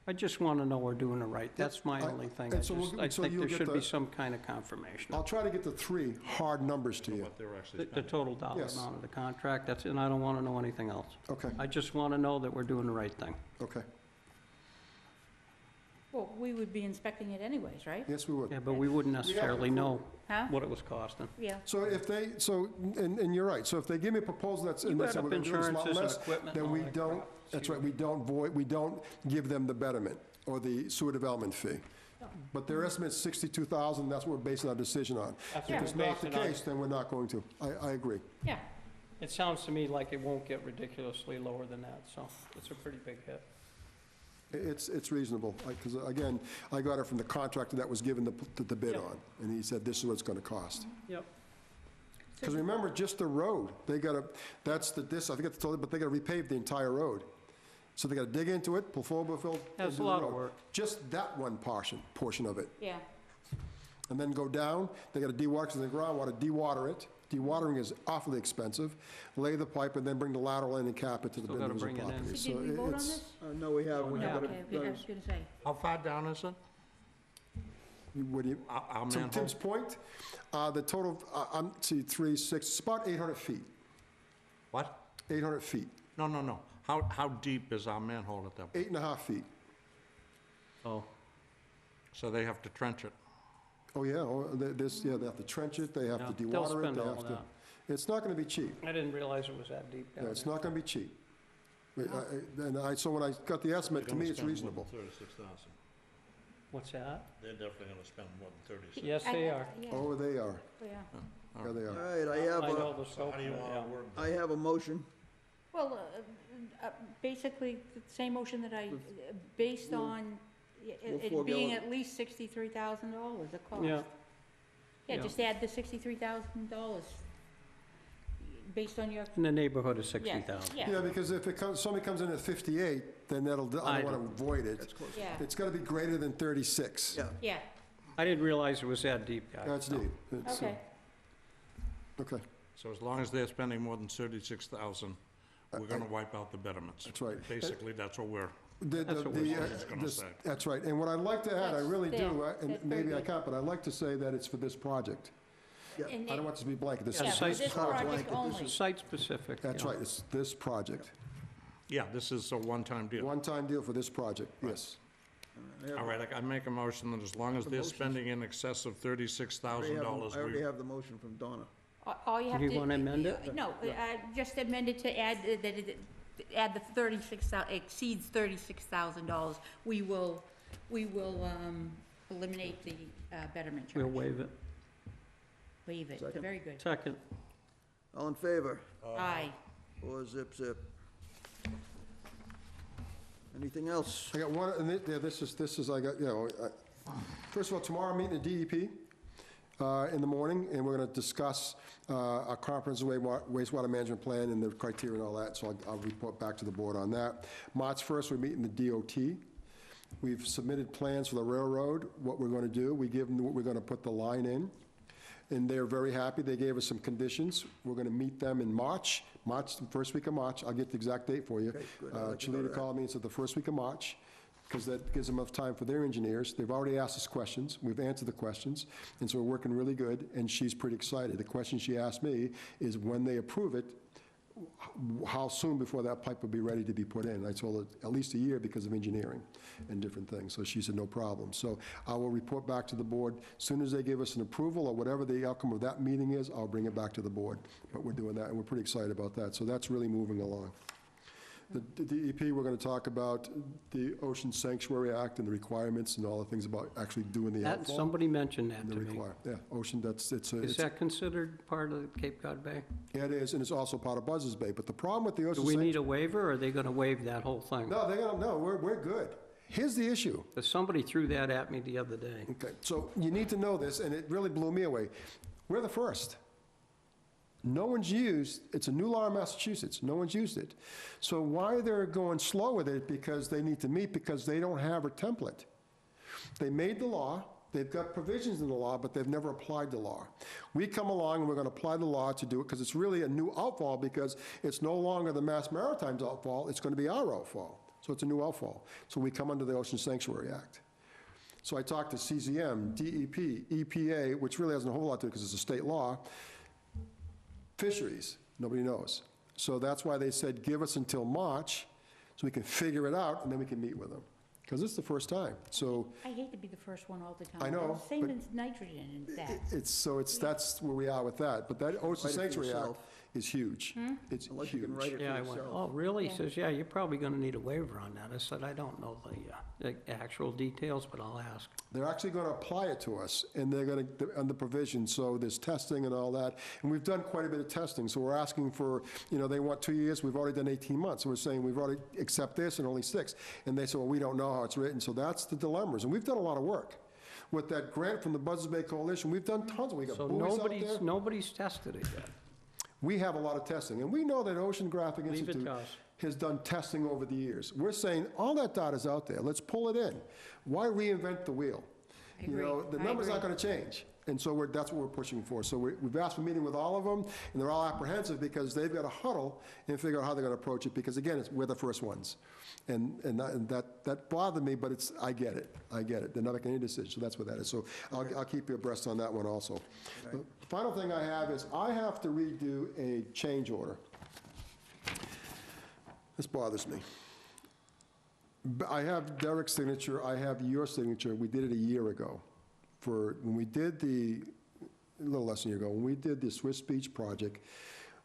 I just want to know we're doing it right. That's my I- only thing. and so we'll- I so think you'll there get should be the- some kind of confirmation. I'll try to get the 3 hard numbers to you. What they're actually The spending. total dollar Yes. amount of the contract, that's, and I don't want to know anything else. Okay, I just want to know that we're doing the right thing. okay. Well, we would be inspecting it anyways, right? Yes, we would. Yeah, but we wouldn't necessarily know Huh? what it was costing. Yeah. So if they, and you're right, so if they give me a proposal that's, You and they add say up we're going to do this a lot insurances and less, equipment then and we all that don't, crap. that's right, we don't give them the betterment or the sewer development fee. But their estimate's 62,000, that's what we're basing our decision on. That's If what it's we're not the basing it on. case, then we're not going to. I agree. Yeah. It sounds to me like it won't get ridiculously lower than that, so it's a pretty big hit. It's reasonable, because again, I got it from the contractor that was given the bid Yep. on, and he said, this is what it's going to cost. Yep. Because remember, just the road, they got to, I forget to tell you, but they got to repave the entire road. So they got to dig into it, pull forward, fill, and That's do a the lot of road. work. Just that one portion of it. Yeah. And then go down, they got to dewater, because the groundwater, dewater it. Dewatering is awfully expensive. Lay the pipe and then bring the lateral in and cap it to the Still gotta individual bring it in. property. So did we vote on this? No, we haven't. No, but okay, I was gonna say. How far down is it? What do you, Our to manhole? Tim's point, the total, see, 3, 6, it's about 800 feet, What? 800 feet, No. How deep is our manhole at that? 8.5 feet. Oh, So they have to trench it. Oh, yeah, they have to trench it, they have yeah, to they'll dewater it, spend they all have of to. that. It's not gonna be cheap. I didn't realize it was that deep down Yeah, there. it's not gonna be cheap. So when I got the estimate, to me, it's reasonable. 36,000. What's that? They're definitely gonna spend more than 36. Yes, they are. Yeah, Oh, they are, yeah. yeah, they All are. right, I know the scope How of do you it, want yeah. to word I have a motion. Well, basically, the same motion that based We'll- on we'll it forego being it. at least $63,000, the cost. Yeah. Yeah, Yeah. just add the $63,000 based on your, In the neighborhood of yeah, 60,000. Yeah, yeah, because if somebody comes in at 58, then I I don't wanna don't- avoid it. That's close. yeah, It's gotta be greater than 36. Yeah, yeah, I didn't realize it was that deep, guys. That's deep. It's, okay. Okay, So as long as they're spending more than 36,000, we're gonna wipe out the betterments. that's right. Basically, that's what we're, That's what we're gonna say. That's right, and what I'd like to add, I That's really do, there. and That's very maybe I good. can't, but I'd like to say that it's for this project. And I don't want this to be blanket, this Yeah, is for site this project. project This only. is site-specific. That's yeah. right, it's this project. yeah, this is a one-time deal. One-time deal for this project, yes. All right, I make a motion that as long as they're spending in excess of I already $36,000, have we, the motion from Donna. All you have to. Do you wanna amend it? No, just amend it to add, that it, add the 36,000, exceeds $36,000. We will, eliminate the betterment charge. We'll waive it. Waive it, Second. very good. Second. All in favor? Aye. Or zip, zip. Anything else? I got one, and this is, I got, first of all, tomorrow I'm meeting the DEP in the morning, and we're gonna discuss our comprehensive wastewater management plan and the criteria and all that, so I'll report back to the board on that. March 1st, we're meeting the DOT. We've submitted plans for the railroad, what we're gonna do. We give them what we're gonna put the line in, and they're very happy. They gave us some conditions. We're gonna meet them in March, the first week of March. I'll get the exact date for you. Okay, good. I'd like to go to Chalita that. called me and said the first week of March, because that gives them enough time for their engineers. They've already asked us questions. We've answered the questions, and so we're working really good, and she's pretty excited. The question she asked me is when they approve it, how soon before that pipe will be ready to be put in? I told her at least a year because of engineering and different things. So she said, no problem. So I will report back to the board. As soon as they give us an approval or whatever the outcome of that meeting is, I'll bring it back to the board. But we're doing that, and we're pretty excited about that. So that's really moving along. The DEP, we're going to talk about the Ocean Sanctuary Act and the requirements and all the things about actually doing the That, outfall. somebody mentioned that and the to me. require, yeah, ocean, it's Is that considered part of Cape Cod Bay? yeah, it is, and it's also part of Buzzards Bay. But the problem with the Do Ocean we Sanctuary... need a waiver, or are they gonna waive that whole thing? No, they don't, no, we're good. Here's the issue. Because somebody threw that at me the other day. Okay, so you need to know this, and it really blew me away. We're the first. No one's used, it's a new law in Massachusetts, no one's used it. So why they're going slow with it, because they need to meet, because they don't have a template. They made the law, they've got provisions in the law, but they've never applied the law. We come along and we're gonna apply the law to do it, because it's really a new outfall, because it's no longer the Mass Maritime's outfall, it's gonna be our outfall. So it's a new outfall. So we come under the Ocean Sanctuary Act. So I talked to CZM, DEP, EPA, which really hasn't a whole lot to it because it's a state law. Fisheries, nobody knows. So that's why they said, give us until March so we can figure it out and then we can meet with them. Because it's the first time. So I hate to be the first one all the time. I know, Same but- as nitrogen and that. that's where we are with that. But that Ocean Write it for Sanctuary Act yourself. is huge. It's Unless you huge. can write it for Yeah, I went, yourself. oh, really? He Yeah. says, yeah, you're probably gonna need a waiver on that. I said, I don't know the actual details, but I'll ask. They're actually going to apply it to us, and they're going to, under provision, so there's testing and all that. And we've done quite a bit of testing, so we're asking for, they want 2 years, we've already done 18 months. So we're saying we've already accept this and only 6. And they say, well, we don't know how it's written. So that's the dilemmas. And we've done a lot of work. With that grant from the Buzzards Bay Coalition, we've done tons. We got So buoys out there. nobody's tested it yet. We have a lot of testing, and we know that Oceanographic Leave it Institute to us. has done testing over the years. We're saying, all that data's out there, let's pull it in. Why reinvent the wheel? I You agree. know, the I number's not agree. gonna change. And so that's what we're pushing for. So we've asked for a meeting with all of them, and they're all apprehensive because they've got to huddle and figure out how they're gonna approach it, because again, we're the first ones. And that bothered me, but I get it. They're not making any decision, so that's what that is. So I'll keep you abreast on that one also. The final thing I have is I have to redo a change order. This bothers me. I have Derek's signature, I have your signature, we did it a year ago. When we did a little less than a year ago, when we did the Swiss Beach project,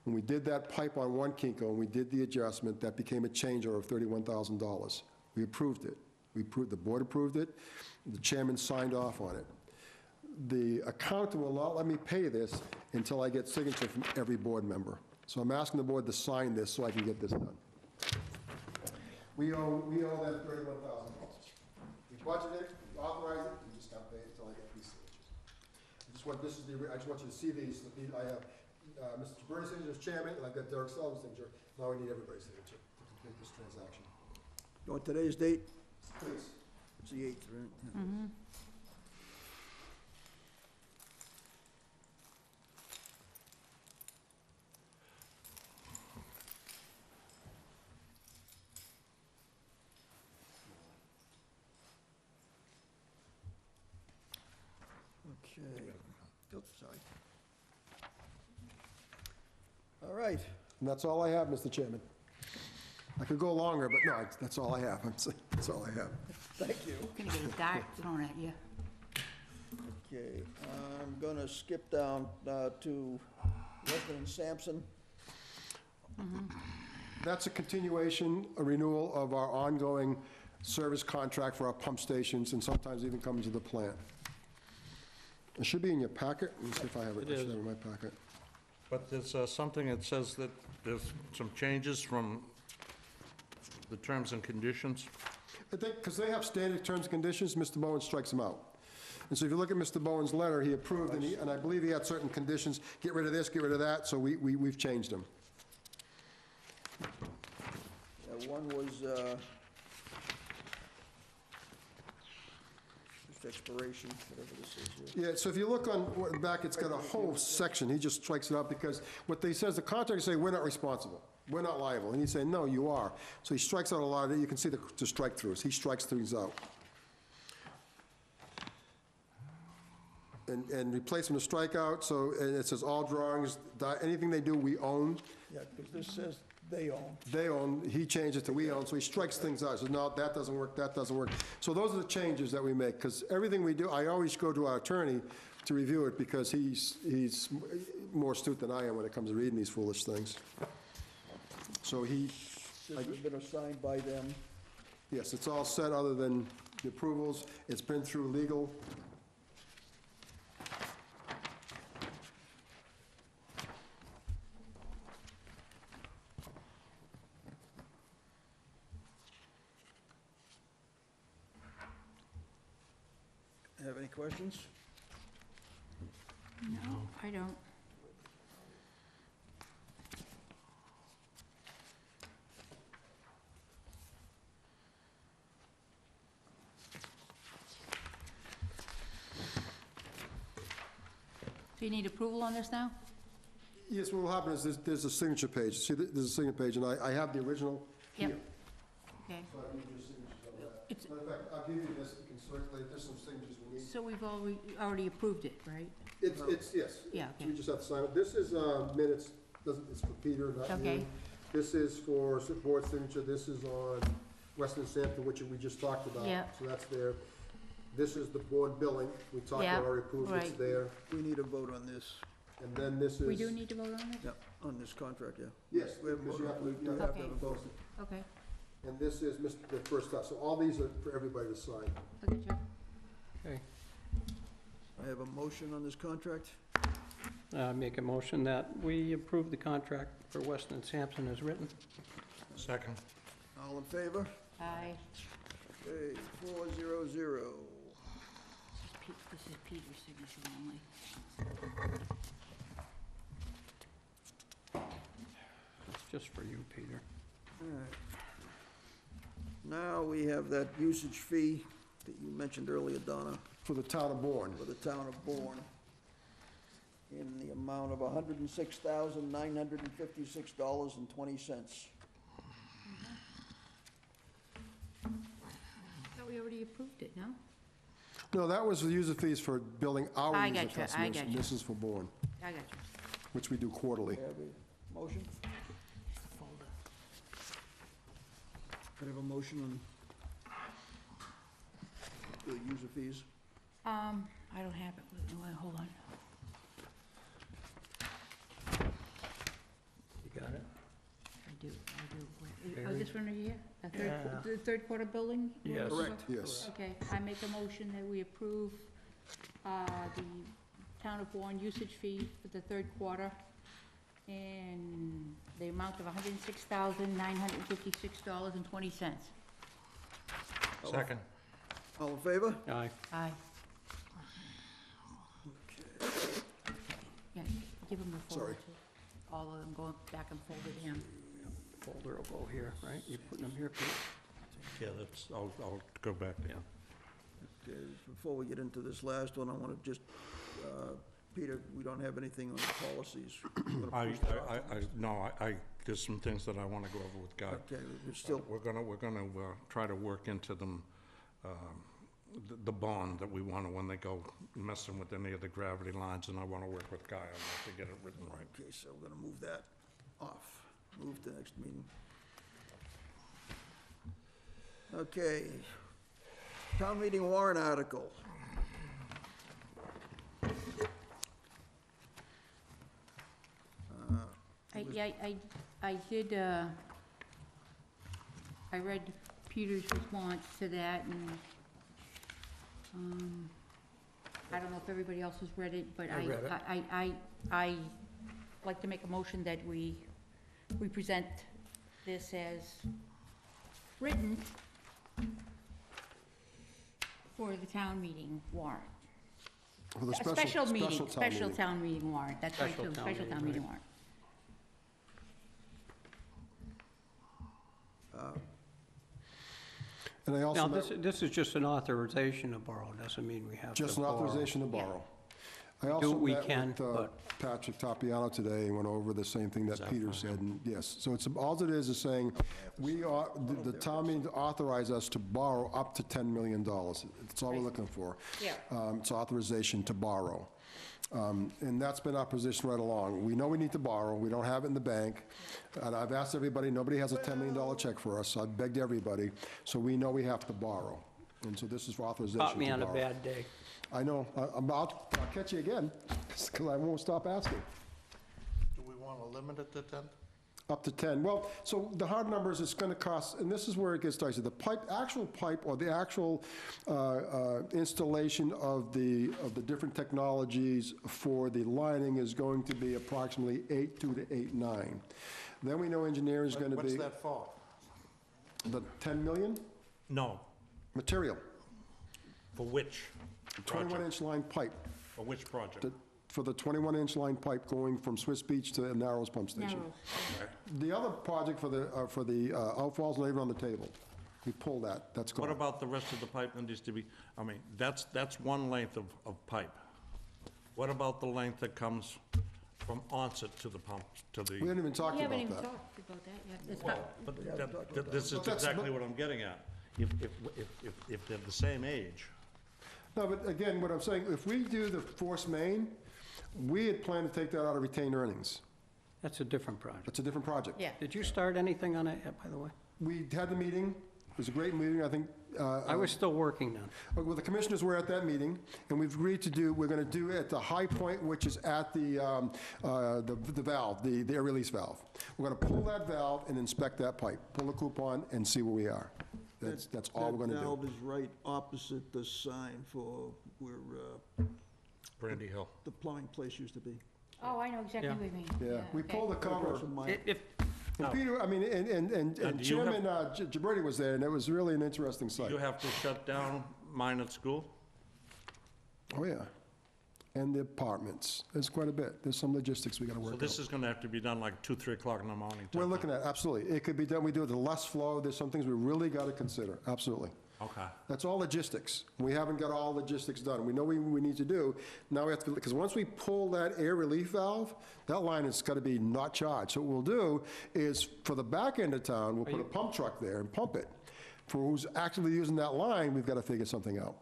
when we did that pipe on one Kinko, and we did the adjustment, that became a change order of $31,000. We approved it. The board approved it, the chairman signed off on it. The accountant will not let me pay this until I get signature from every board member. So I'm asking the board to sign this so I can get this done. We owe them $31,000. We budgeted it, we authorized it, we just got paid until I get these signatures. I just want you to see these. I have Mr. Bernie's signature as chairman, and I've got Derek Sullivan's signature. Now we need everybody's signature to complete this transaction. You want today's date? Please. It's the 8th, right? Yeah. Okay. Oops, sorry. All right. And that's all I have, Mr. Chairman. I could go longer, but no, that's all I have. That's all I have. Thank you. Gonna get a dart thrown at you. Okay, I'm gonna skip down to Weston and Sampson. That's a continuation, a renewal of our ongoing service contract for our pump stations, and sometimes even comes to the plant. It should be in your packet. Let me see if I have it. It I should is. have it in my packet. But there's something that says that there's some changes from the terms and conditions. I think, because they have standard terms and conditions, Mr. Bowen strikes them out. And so if you look at Mr. Bowen's letter, he approved, and I believe he had certain conditions, get rid of this, get rid of that, so we've changed them. One was just expiration, whatever this is here. Yeah, so if you look on back, it's got a whole section, he just strikes it out, because what they says, the contractors say, we're not responsible, we're not liable, and he's saying, no, you are. So he strikes out a lot of it, you can see the strike-throughs, he strikes things out. And replacement of strikeout, so, and it says all drawings, anything they do, we own. Yeah, because this says they own. They own, he changed it to we own, so he strikes things out, says, no, that doesn't work, that doesn't work. So those are the changes that we make, because everything we do, I always go to our attorney to review it, because he's more astute than I am when it comes to reading these foolish things. So This has been assigned by them. yes, it's all set other than the approvals, it's been through legal. Have any questions? No, I don't. So you need approval on this now? Yes, what will happen is there's a signature page, see, there's a signature page, and I have the original here. Yep. Okay. So I need your signatures on that. It's, Matter of fact, I'll give you this, you can circulate, there's some signatures we need. so we've already approved it, right? It's, yes. Yeah, So okay. we just have to sign it. This is minutes, it's for Peter, not you. Okay. This is for board signature, this is on Weston and Sampson, which we just talked about. Yeah. So that's there. This is the board billing, we talked Yeah, about, already approved, it's right. there. We need a vote on this. And then this is. We do need to vote on it? Yeah, on this contract, yeah. Yes, We have, because you have to, you have to have a Okay. vote. Okay, and this is the first stuff, so all these are for everybody to sign. I got you. Okay. I have a motion on this contract. Make a motion that we approve the contract for Weston and Sampson as written. Second. All in favor? Aye. Okay, 400. This is Peter's signature only. It's just for you, Peter. All right. Now we have that usage fee that you mentioned earlier, Donna, For the town of Bourne. for the town of Bourne, in the amount of $106,956.20. Thought we already approved it, no? No, that was the user fees for billing our I user gotcha, I customers. and gotcha. This is for Bourne, I got you. which we do quarterly. Have a motion? Folder. Could I have a motion on the user fees? I don't have it, hold on. You got it? I do. Oh, Barry? this one right here? Yeah. The third quarter building? Yes. Correct. Yes. Okay, I make a motion that we approve the town of Warren usage fee for the third quarter in the amount of $106,956.20. Second. All in favor? Aye. Aye. Yeah, give him the folder. Sorry. too. All of them going back and forth with him. Folder will go here, right? You putting them here, Pete? Yeah, I'll go back there. Okay, before we get into this last one, I want to just, Peter, we don't have anything on the policies. We're gonna push that off. There's some things that I want to go over with Guy. Okay, we're still, We're gonna try to work into them, the bond that we want to, when they go messing with any of the gravity lines, and I want to work with Guy on that to get it written right. okay, so we're going to move that off, move to next meeting. Okay, town meeting warrant article. I did, I read Peter's response to that, and, I don't know if everybody else has read it, but I read it. I like to make a motion that we present this as written for the town meeting warrant. For the A special meeting, town meeting. town meeting warrant, that's right, Special too, town special meeting, town meeting right. warrant. And I also, Now, this is just an authorization to borrow, doesn't mean we have to borrow. just an authorization to borrow. I Do also what we met can, with but- Patrick Tapiano today and went over the same thing that Peter said, and yes. So it's, all it is saying, we are, the town meeting authorize us to borrow up to $10 million. That's all we're looking for. Yeah. It's authorization to borrow. And that's been our position right along. We know we need to borrow, we don't have it in the bank, and I've asked everybody, nobody has a $10 million check for us, so I've begged everybody, so we know we have to borrow. And so this is for authorization to borrow. Caught me on a bad day. I know, I'll catch you again, because I won't stop asking. Do we want to limit it to 10? Up to 10. Well, so the hard numbers, it's going to cost, and this is where it gets dicey. The actual pipe, or the actual installation of the different technologies for the lining is going to be approximately 8.2 to 8.9. Then we know engineering is going to be. What's that for? The 10 million? No, Material. for which project? 21-inch line pipe. For which project? For the 21-inch line pipe going from Swiss Beach to Narrows Pump Station. Narrows. The other project for the outfalls not even on the table. We pulled that, that's gone. What about the rest of the pipe that needs to be, I mean, that's one length of pipe. What about the length that comes from onset to the pump, to the? We haven't even talked We haven't about even that. talked about that yet. It's Well, not- but this is But that's- exactly what I'm getting at. If they're the same age, No, but again, what I'm saying, if we do the force main, we had planned to take that out of retained earnings. That's a different project. That's a different project. Yeah. Did you start anything on it yet, by the way? We had the meeting, it was a great meeting, I think. I was still working then. Well, the commissioners were at that meeting, and we've agreed to do, we're gonna do at the high point, which is at the valve, the air release valve. We're gonna pull that valve and inspect that pipe, pull the coupon and see where we are. That's all we're gonna That do. valve is right opposite the sign for where Brandy Hill. the plumbing place used to be. Oh, I know exactly Yeah. what you mean. Yeah, we okay. pulled the cover. Across from my- If, And Peter, I mean, and do you have- Chairman Gibberti was there, and it was really an interesting sight. You have to shut down mine at school? Oh, yeah. And the apartments, there's quite a bit. There's some logistics we gotta work So out. this is gonna have to be done like 2, 3 o'clock in the morning? We're looking at, absolutely. It could be done, we do it with less flow. There's some things we really gotta consider, absolutely. Okay. That's all logistics. We haven't got all logistics done. We know we need to do. Now we have to, because once we pull that air relief valve, that line has got to be not charged. So what we'll do is, for the back end of town, we'll put a pump truck there and pump it. For who's actively using that line, we've got to figure something out.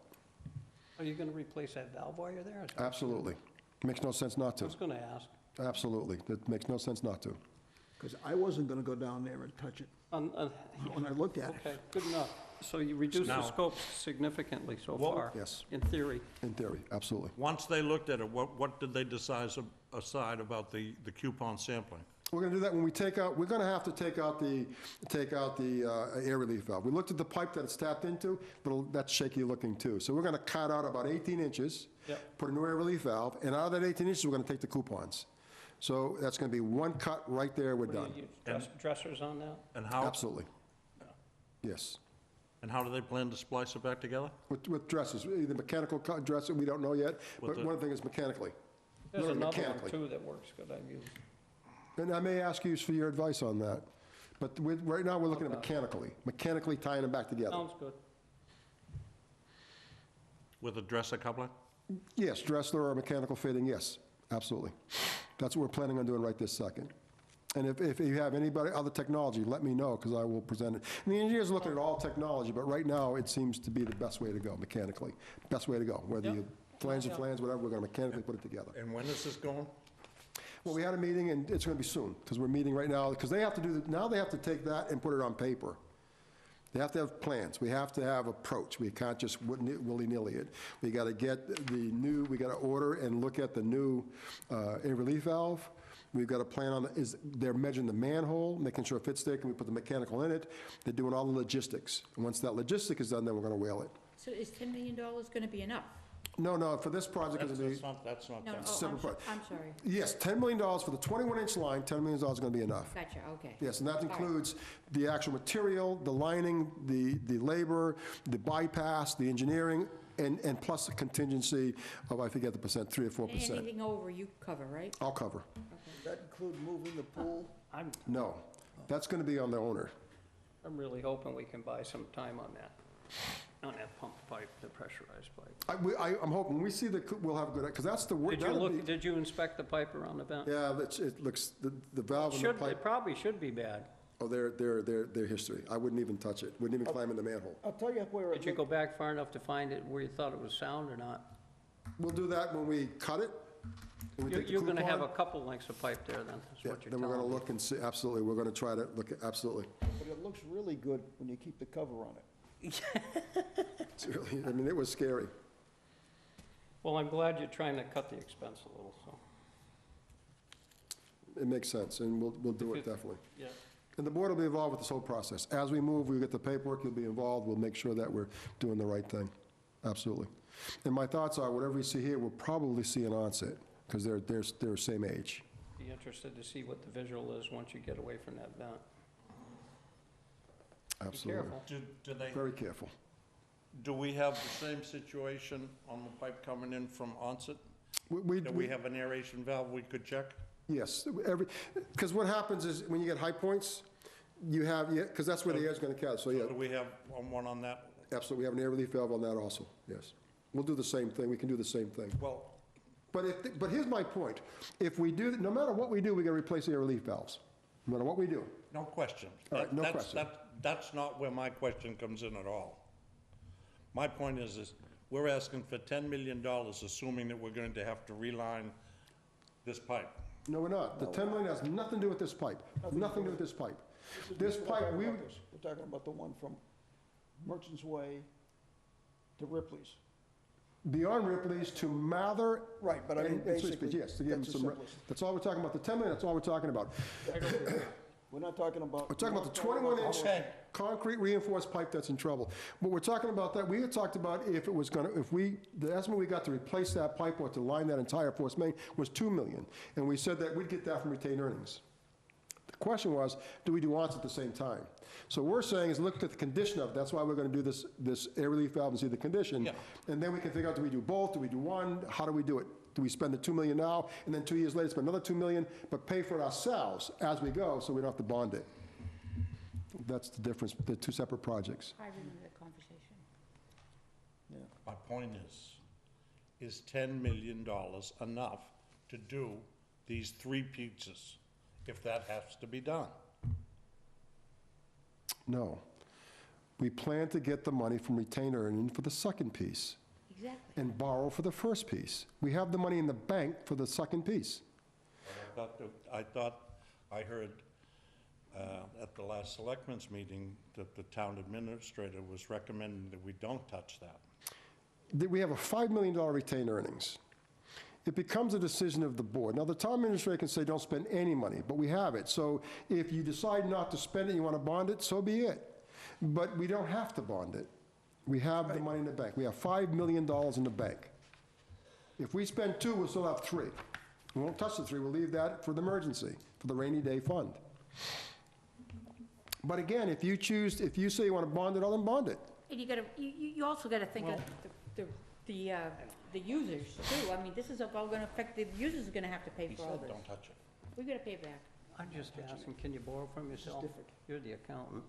Are you going to replace that valve while you're there? Absolutely. Makes no sense not I to. was going to ask. Absolutely. It makes no sense not to. Because I wasn't gonna go down there and touch it when I looked at it. Okay, good enough. So you reduced the Now- scope significantly so Well- far? Yes. In theory? In theory, absolutely. Once they looked at it, what did they decide aside about the coupon sampling? We're gonna do that when we take out, we're gonna have to take out the air relief valve. We looked at the pipe that it's tapped into, that's shaky looking too. So we're gonna cut out about 18 inches, Yep. put a new air relief valve, and out of that 18 inches, we're gonna take the coupons. So that's gonna be one cut right there, we're What do done. you use, dressers on that? And how, Absolutely. Yes. and how do they plan to splice it back together? With dressers, either mechanical dresser, we don't know yet, With but the- one thing is mechanically. There's Literally another one mechanically. too that works good I've used. And I may ask you for your advice on that. But right now, we're looking at mechanically tying them back together. Sounds good. With a dresser coupling? Yes, Dressler or mechanical fitting, yes, absolutely. That's what we're planning on doing right this second. And if you have anybody, other technology, let me know, because I will present it. And the engineer's looking at all technology, but right now, it seems to be the best way to go, mechanically. Best way to go, whether you flange and flange, whatever, we're gonna mechanically put it together. And when is this going? Well, we had a meeting, and it's gonna be soon, because we're meeting right now, because they have to do, now they have to take that and put it on paper. They have to have plans. We have to have approach. We can't just willy-nilly it. We gotta get we gotta order and look at the new air relief valve. We've got a plan on, they're measuring the manhole, making sure it fits there, can we put the mechanical in it? They're doing all the logistics. And once that logistic is done, then we're gonna whale it. So is $10 million gonna be enough? No, for this project, it's gonna be, That's not No, done. oh, Separate part. I'm sorry. yes, $10 million for the 21-inch line, $10 million is gonna be enough. Gotcha, okay. Yes, and that All right. includes the actual material, the lining, the labor, the bypass, the engineering, and plus the contingency of, I forget the percent, 3 or 4%. Anything over, you cover, right? I'll cover. Does that include moving the pool? No, that's gonna be on the owner. I'm really hoping we can buy some time on that pump pipe, the pressurized pipe. I'm hoping, we see we'll have good, because that's the work. Did you inspect the pipe around the vent? Yeah, it looks, the valve and the It pipe, probably should be bad. oh, their history. I wouldn't even touch it, wouldn't even climb in the manhole. I'll tell you where it Did you go back far enough to find it where you thought it was sound or not? We'll do that when we cut it. when we take the You're gonna have a coupon. couple lengths of pipe there then, is Yeah, what you're then we're telling gonna me. look and see, absolutely, we're gonna try to look, absolutely. But it looks really good when you keep the cover on it. It's really, I mean, it was scary. Well, I'm glad you're trying to cut the expense a little, so. It makes sense, and we'll do it If it- definitely. Yeah. And the board will be involved with this whole process. As we move, we get the paperwork, you'll be involved, we'll make sure that we're doing the right thing. Absolutely. And my thoughts are, whatever you see here, we'll probably see an onset, because they're the same age. Be interested to see what the visual is once you get away from that vent. Absolutely. Be careful. Do they, Very careful. do we have the same situation on the pipe coming in from onset? We, Do we have an aeration valve we could check? yes, because what happens is, when you get high points, you have, because that's where the air's gonna catch, so yeah, Do we have one on that? absolutely, we have an air relief valve on that also, yes. We'll do the same thing, we can do the same thing. Well, But here's my point, if we do, no matter what we do, we gotta replace the air relief valves, no matter what we do. no question. All right, no That's- question. That's not where my question comes in at all. My point is we're asking for $10 million, assuming that we're going to have to reline this pipe. No, we're not. The 10 million has nothing to do with this pipe. Nothing to do with this pipe. This We're pipe, talking about this. We're talking about the one from Merchants Way to Ripley's. beyond Ripley's to Mather. Right, but I mean, and Swiss basically, Beach, yes, to give them that's the some, simplest. that's all we're talking about. The 10 million, that's all we're talking about. We're not talking about. We're talking about the 21-inch concrete reinforced pipe that's in trouble. But we're talking about that, we had talked about if it was gonna, the estimate we got to replace that pipe or to line that entire force main was $2 million. And we said that we'd get that from retained earnings. The question was, do we do onset at the same time? So what we're saying is look at the condition of it. That's why we're gonna do this air relief valve and see the condition. Yeah. And then we can figure out, do we do both? Do we do one? How do we do it? Do we spend the $2 million now, and then 2 years later spend another $2 million, but pay for it ourselves as we go, so we don't have to bond it? That's the difference, the two separate projects. I remember that conversation. My point is $10 million enough to do these 3 pizzas, if that has to be done? No. We plan to get the money from retained earnings for the second piece Exactly. and borrow for the first piece. We have the money in the bank for the second piece. I thought I heard at the last selectmen's meeting that the town administrator was recommending that we don't touch that. We have a $5 million retained earnings. It becomes a decision of the board. Now, the town administrator can say, don't spend any money, but we have it. So if you decide not to spend it, you want to bond it, so be it. But we don't have to bond it. We have the money in the bank. We have $5 million in the bank. If we spend 2, we'll still have 3. We won't touch the 3, we'll leave that for the emergency, for the rainy day fund. But again, if you say you want to bond it, I'll then bond it. And you also gotta think of the users too. I mean, this is all gonna affect, the users are gonna have to pay He for all said, this. don't touch it. We gotta pay back. I'm just asking, can you borrow from yourself? different. You're the accountant.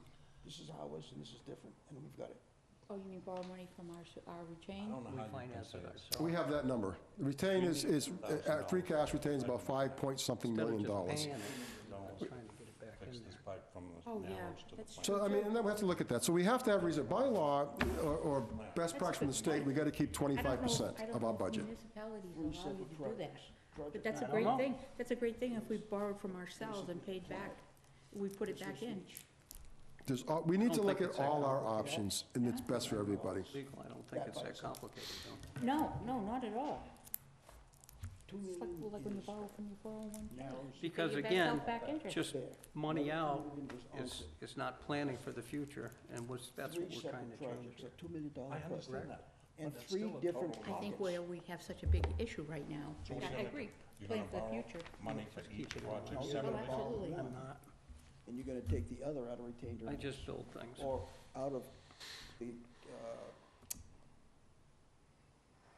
This is ours and this is different, and we've got it. Oh, you mean borrow money from our I retained? don't know We how you can finance say it it. ourselves. We have that number. Retain is, free cash retains about $5-point-something million. Instead of just paying it, I was trying to get it back Fix in this there. pipe from the Oh, yeah, narrows to the that's plant. So, I mean, and then we have to look at that. So we have to have reason, by law, or best practice from the state, we gotta keep 25% of our budget. Municipalities We allow said you the to do that. projects. But that's a I don't great know. thing. That's a great thing if we borrowed from ourselves and paid back. We put it back in. We need to don't look think at it's that all our complicated. options, and it's best for everybody. Legal, I don't think it's that complicated, though. No, not at all. It's like when you borrow from your 401. Because Pay your again, back interest. just money out is not planning for the future, and that's what we're trying to change here. $2 million I projects. understand that. And but it's 3 still a different total. I think pockets. where we have such a big issue right now. So I agree. You're Plan gonna for the borrow future. money for each project No, Oh, separately? absolutely. I'm not, And you're gonna take the other out of retained I earnings. just build things. Or out of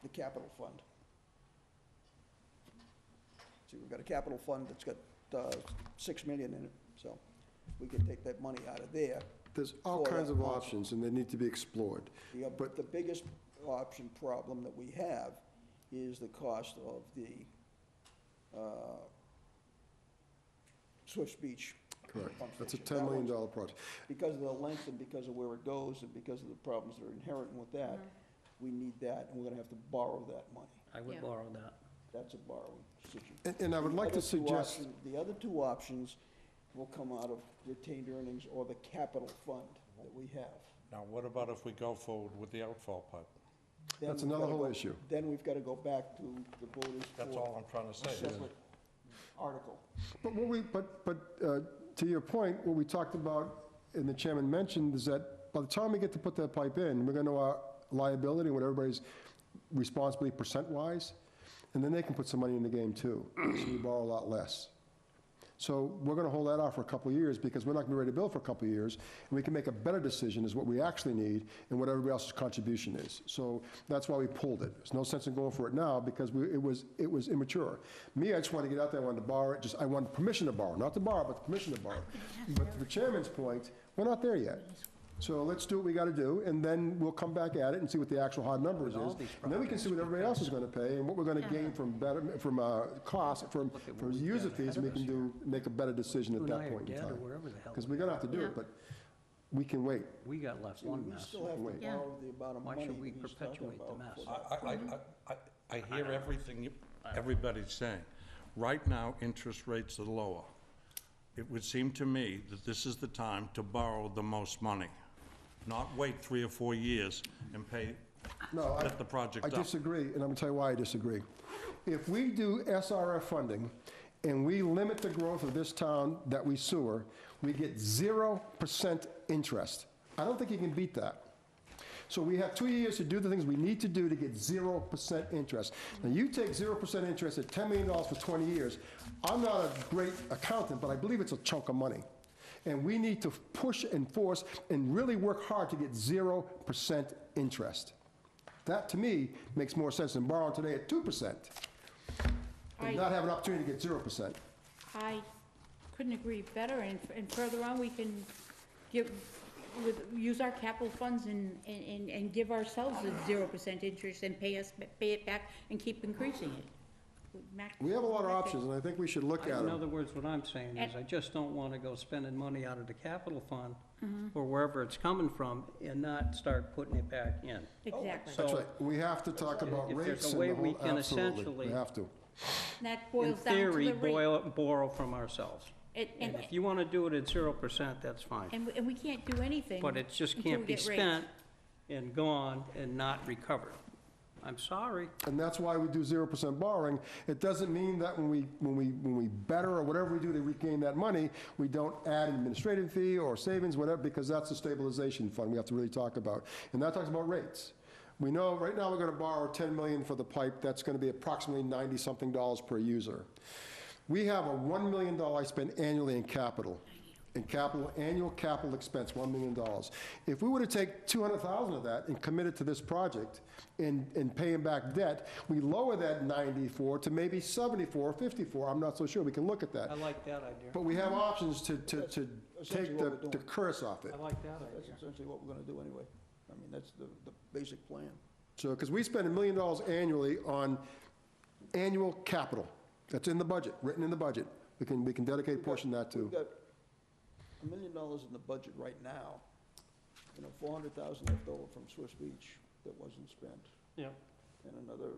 the capital fund. See, we've got a capital fund that's got $6 million in it, so we can take that money out of there. There's all For kinds that of money. options, and they need to be explored. But the biggest option problem that we have is the cost of the Swift Beach. Correct. pump That's a station. $10 million That one's- project. Because of the length and because of where it goes and because of the problems that are inherent with that, we need that, and we're gonna have to borrow that money. I would Yeah. borrow that. That's a borrowing situation. And I would like to suggest, The other 2 options will come out of retained earnings or the capital fund that we have. Now, what about if we go forward with the outfall pipe? Then That's we've another gotta whole go- issue. Then we've gotta go back to the voters That's for all I'm trying to a say. separate article. but to your point, what we talked about, and the chairman mentioned, is that by the time we get to put that pipe in, we're gonna know our liability and what everybody's responsibility percent-wise, and then they can put some money in the game too, so we borrow a lot less. So we're gonna hold that off for a couple of years, because we're not gonna be ready to build for a couple of years, and we can make a better decision as what we actually need and what everybody else's contribution is. So that's why we pulled it. There's no sense in going for it now, because it was immature. Me, I just wanted to get out there, I wanted to borrow it, I wanted permission to borrow, not to borrow, but permission to borrow. But to the chairman's point, we're not there yet. So let's do what we gotta do, and then we'll come back at it and see what the actual hard numbers With all is. these And then we can see what everybody else is gonna pay, and what we're gonna gain from cost, from Look at what we've user got fees, ahead and we of can us make a better decision You at and I that are point in dead or time. wherever the hell. Because we're gonna have to do Yeah. it, but we can wait. We got left See, one we mess. still have to Wait. Yeah. borrow the amount of Why money should we he's talking perpetuate the about mess? for that. I hear everything everybody's saying. Right now, interest rates are lower. It would seem to me that this is the time to borrow the most money, not wait 3 or 4 years and No, get the project I done. disagree, and I'm gonna tell you why I disagree. If we do SRF funding, and we limit the growth of this town that we sewer, we get 0% interest. I don't think you can beat that. So we have 2 years to do the things we need to do to get 0% interest. Now, you take 0% interest at $10 million for 20 years. I'm not a great accountant, but I believe it's a chunk of money. And we need to push and force and really work hard to get 0% interest. That, to me, makes more sense than borrowing today at 2% and not have an opportunity to get 0%. I couldn't agree better, and further on, we can use our capital funds and give ourselves a 0% interest and pay it back and keep increasing it. We have a lot of options, and I think we should look at In them. other words, what I'm saying is, I just don't want to go spending money out of the capital fund or wherever it's coming from and not start putting it back in. Exactly. That's So- right. We have to talk about If there's rates a and way the we whole, can absolutely. essentially- We have to. That In boils down to theory, the rate. borrow from ourselves. And if you want to do it at 0%, that's fine. And we can't do anything. But it just until can't we be get rates. spent and gone and not recovered. I'm sorry. And that's why we do 0% borrowing. It doesn't mean that when we better or whatever we do to regain that money, we don't add an administrative fee or savings, whatever, because that's a stabilization fund we have to really talk about. And that talks about rates. We know right now we're going to borrow 10 million for the pipe. That's going to be approximately 90-something dollars per user. We have a $1 million I spend annually in capital. Annual capital expense, $1 million. If we were to take 200,000 of that and commit it to this project and paying back debt, we lower that 94 to maybe 74 or 54. I'm not so sure. We can look at that. I like that idea. But we have options to essentially take what we're the doing. curse off it. I like that That's idea. essentially what we're gonna do anyway. I mean, that's the basic plan. So, because we spend $1 million annually on annual capital. That's in the budget, written in the budget. We can dedicate a portion of that We've to. got $1 million in the budget right now, 400,000 left over from Swiss Beach that wasn't spent, Yep, and another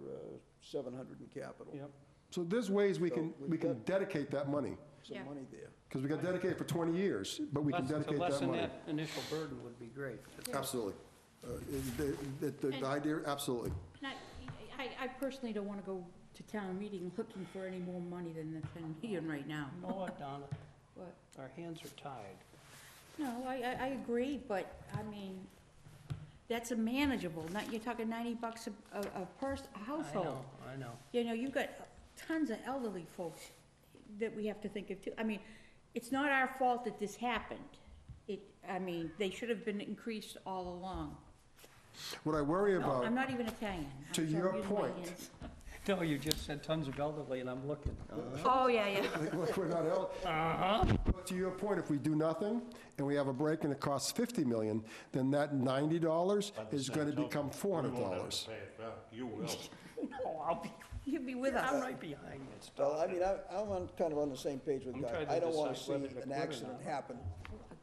700 in capital. yep. So there's ways we So can we've got- dedicate that money, Some Yeah. money there. because we got dedicated for 20 years, but we can To dedicate that lessen money. that initial burden would be great. Absolutely. The idea, absolutely. And I personally don't want to go to town meeting looking for any more money than the 10 million right now. You know what, Donna? What? Our hands are tied. No, I agree, but, I mean, that's a manageable, not, you're talking $90 a household. I know. You know, you've got tons of elderly folks that we have to think of too. I mean, it's not our fault that this happened. I mean, they should have been increased all along. What I worry No, about, I'm not even Italian. I'm To sorry, your I'm using my point. hands. No, you just said tons of elderly, and I'm looking. Oh, yeah. we're not, but to your point, if we do nothing and we have a break and it costs $50 million, then that $90 is going to become $400. We won't have to pay it back. You will. No, I'll be, You'll be with I'm us. right behind you. Well, Stop I mean, I'm kind of on the same page with I'm Guy. trying to I don't want to decide see whether to an quit or accident not. happen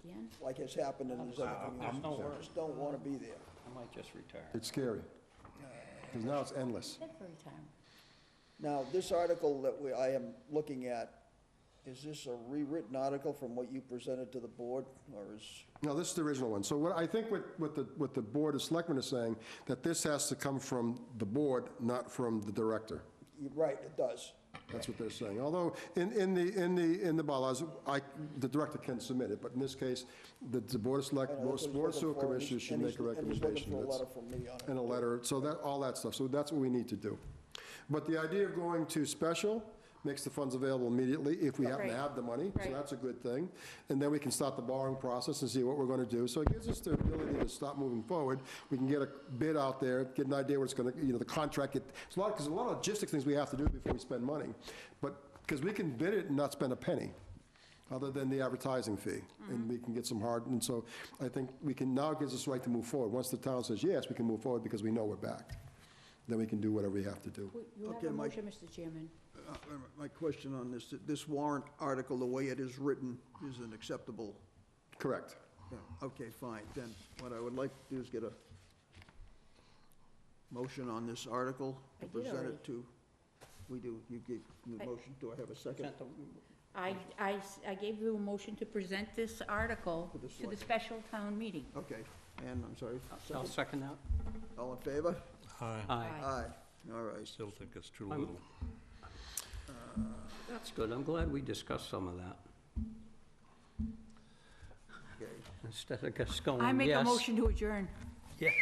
Again? like has happened in these other communities. no I worries. just don't want to be there. I might just retire. It's scary, because now it's endless. That's very time. Now, this article that I am looking at, is this a rewritten article from what you presented to the board, or is? No, this is the original one. So I think what the Board of Selectmen is saying, that this has to come from the board, not from the director. You're right, it does. That's what they're saying. Although, in the bylaws, the director can submit it, but in this case, the Board of I Select, know that's what he's Board of Sewer looking for, and Commissioners should and make a he's- and he's recommendation. looking for a That's- letter from me on it. And a letter, so that, all that stuff. So that's what we need to do. But the idea of going to special makes the funds available immediately if we happen to Right. have the money. So Right. that's a good thing. And then we can start the borrowing process and see what we're going to do. So it gives us the ability to stop moving forward. We can get a bid out there, get an idea what it's going to, the contract. There's a lot of logistics things we have to do before we spend money. But, because we can bid it and not spend a penny, other than the advertising fee. And we can get some hard, and so I think we can, now it gives us the right to move forward. Once the town says yes, we can move forward because we know we're backed. Then we can do whatever we have to do. You have Okay, a Mike. motion, Mr. Chairman. My question on this warrant article, the way it is written, is an acceptable. Correct. Yeah, okay, fine. Then what I would like to do is get a motion on this article. I did Present already. it to, we do, you gave the I- motion. Do I have a second? Sent the- I gave you a motion to present this article To the to the select- special town meeting. Okay, and I'm sorry, I'll second. second that. All in favor? I Aye. Aye. All right. still think it's too I'm- little. That's good. I'm glad we discussed some of that, Okay. instead of just going, I make a yes, motion to adjourn. yes.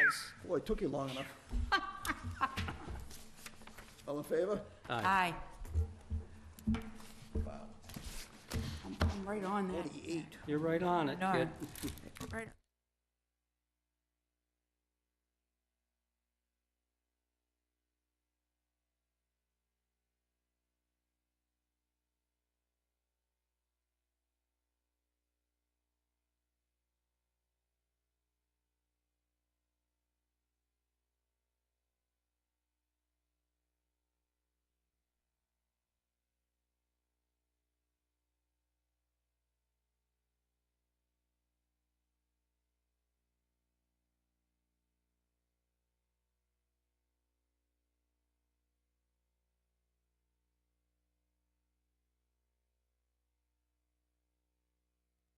Boy, it took you long enough. All in favor? Aye. Aye. Wow. I'm right on that. 48. You're right on it, Darn. kid.